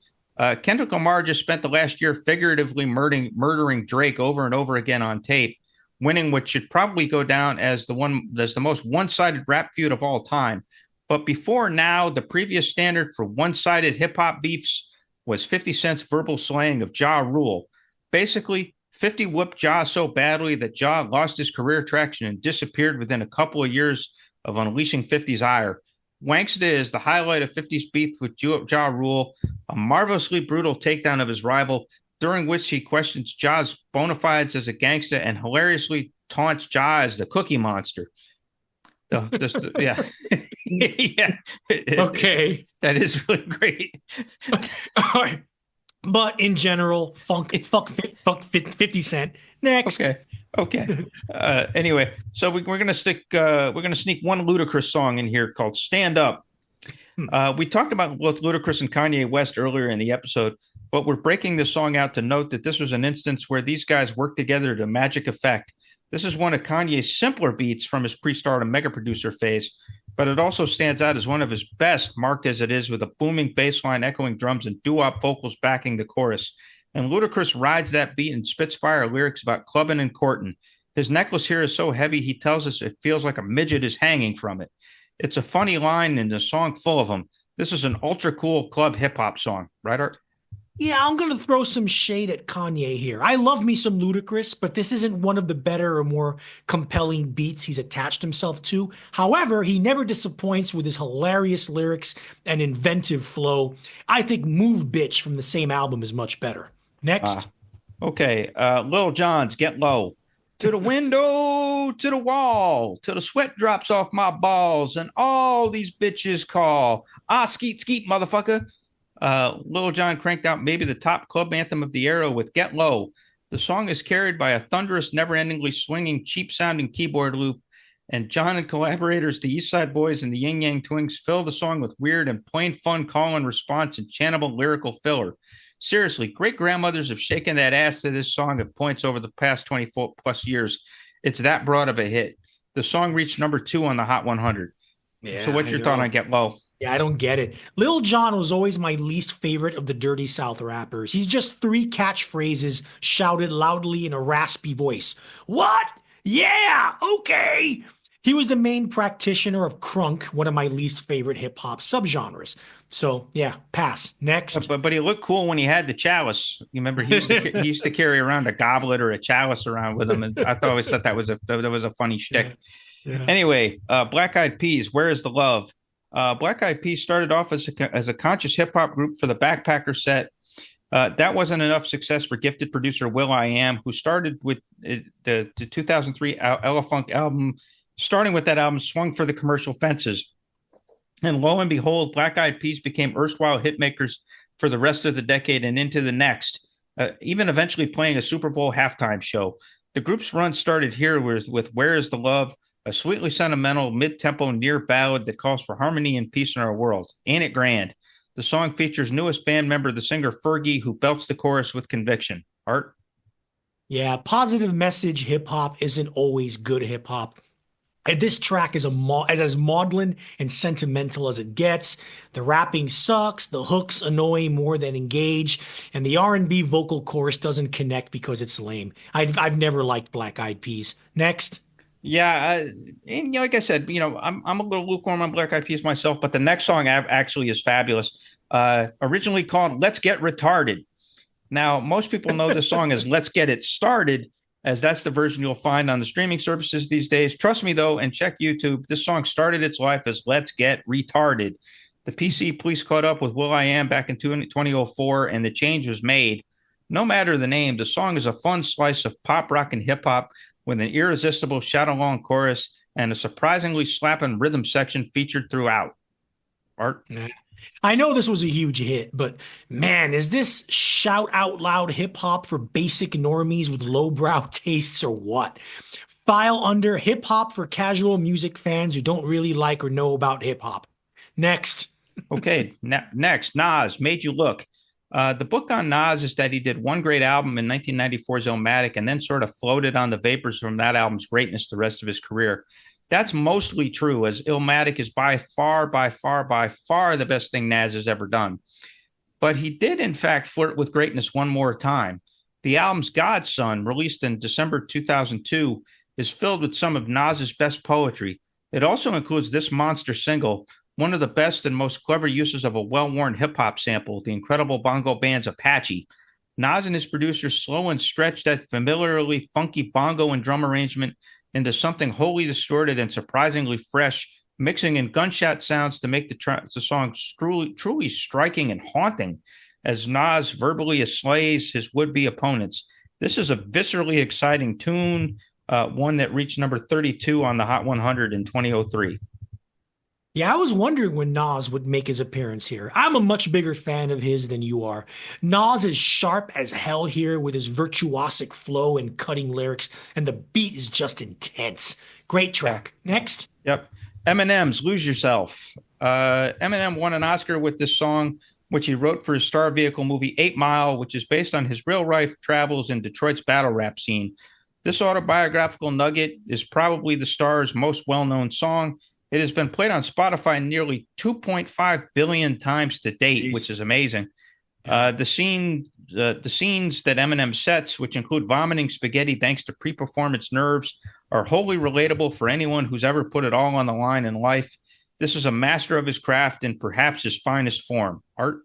Kendrick Lamar just spent the last year figuratively murdering Drake over and over again on tape, winning what should probably go down as the most one-sided rap feud of all time. But before now, the previous standard for one-sided hip-hop beefs was 50 Cent's verbal slaying of Ja Rule. Basically, 50 whooped Ja so badly that Ja lost his career traction and disappeared within a couple of years of unleashing 50's ire. Wanksta is the highlight of 50's beef with Ja Rule, a marvelously brutal takedown of his rival, during which he questions Ja's bona fides as a gangster and hilariously taunts Ja as the Cookie Monster. Yeah. Yeah. Okay. That is really great. All right. But in general, fuck 50 Cent. Next. Okay. Anyway, so we're gonna sneak one Ludacris song in here called "Stand Up." We talked about both Ludacris and Kanye West earlier in the episode, but we're breaking this song out to note that this was an instance where these guys worked together to magic effect. This is one of Kanye's simpler beats from his pre-stardom mega producer phase, but it also stands out as one of his best, marked as it is with a booming bass line, echoing drums, and doo-wop vocals backing the chorus. And Ludacris rides that beat and spits fire lyrics about clubbing and courting. His necklace here is so heavy, he tells us it feels like a midget is hanging from it. It's a funny line and a song full of them. This is an ultra cool club hip hop song, right, Art? Yeah, I'm going to throw some shade at Kanye here. I love me some Ludacris, but this isn't one of the better or more compelling beats he's attached himself to. However, he never disappoints with his hilarious lyrics and inventive flow. I think Move Bitch from the same album is much better. Next. Okay. Lil Jon's Get Low. To the window, to the wall, till the sweat drops off my balls, and all these bitches call. Skeet, skeet, motherfucker. Lil Jon cranked out maybe the top club anthem of the era with Get Low. The song is carried by a thunderous, never-endingly swinging, cheap-sounding keyboard loop, and Jon and collaborators, the East Side Boys and the Yin Yang Twins, fill the song with weird and plain fun call and response and chantable lyrical filler. Seriously, great-grandmothers have shaken that ass to this song at points over the past 24-plus years. It's that broad of a hit. The song reached #2 on the Hot 100. Yeah, so what's your thought on Get Low? Yeah, I don't get it. Lil Jon was always my least favorite of the Dirty South rappers. He's just 3 catchphrases shouted loudly in a raspy voice. What? Yeah, okay. He was the main practitioner of crunk, one of my least favorite hip-hop subgenres. So, yeah, pass. Next. But he looked cool when he had the chalice. You remember he used to carry around a goblet or a chalice around with him, and I always thought that was a funny shtick. Yeah. Anyway, Black Eyed Peas, Where Is the Love? Black Eyed Peas started off as a conscious hip-hop group for the Backpacker set. That wasn't enough success for gifted producer will.i.am, who started with the 2003 Ella Funk album. Starting with that album, swung for the commercial fences. And lo and behold, Black Eyed Peas became erstwhile hitmakers for the rest of the decade and into the next, even eventually playing a Super Bowl halftime show. The group's run started here with Where Is the Love, a sweetly sentimental, mid-tempo near ballad that calls for harmony and peace in our world. Ain't it grand? The song features newest band member, the singer Fergie, who belts the chorus with conviction. Art? Yeah, positive message hip-hop isn't always good hip-hop. And this track is as maudlin and sentimental as it gets. The rapping sucks, the hooks annoy more than engage, and the R&B vocal chorus doesn't connect because it's lame. I've never liked Black Eyed Peas. Next. Yeah, and like I said, I'm a little lukewarm on Black Eyed Peas myself, but the next song actually is fabulous. Originally called "Let's Get Retarded." Now, most people know this song as "Let's Get It Started," as that's the version you'll find on the streaming services these days. Trust me, though, and check YouTube. This song started its life as Let's Get Retarded. The PC police caught up with will.i.am back in 2004, and the change was made. No matter the name, the song is a fun slice of pop, rock, and hip hop with an irresistible shout-along chorus and a surprisingly slapping rhythm section featured throughout. Art? I know this was a huge hit, but man, is this shout out loud hip hop for basic normies with lowbrow tastes or what? File under hip hop for casual music fans who don't really like or know about hip hop. Next. Okay, next, Nas, Made You Look. The book on Nas is that he did one great album in 1994's Illmatic and then sort of floated on the vapors from that album's greatness the rest of his career. That's mostly true, as Illmatic is by far the best thing Nas has ever done. But he did, in fact, flirt with greatness one more time. The album's Godson, released in December 2002, is filled with some of Nas's best poetry. It also includes this monster single, one of the best and most clever uses of a well-worn hip-hop sample, the incredible bongo band's Apache. Nas and his producers slow and stretch that familiarly funky bongo and drum arrangement into something wholly distorted and surprisingly fresh, mixing in gunshot sounds to make the song truly striking and haunting as Nas verbally slays his would-be opponents. This is a viscerally exciting tune, one that reached number 32 on the Hot 100 in 2003. Yeah, I was wondering when Nas would make his appearance here. I'm a much bigger fan of his than you are. Nas is sharp as hell here with his virtuosic flow and cutting lyrics, and the beat is just intense. Great track. Next. Yep. Eminem's Lose Yourself. Eminem won an Oscar with this song, which he wrote for his star vehicle movie 8 Mile, which is based on his real-life travels in Detroit's battle rap scene. This autobiographical nugget is probably the star's most well-known song. It has been played on Spotify nearly 2.5 billion times to date, which is amazing. The scenes that Eminem sets, which include vomiting spaghetti thanks to pre-performance nerves, are wholly relatable for anyone who's ever put it all on the line in life. This is a master of his craft in perhaps his finest form. Art?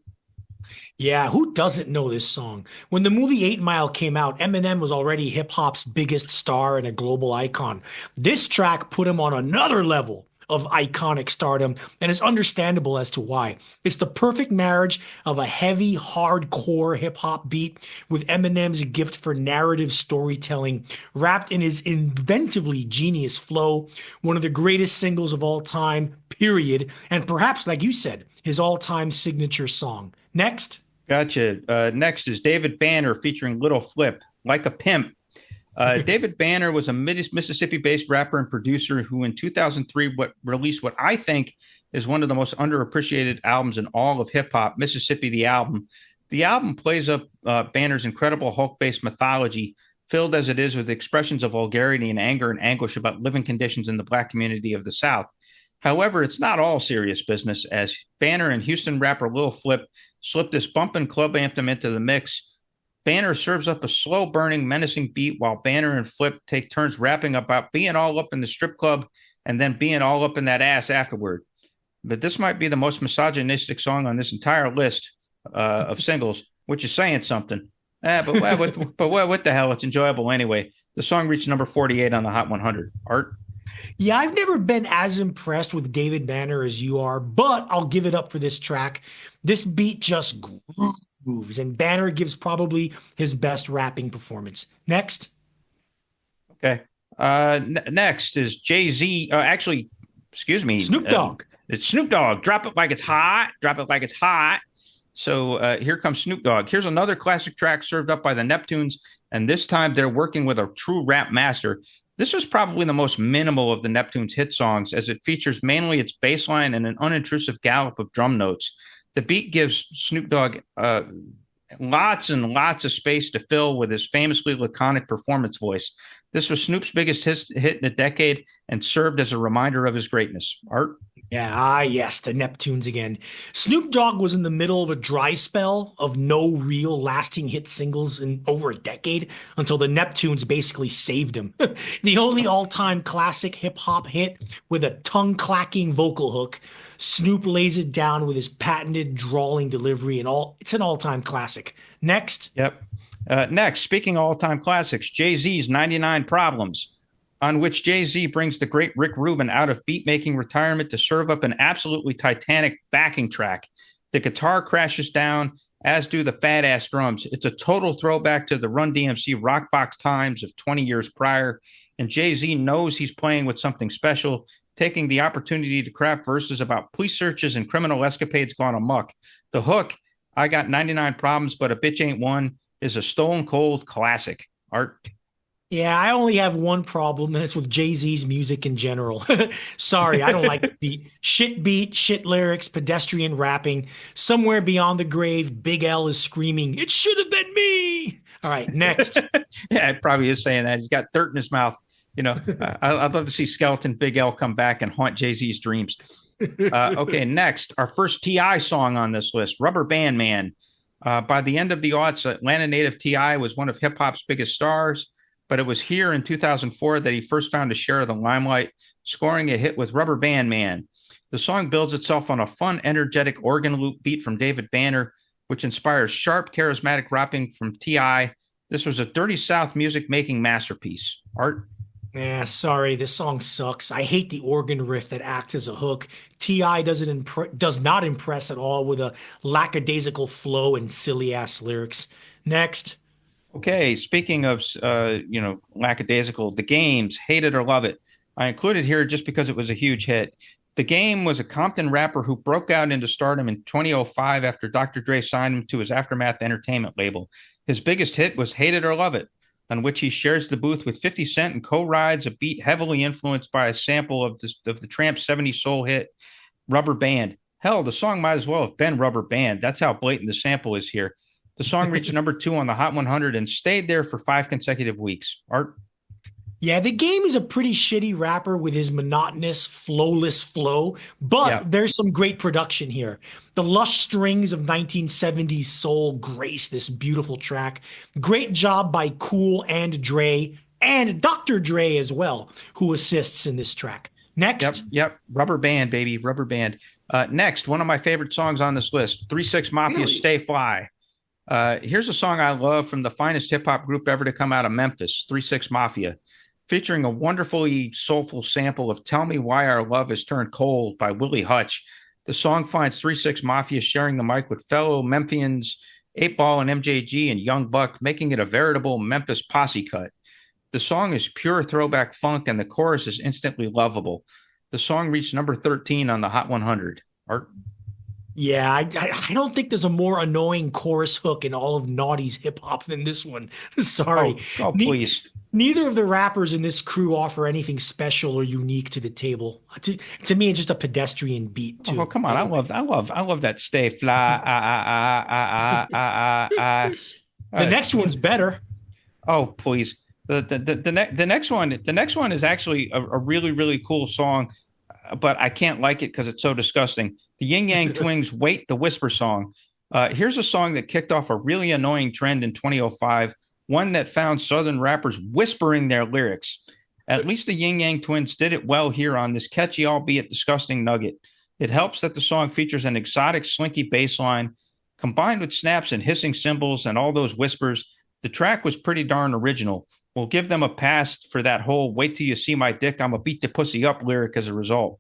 Yeah, who doesn't know this song? When the movie 8 Mile came out, Eminem was already hip-hop's biggest star and a global icon. This track put him on another level of iconic stardom, and it's understandable as to why. It's the perfect marriage of a heavy, hardcore hip-hop beat with Eminem's gift for narrative storytelling, wrapped in his inventively genius flow, one of the greatest singles of all time, period, and perhaps, like you said, his all-time signature song. Next. Gotcha. Next is David Banner featuring Little Flip, Like a Pimp. David Banner was a Mississippi-based rapper and producer who in 2003 released what I think is one of the most underappreciated albums in all of hip-hop, Mississippi the Album. The album plays up Banner's incredible Hulk-based mythology, filled as it is with expressions of vulgarity and anger and anguish about living conditions in the Black community of the South. However, it's not all serious business, as Banner and Houston rapper Lil Flip slipped this bumpin' club anthem into the mix. Banner serves up a slow-burning, menacing beat while Banner and Flip take turns rapping about being all up in the strip club and then being all up in that ass afterward. But this might be the most misogynistic song on this entire list of singles, which is saying something. But what the hell? It's enjoyable anyway. The song reached number 48 on the Hot 100. Art? Yeah, I've never been as impressed with David Banner as you are, but I'll give it up for this track. This beat just grooves, and Banner gives probably his best rapping performance. Next. Okay. Next is Jay-Z. Excuse me. Snoop Dogg. It's Snoop Dogg. Drop it like it's hot. Drop it like it's hot. So here comes Snoop Dogg. Here's another classic track served up by the Neptunes, and this time they're working with a true rap master. This was probably the most minimal of the Neptunes' hit songs, as it features mainly its bass line and an unintrusive gallop of drum notes. The beat gives Snoop Dogg lots and lots of space to fill with his famously laconic performance voice. This was Snoop's biggest hit in a decade and served as a reminder of his greatness. Art? Yeah, yes, the Neptunes again. Snoop Dogg was in the middle of a dry spell of no real lasting hit singles in over a decade until the Neptunes basically saved him. The only all-time classic hip-hop hit with a tongue-clacking vocal hook. Snoop lays it down with his patented drawling delivery and it's an all-time classic. Next. Yep. Next, speaking of all-time classics, Jay-Z's 99 Problems, on which Jay-Z brings the great Rick Rubin out of beat-making retirement to serve up an absolutely titanic backing track. The guitar crashes down, as do the fat-ass drums. It's a total throwback to the Run DMC Rockbox times of 20 years prior, and Jay-Z knows he's playing with something special, taking the opportunity to craft verses about police searches and criminal escapades gone amok. The hook, I got 99 problems, but a bitch ain't one, is a stone cold classic. Art. Yeah, I only have one problem, and it's with Jay-Z's music in general. Sorry, I don't like the beat, shit lyrics, pedestrian rapping. Somewhere beyond the grave, Big L is screaming, "It should have been me!" All right, next. Yeah, it probably is saying that. He's got dirt in his mouth. I'd love to see Skeleton Big L come back and haunt Jay-Z's dreams. Okay, next, our first T.I. song on this list, Rubber Band Man. By the end of the aughts, Atlanta native T.I. was one of hip-hop's biggest stars, but it was here in 2004 that he first found a share of the limelight, scoring a hit with Rubber Band Man. The song builds itself on a fun, energetic organ loop beat from David Banner, which inspires sharp, charismatic rapping from T.I. This was a Dirty South music-making masterpiece. Art? Yeah, sorry, this song sucks. I hate the organ riff that acts as a hook. T.I. does not impress at all with a lackadaisical flow and silly-ass lyrics. Next. Okay, speaking of, lackadaisical, The Game's Hate It or Love It. I included here just because it was a huge hit. The Game was a Compton rapper who broke out into stardom in 2005 after Dr. Dre signed him to his Aftermath Entertainment label. His biggest hit was Hate It or Love It, on which he shares the booth with 50 Cent and co-rides a beat heavily influenced by a sample of the Tramp's 70s soul hit, Rubber Band. Hell, the song might as well have been Rubber Band. That's how blatant the sample is here. The song reached number 2 on the Hot 100 and stayed there for 5 consecutive weeks. Art? Yeah, The Game is a pretty shitty rapper with his monotonous, flowless flow, but there's some great production here. The lush strings of 1970s soul grace this beautiful track. Great job by Cool and Dre, and Dr. Dre as well, who assists in this track. Next. Yep. Rubber Band, baby. Rubber Band. Next, one of my favorite songs on this list, 3 6 Mafia, Stay Fly. Here's a song I love from the finest hip-hop group ever to come out of Memphis, 3 6 Mafia, featuring a wonderfully soulful sample of Tell Me Why Our Love Has Turned Cold by Willie Hutch. The song finds 3 6 Mafia sharing the mic with fellow Memphians 8 Ball and MJG and Young Buck, making it a veritable Memphis posse cut. The song is pure throwback funk, and the chorus is instantly lovable. The song reached number 13 on the Hot 100. Art? Yeah, I don't think there's a more annoying chorus hook in all of Naughty's hip-hop than this one. Sorry. Oh, please. Neither of the rappers in this crew offer anything special or unique to the table. To me, it's just a pedestrian beat too. Oh, come on! I love that "Stay Fly." The next one's better. Oh, please! The next one is actually a really, really cool song, but I can't like it because it's so disgusting. The Yin Yang Twins' "Wait," the Whisper song. Here's a song that kicked off a really annoying trend in 2005. One that found Southern rappers whispering their lyrics. At least the Yin Yang Twins did it well here on this catchy, albeit disgusting nugget. It helps that the song features an exotic, slinky bass line, combined with snaps and hissing cymbals and all those whispers. The track was pretty darn original. We'll give them a pass for that whole "wait till you see my dick, I'ma beat the pussy up" lyric as a result.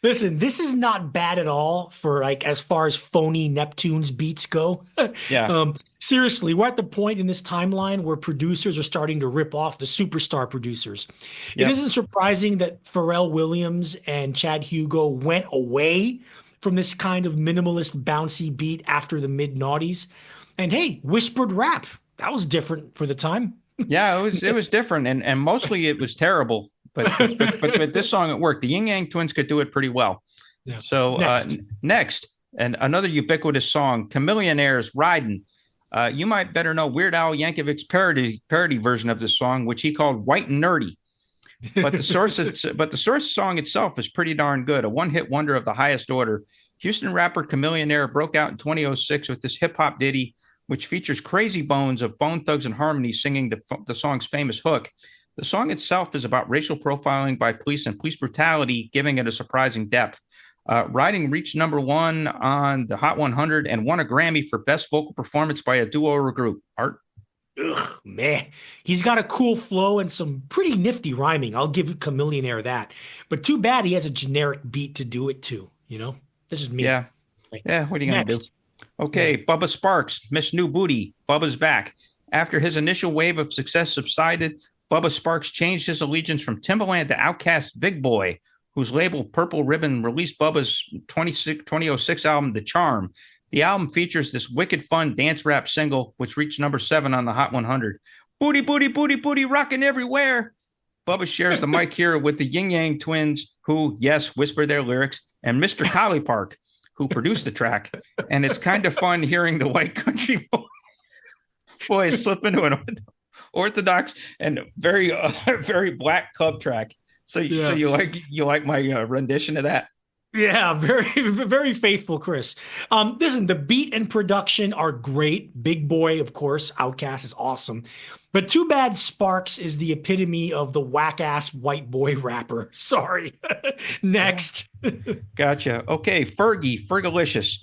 Listen, this is not bad at all for as far as phony Neptune's beats go. Yeah. Seriously, we're at the point in this timeline where producers are starting to rip off the superstar producers. It isn't surprising that Pharrell Williams and Chad Hugo went away from this kind of minimalist, bouncy beat after the mid-noughties. And hey, whispered rap. That was different for the time. Yeah, it was different, and mostly it was terrible. But this song, it worked. The Yin Yang Twins could do it pretty well. Yeah. So next, and another ubiquitous song, Chameleonaire's "Riding." You might better know Weird Al Yankovic's parody version of this song, which he called "White and Nerdy." But the source song itself is pretty darn good. A one-hit wonder of the highest order. Houston rapper Chameleonaire broke out in 2006 with this hip-hop ditty, which features Crazy Bones of Bone Thugs and Harmony singing the song's famous hook. The song itself is about racial profiling by police and police brutality, giving it a surprising depth. Riding reached #1 on the Hot 100 and won a Grammy for Best Vocal Performance by a Duo or a Group. Art? Ugh, man. He's got a cool flow and some pretty nifty rhyming. I'll give Chameleonaire that. But too bad he has a generic beat to do it to, you know? This is me. Yeah. Right. Yeah, what are you going to do? Next. Okay, Bubba Sparks, Miss New Booty. Bubba's back. After his initial wave of success subsided, Bubba Sparks changed his allegiance from Timbaland to OutKast Big Boy, whose label Purple Ribbon released Bubba's 2006 album, The Charm. The album features this wicked fun dance rap single, which reached #7 on the Hot 100. Booty, booty, booty, booty, rocking everywhere. Bubba shares the mic here with the Yin Yang Twins, who, yes, whisper their lyrics, and Mr. Collie Park, who produced the track. And it's kind of fun hearing the white country boys slip into an orthodox and very, very black club track. So you like my rendition of that? Yeah, very, very faithful, Chris. Listen, the beat and production are great. Big Boy, of course, OutKast is awesome. But too bad Sparks is the epitome of the whack-ass white boy rapper. Sorry. Next. Gotcha. Okay, Fergalicious.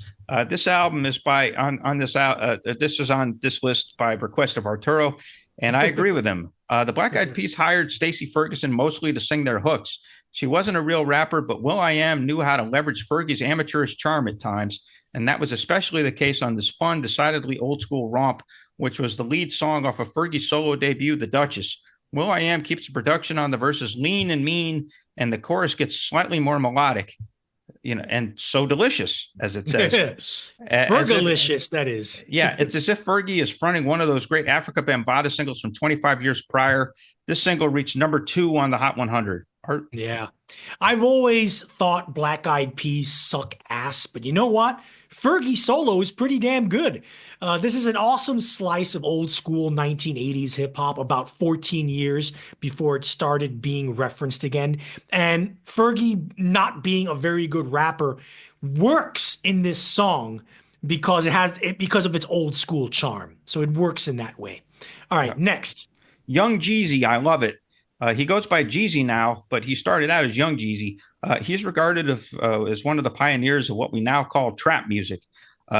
This album is this is on this list by request of Arturo, and I agree with him. The Black Eyed Peas hired Stacey Ferguson mostly to sing their hooks. She wasn't a real rapper, but will.i.am knew how to leverage Fergie's amateurish charm at times, and that was especially the case on this fun, decidedly old-school romp, which was the lead song off of Fergie's solo debut, The Duchess. will.i.am keeps the production on the verses lean and mean, and the chorus gets slightly more melodic, and so delicious, as it says. Fergalicious, that is. Yeah, it's as if Fergie is fronting one of those great Africa Bambaataa singles from 25 years prior. This single reached #2 on the Hot 100. Yeah. I've always thought Black Eyed Peas suck ass, but you know what? Fergie solo is pretty damn good. This is an awesome slice of old school 1980s hip hop about 14 years before it started being referenced again. And Fergie not being a very good rapper works in this song because because of its old school charm. So it works in that way. All right, next. Young Jeezy, I love it. He goes by Jeezy now, but he started out as Young Jeezy. He's regarded as one of the pioneers of what we now call trap music.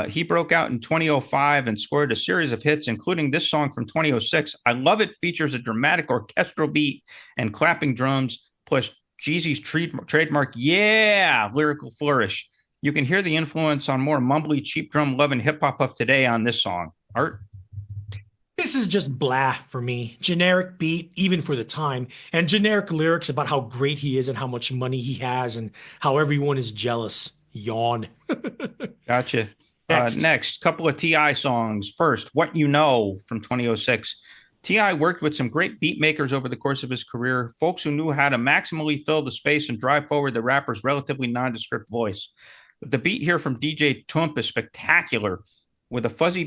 He broke out in 2005 and scored a series of hits, including this song from 2006. I Love It features a dramatic orchestral beat and clapping drums, plus Jeezy's trademark, lyrical flourish. You can hear the influence on more mumbly, cheap drum loving hip-hop of today on this song. Art? This is just blah for me. Generic beat, even for the time, and generic lyrics about how great he is and how much money he has and how everyone is jealous. Yawn. Gotcha. Next, couple of T.I. songs. First, What You Know from 2006. T.I. worked with some great beat makers over the course of his career, folks who knew how to maximally fill the space and drive forward the rapper's relatively nondescript voice. The beat here from DJ Tump is spectacular, with a fuzzy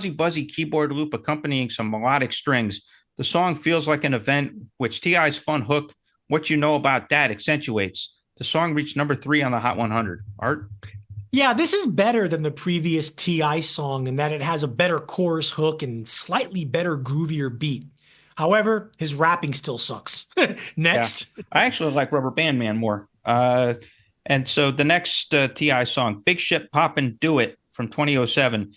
buzzy keyboard loop accompanying some melodic strings. The song feels like an event, which T.I.'s fun hook, What You Know About That, accentuates. The song reached #3 on the Hot 100. Art? Yeah, this is better than the previous T.I. song in that it has a better chorus hook and slightly better, groovier beat. However, his rapping still sucks. Next. Yeah. I actually like Rubber Band Man more. And so the next T.I. song, Big Shit Poppin' Do It from 2007.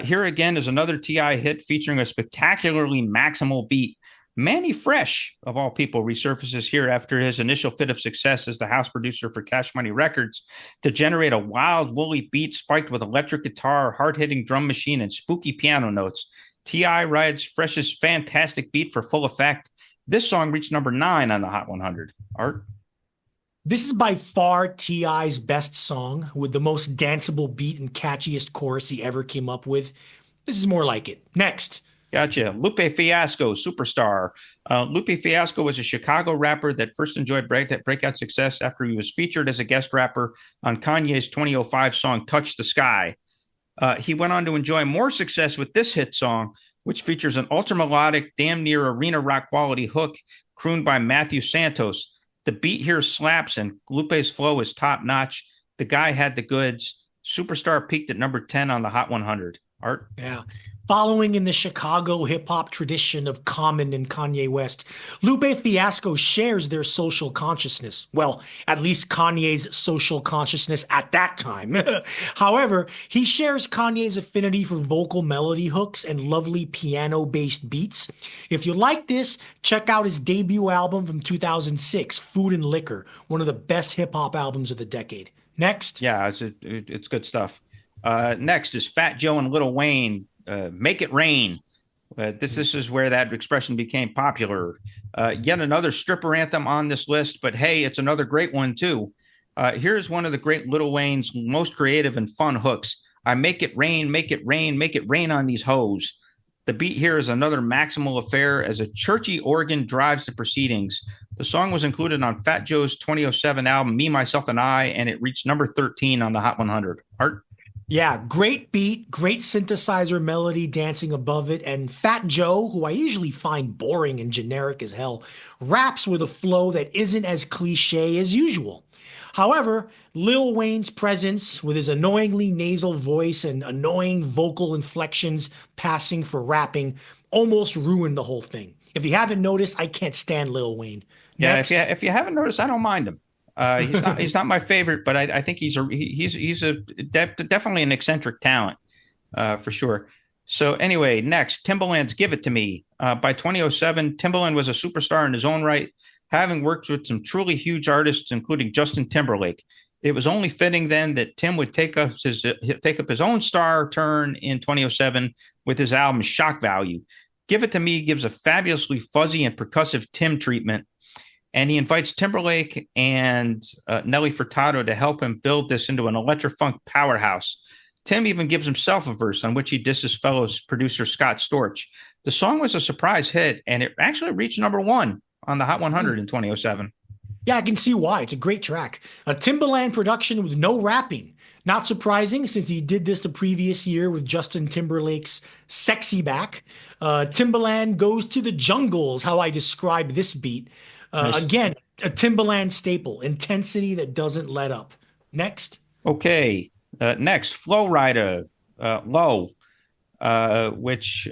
Here again is another T.I. hit featuring a spectacularly maximal beat. Manny Fresh, of all people, resurfaces here after his initial fit of success as the house producer for Cash Money Records to generate a wild, woolly beat spiked with electric guitar, hard-hitting drum machine, and spooky piano notes. T.I. rides Fresh's fantastic beat for full effect. This song reached #9 on the Hot 100. Art? This is by far T.I.'s best song, with the most danceable beat and catchiest chorus he ever came up with. This is more like it. Next. Gotcha. Lupe Fiasco, Superstar. Lupe Fiasco was a Chicago rapper that first enjoyed breakout success after he was featured as a guest rapper on Kanye's 2005 song Touch the Sky. He went on to enjoy more success with this hit song, which features an ultra-melodic, damn near arena rock quality hook crooned by Matthew Santos. The beat here slaps and Lupe's flow is top-notch. The guy had the goods. Superstar peaked at #10 on the Hot 100. Art? Yeah. Following in the Chicago hip-hop tradition of Common and Kanye West, Lupe Fiasco shares their social consciousness. Well, at least Kanye's social consciousness at that time. However, he shares Kanye's affinity for vocal melody hooks and lovely piano-based beats. If you like this, check out his debut album from 2006, Food and Liquor, one of the best hip-hop albums of the decade. Next. Yeah, it's good stuff. Next is Fat Joe and Lil Wayne. Make It Rain. This is where that expression became popular. Yet another stripper anthem on this list, but hey, it's another great one too. Here's one of the great Lil Wayne's most creative and fun hooks. I make it rain, make it rain, make it rain on these hoes. The beat here is another maximal affair as a churchy organ drives the proceedings. The song was included on Fat Joe's 2007 album, Me, Myself, and I, and it reached number 13 on the Hot 100. Art? Yeah, great beat, great synthesizer melody dancing above it, and Fat Joe, who I usually find boring and generic as hell, raps with a flow that isn't as cliche as usual. However, Lil Wayne's presence, with his annoyingly nasal voice and annoying vocal inflections passing for rapping, almost ruined the whole thing. If you haven't noticed, I can't stand Lil Wayne. Next. Yeah, if you haven't noticed, I don't mind him. He's not my favorite, but I think he's definitely an eccentric talent, for sure. So anyway, next, Timbaland's "Give It to Me." By 2007, Timbaland was a superstar in his own right, having worked with some truly huge artists, including Justin Timberlake. It was only fitting then that Tim would take up his own star turn in 2007 with his album Shock Value. "Give It to Me" gives a fabulously fuzzy and percussive Tim treatment. And he invites Timberlake and Nelly Furtado to help him build this into an electro-funk powerhouse. Tim even gives himself a verse on which he disses fellow producer Scott Storch. The song was a surprise hit, and it actually reached number 1 on the Hot 100 in 2007. Yeah, I can see why. It's a great track. A Timbaland production with no rapping. Not surprising, since he did this the previous year with Justin Timberlake's Sexy Back. Timbaland goes to the jungle is how I describe this beat. Nice. Again, a Timbaland staple, intensity that doesn't let up. Next. Okay. Next, Flow Rida, Low, which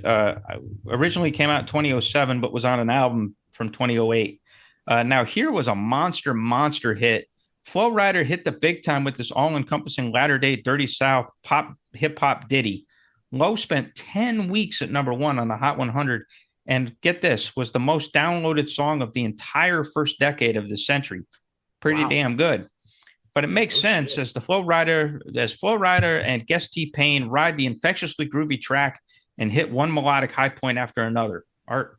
originally came out in 2007, but was on an album from 2008. Now, here was a monster hit. Flow Rida hit the big time with this all-encompassing latter-day Dirty South pop hip-hop ditty. Low spent 10 weeks at number 1 on the Hot 100. And get this, was the most downloaded song of the entire first decade of the century. Pretty damn good. But it makes sense as Flow Rida and Guest T-Pain ride the infectiously groovy track and hit one melodic high point after another. Art?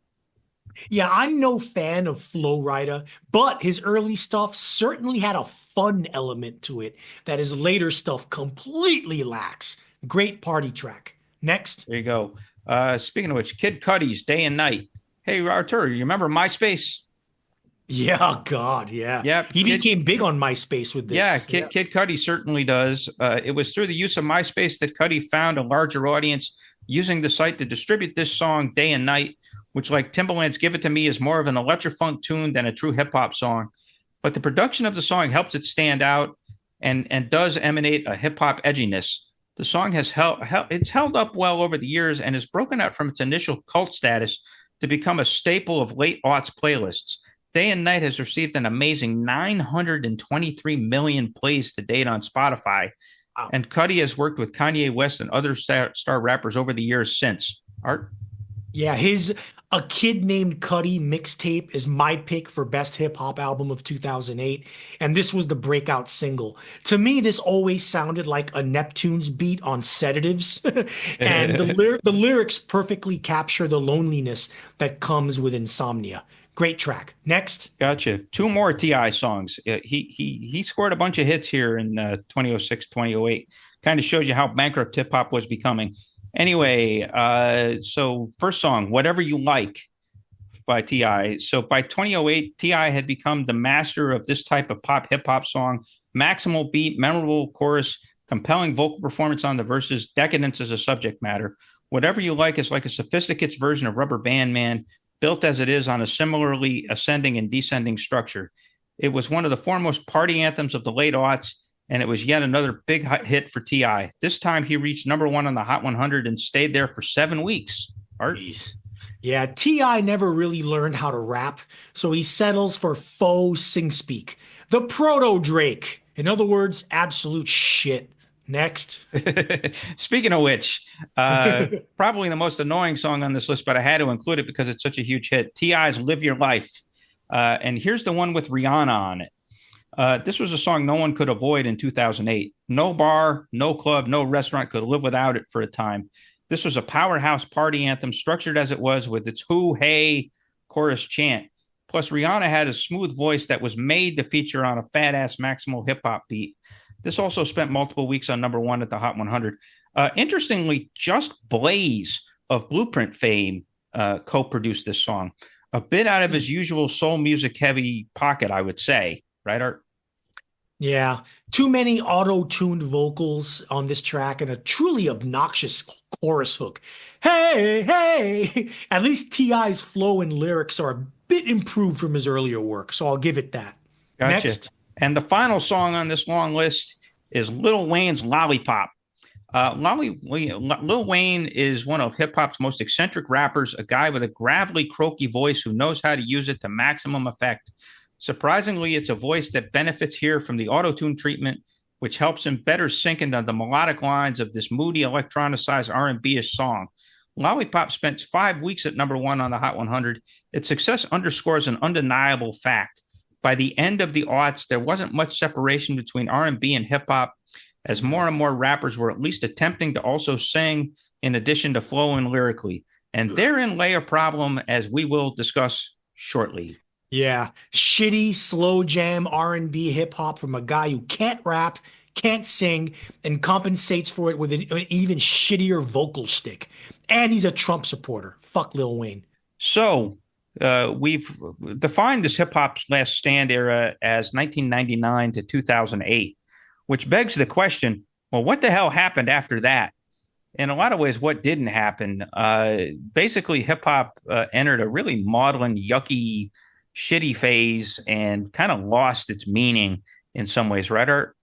Yeah, I'm no fan of Flow Rida, but his early stuff certainly had a fun element to it that his later stuff completely lacks. Great party track. Next. There you go. Speaking of which, Kid Cudi's Day and Night. Hey, Arturo, you remember MySpace? Yeah, God, yeah. Yep. He became big on MySpace with this. Yeah, Kid Cudi certainly does. It was through the use of MySpace that Cudi found a larger audience using the site to distribute this song Day and Night, which, like Timbaland's Give It to Me, is more of an electro-funk tune than a true hip-hop song. But the production of the song helps it stand out and does emanate a hip-hop edginess. The song has held up well over the years and has broken out from its initial cult status to become a staple of late aughts playlists. Day and Night has received an amazing 923 million plays to date on Spotify. Wow. And Cudi has worked with Kanye West and other star rappers over the years since. Art? Yeah, his A Kid Named Cudi mixtape is my pick for best hip hop album of 2008, and this was the breakout single. To me, this always sounded like a Neptune's beat on sedatives, and the lyrics perfectly capture the loneliness that comes with insomnia. Great track. Next. Gotcha. 2 more T.I. songs. He scored a bunch of hits here in 2006, 2008. Kind of shows you how bankrupt hip hop was becoming. Anyway, so first song, Whatever You Like by T.I. So by 2008, T.I. had become the master of this type of pop hip hop song. Maximal beat, memorable chorus, compelling vocal performance on the verses, decadence as a subject matter. Whatever You Like is like a sophisticated version of Rubber Band Man, built as it is on a similarly ascending and descending structure. It was one of the foremost party anthems of the late aughts, and it was yet another big hit for T.I. This time he reached number one on the Hot 100 and stayed there for 7 weeks. Art? Jeez. Yeah, T.I. never really learned how to rap, so he settles for faux sing-speak. The proto-Drake. In other words, absolute shit. Next. Speaking of which, probably the most annoying song on this list, but I had to include it because it's such a huge hit. T.I.'s Live Your Life. And here's the one with Rihanna on it. This was a song no one could avoid in 2008. No bar, no club, no restaurant could live without it for a time. This was a powerhouse party anthem, structured as it was with its who, hey, chorus chant. Plus, Rihanna had a smooth voice that was made to feature on a fat-ass maximal hip-hop beat. This also spent multiple weeks on number one at the Hot 100. Interestingly, Just Blaze of Blueprint fame co-produced this song. A bit out of his usual soul music-heavy pocket, I would say. Right, Art? Yeah, too many auto-tuned vocals on this track and a truly obnoxious chorus hook. Hey, hey! At least T.I.'s flow and lyrics are a bit improved from his earlier work, so I'll give it that. Gotcha. Next. And the final song on this long list is Lil Wayne's Lollipop. Lil Wayne is one of hip-hop's most eccentric rappers, a guy with a gravelly, croaky voice who knows how to use it to maximum effect. Surprisingly, it's a voice that benefits here from the auto-tune treatment, which helps him better sink into the melodic lines of this moody, electronicized R&B-ish song. Lollipop spent 5 weeks at number one on the Hot 100. Its success underscores an undeniable fact. By the end of the aughts, there wasn't much separation between R&B and hip-hop, as more and more rappers were at least attempting to also sing in addition to flowing lyrically. And therein lay a problem, as we will discuss shortly. Yeah, shitty slow jam R&B hip hop from a guy who can't rap, can't sing, and compensates for it with an even shittier vocal stick. And he's a Trump supporter. Fuck Lil Wayne. So we've defined this hip hop's last stand era as 1999 to 2008, which begs the question, well, what the hell happened after that? In a lot of ways, what didn't happen? Basically, hip hop entered a really maudlin, yucky, shitty phase and kind of lost its meaning in some ways, right, Art?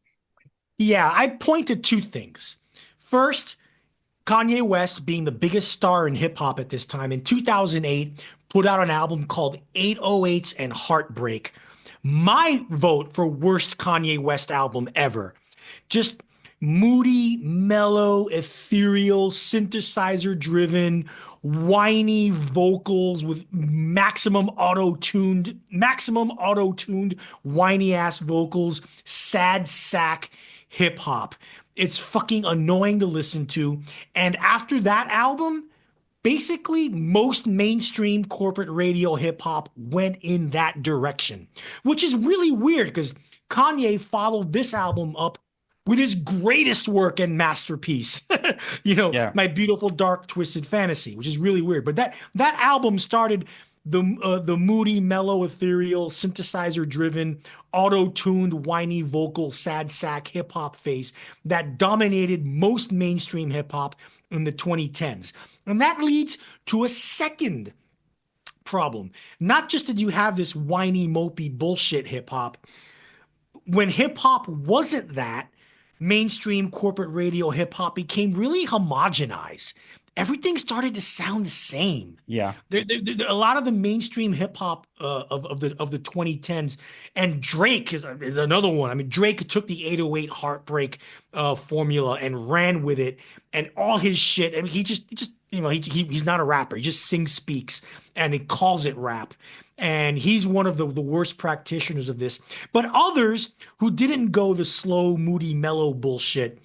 Yeah, I point to two things. First, Kanye West, being the biggest star in hip hop at this time, in 2008, put out an album called 808s and Heartbreak. My vote for worst Kanye West album ever. Just moody, mellow, ethereal, synthesizer-driven, whiny vocals with maximum auto-tuned, whiny-ass vocals, sad sack hip-hop. It's fucking annoying to listen to. And after that album, basically most mainstream corporate radio hip-hop went in that direction, which is really weird because Kanye followed this album up with his greatest work and masterpiece, My Beautiful Dark Twisted Fantasy, which is really weird. But that album started the moody, mellow, ethereal, synthesizer-driven, auto-tuned, whiny vocal, sad sack hip-hop phase that dominated most mainstream hip-hop in the 2010s. And that leads to a second problem. Not just did you have this whiny, mopey bullshit hip-hop. When hip-hop wasn't that, mainstream corporate radio hip hop became really homogenized. Everything started to sound the same. Yeah, a lot of the mainstream hip hop of the 2010s, and Drake is another one. I mean, Drake took the 808 Heartbreak formula and ran with it, and all his shit. I mean, he just he's not a rapper. He just speaks, and he calls it rap. And he's one of the worst practitioners of this. But others who didn't go the slow, moody, mellow bullshit,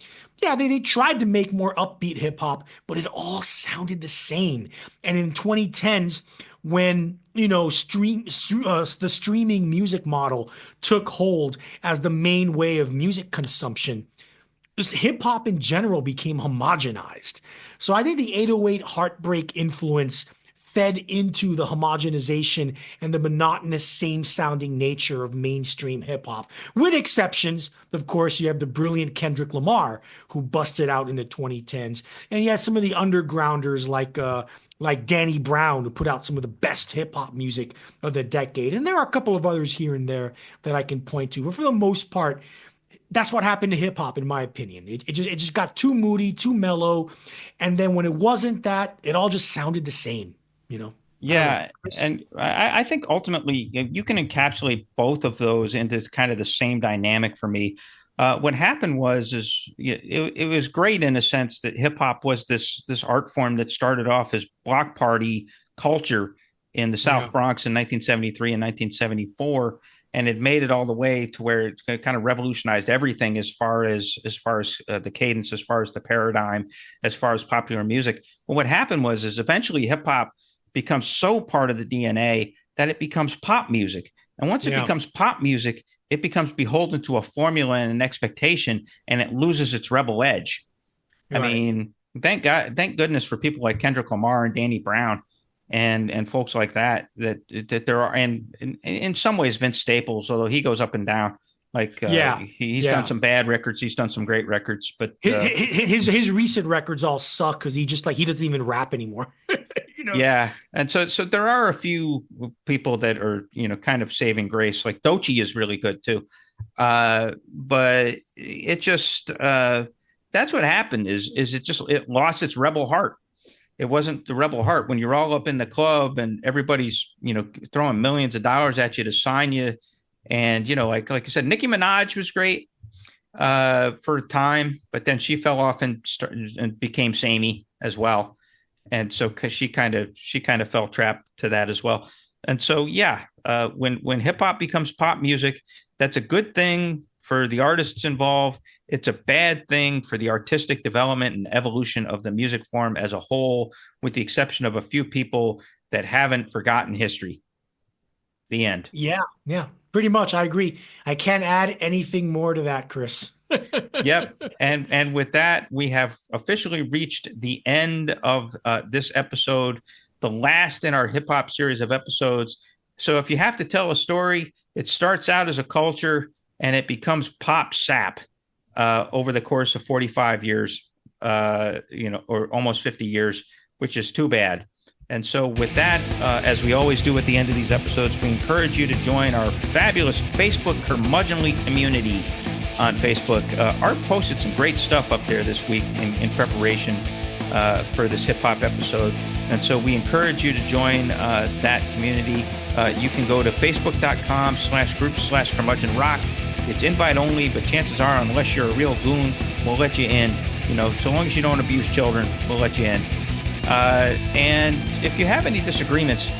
yeah, they tried to make more upbeat hip hop, but it all sounded the same. And in 2010s, when the streaming music model took hold as the main way of music consumption, just hip hop in general became homogenized. So I think the 808 Heartbreak influence fed into the homogenization and the monotonous, same-sounding nature of mainstream hip-hop. With exceptions, of course, you have the brilliant Kendrick Lamar, who busted out in the 2010s. And you have some of the undergrounders like Danny Brown, who put out some of the best hip-hop music of the decade. And there are a couple of others here and there that I can point to. But for the most part, that's what happened to hip hop, in my opinion. It just got too moody, too mellow, and then when it wasn't that, it all just sounded the same. You know, I don't know. Yeah, and I think ultimately you can encapsulate both of those into kind of the same dynamic for me. What happened was it was great in a sense that hip hop was this art form that started off as block party culture in the South Yeah, Bronx in 1973 and 1974, and it made it all the way to where it kind of revolutionized everything as far as the cadence, as far as the paradigm, as far as popular music. But what happened is eventually hip hop becomes so part of the DNA that it becomes pop music. And once it yeah, becomes pop music, it becomes beholden to a formula and an expectation, and it loses its rebel edge. I you're right. mean, thank goodness for people like Kendrick Lamar and Danny Brown and folks like that there are, and in some ways Vince Staples, although he goes up and down. Like Yeah, he's done yeah. some bad records, he's done some great records, but His recent records all suck because he just like he doesn't even rap anymore. You know. yeah, and so there are a few people that are kind of saving grace. Like Doechii is really good too, but it just that's what happened. Is it lost its rebel heart? It wasn't the rebel heart when you're all up in the club and everybody's throwing millions of dollars at you to sign you, and like I said, Nicki Minaj was great for a time, but then she fell off and started and became samey as well. And so because she kind of fell trapped to that as well. And so yeah, when hip hop becomes pop music, that's a good thing for the artists involved. It's a bad thing for the artistic development and evolution of the music form as a whole, with the exception of a few people that haven't forgotten history. The end. Yeah, yeah, pretty much. I agree. I can't add anything more to that, Chris. Yep. And with that, we have officially reached the end of this episode, the last in our hip hop series of episodes. So if you have to tell a story, it starts out as a culture and it becomes pop sap over the course of 45 years, or almost 50 years, which is too bad. And so with that, as we always do at the end of these episodes, we encourage you to join our fabulous Facebook Curmudgeonly community on Facebook. Art posted some great stuff up there this week in preparation for this hip hop episode. And so we encourage you to join that community. You can go to facebook.com/groups/curmudgeonrock. It's invite only, but chances are, unless you're a real goon, we'll let you in. So long as you don't abuse children, we'll let you in. And if you have any disagreements,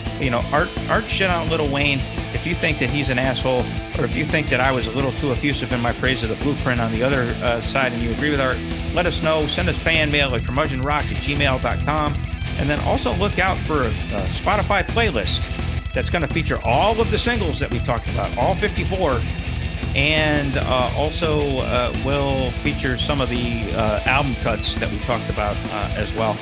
Art shit on Lil Wayne. If you think that he's an asshole, or if you think that I was a little too effusive in my praise of the Blueprint on the other side and you agree with Art, let us know. Send us fan mail at curmudgeonrock@gmail.com. And then also look out for a Spotify playlist that's going to feature all of the singles that we talked about, all 54. And also will feature some of the album cuts that we talked about as well.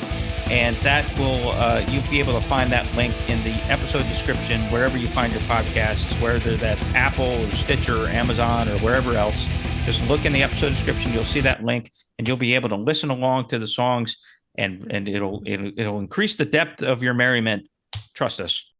And that will, you'll be able to find that link in the episode description, wherever you find your podcasts, whether that's Apple or Stitcher or Amazon or wherever else. Just look in the episode description. You'll see that link and you'll be able to listen along to the songs, and it'll increase the depth of your merriment. Trust us.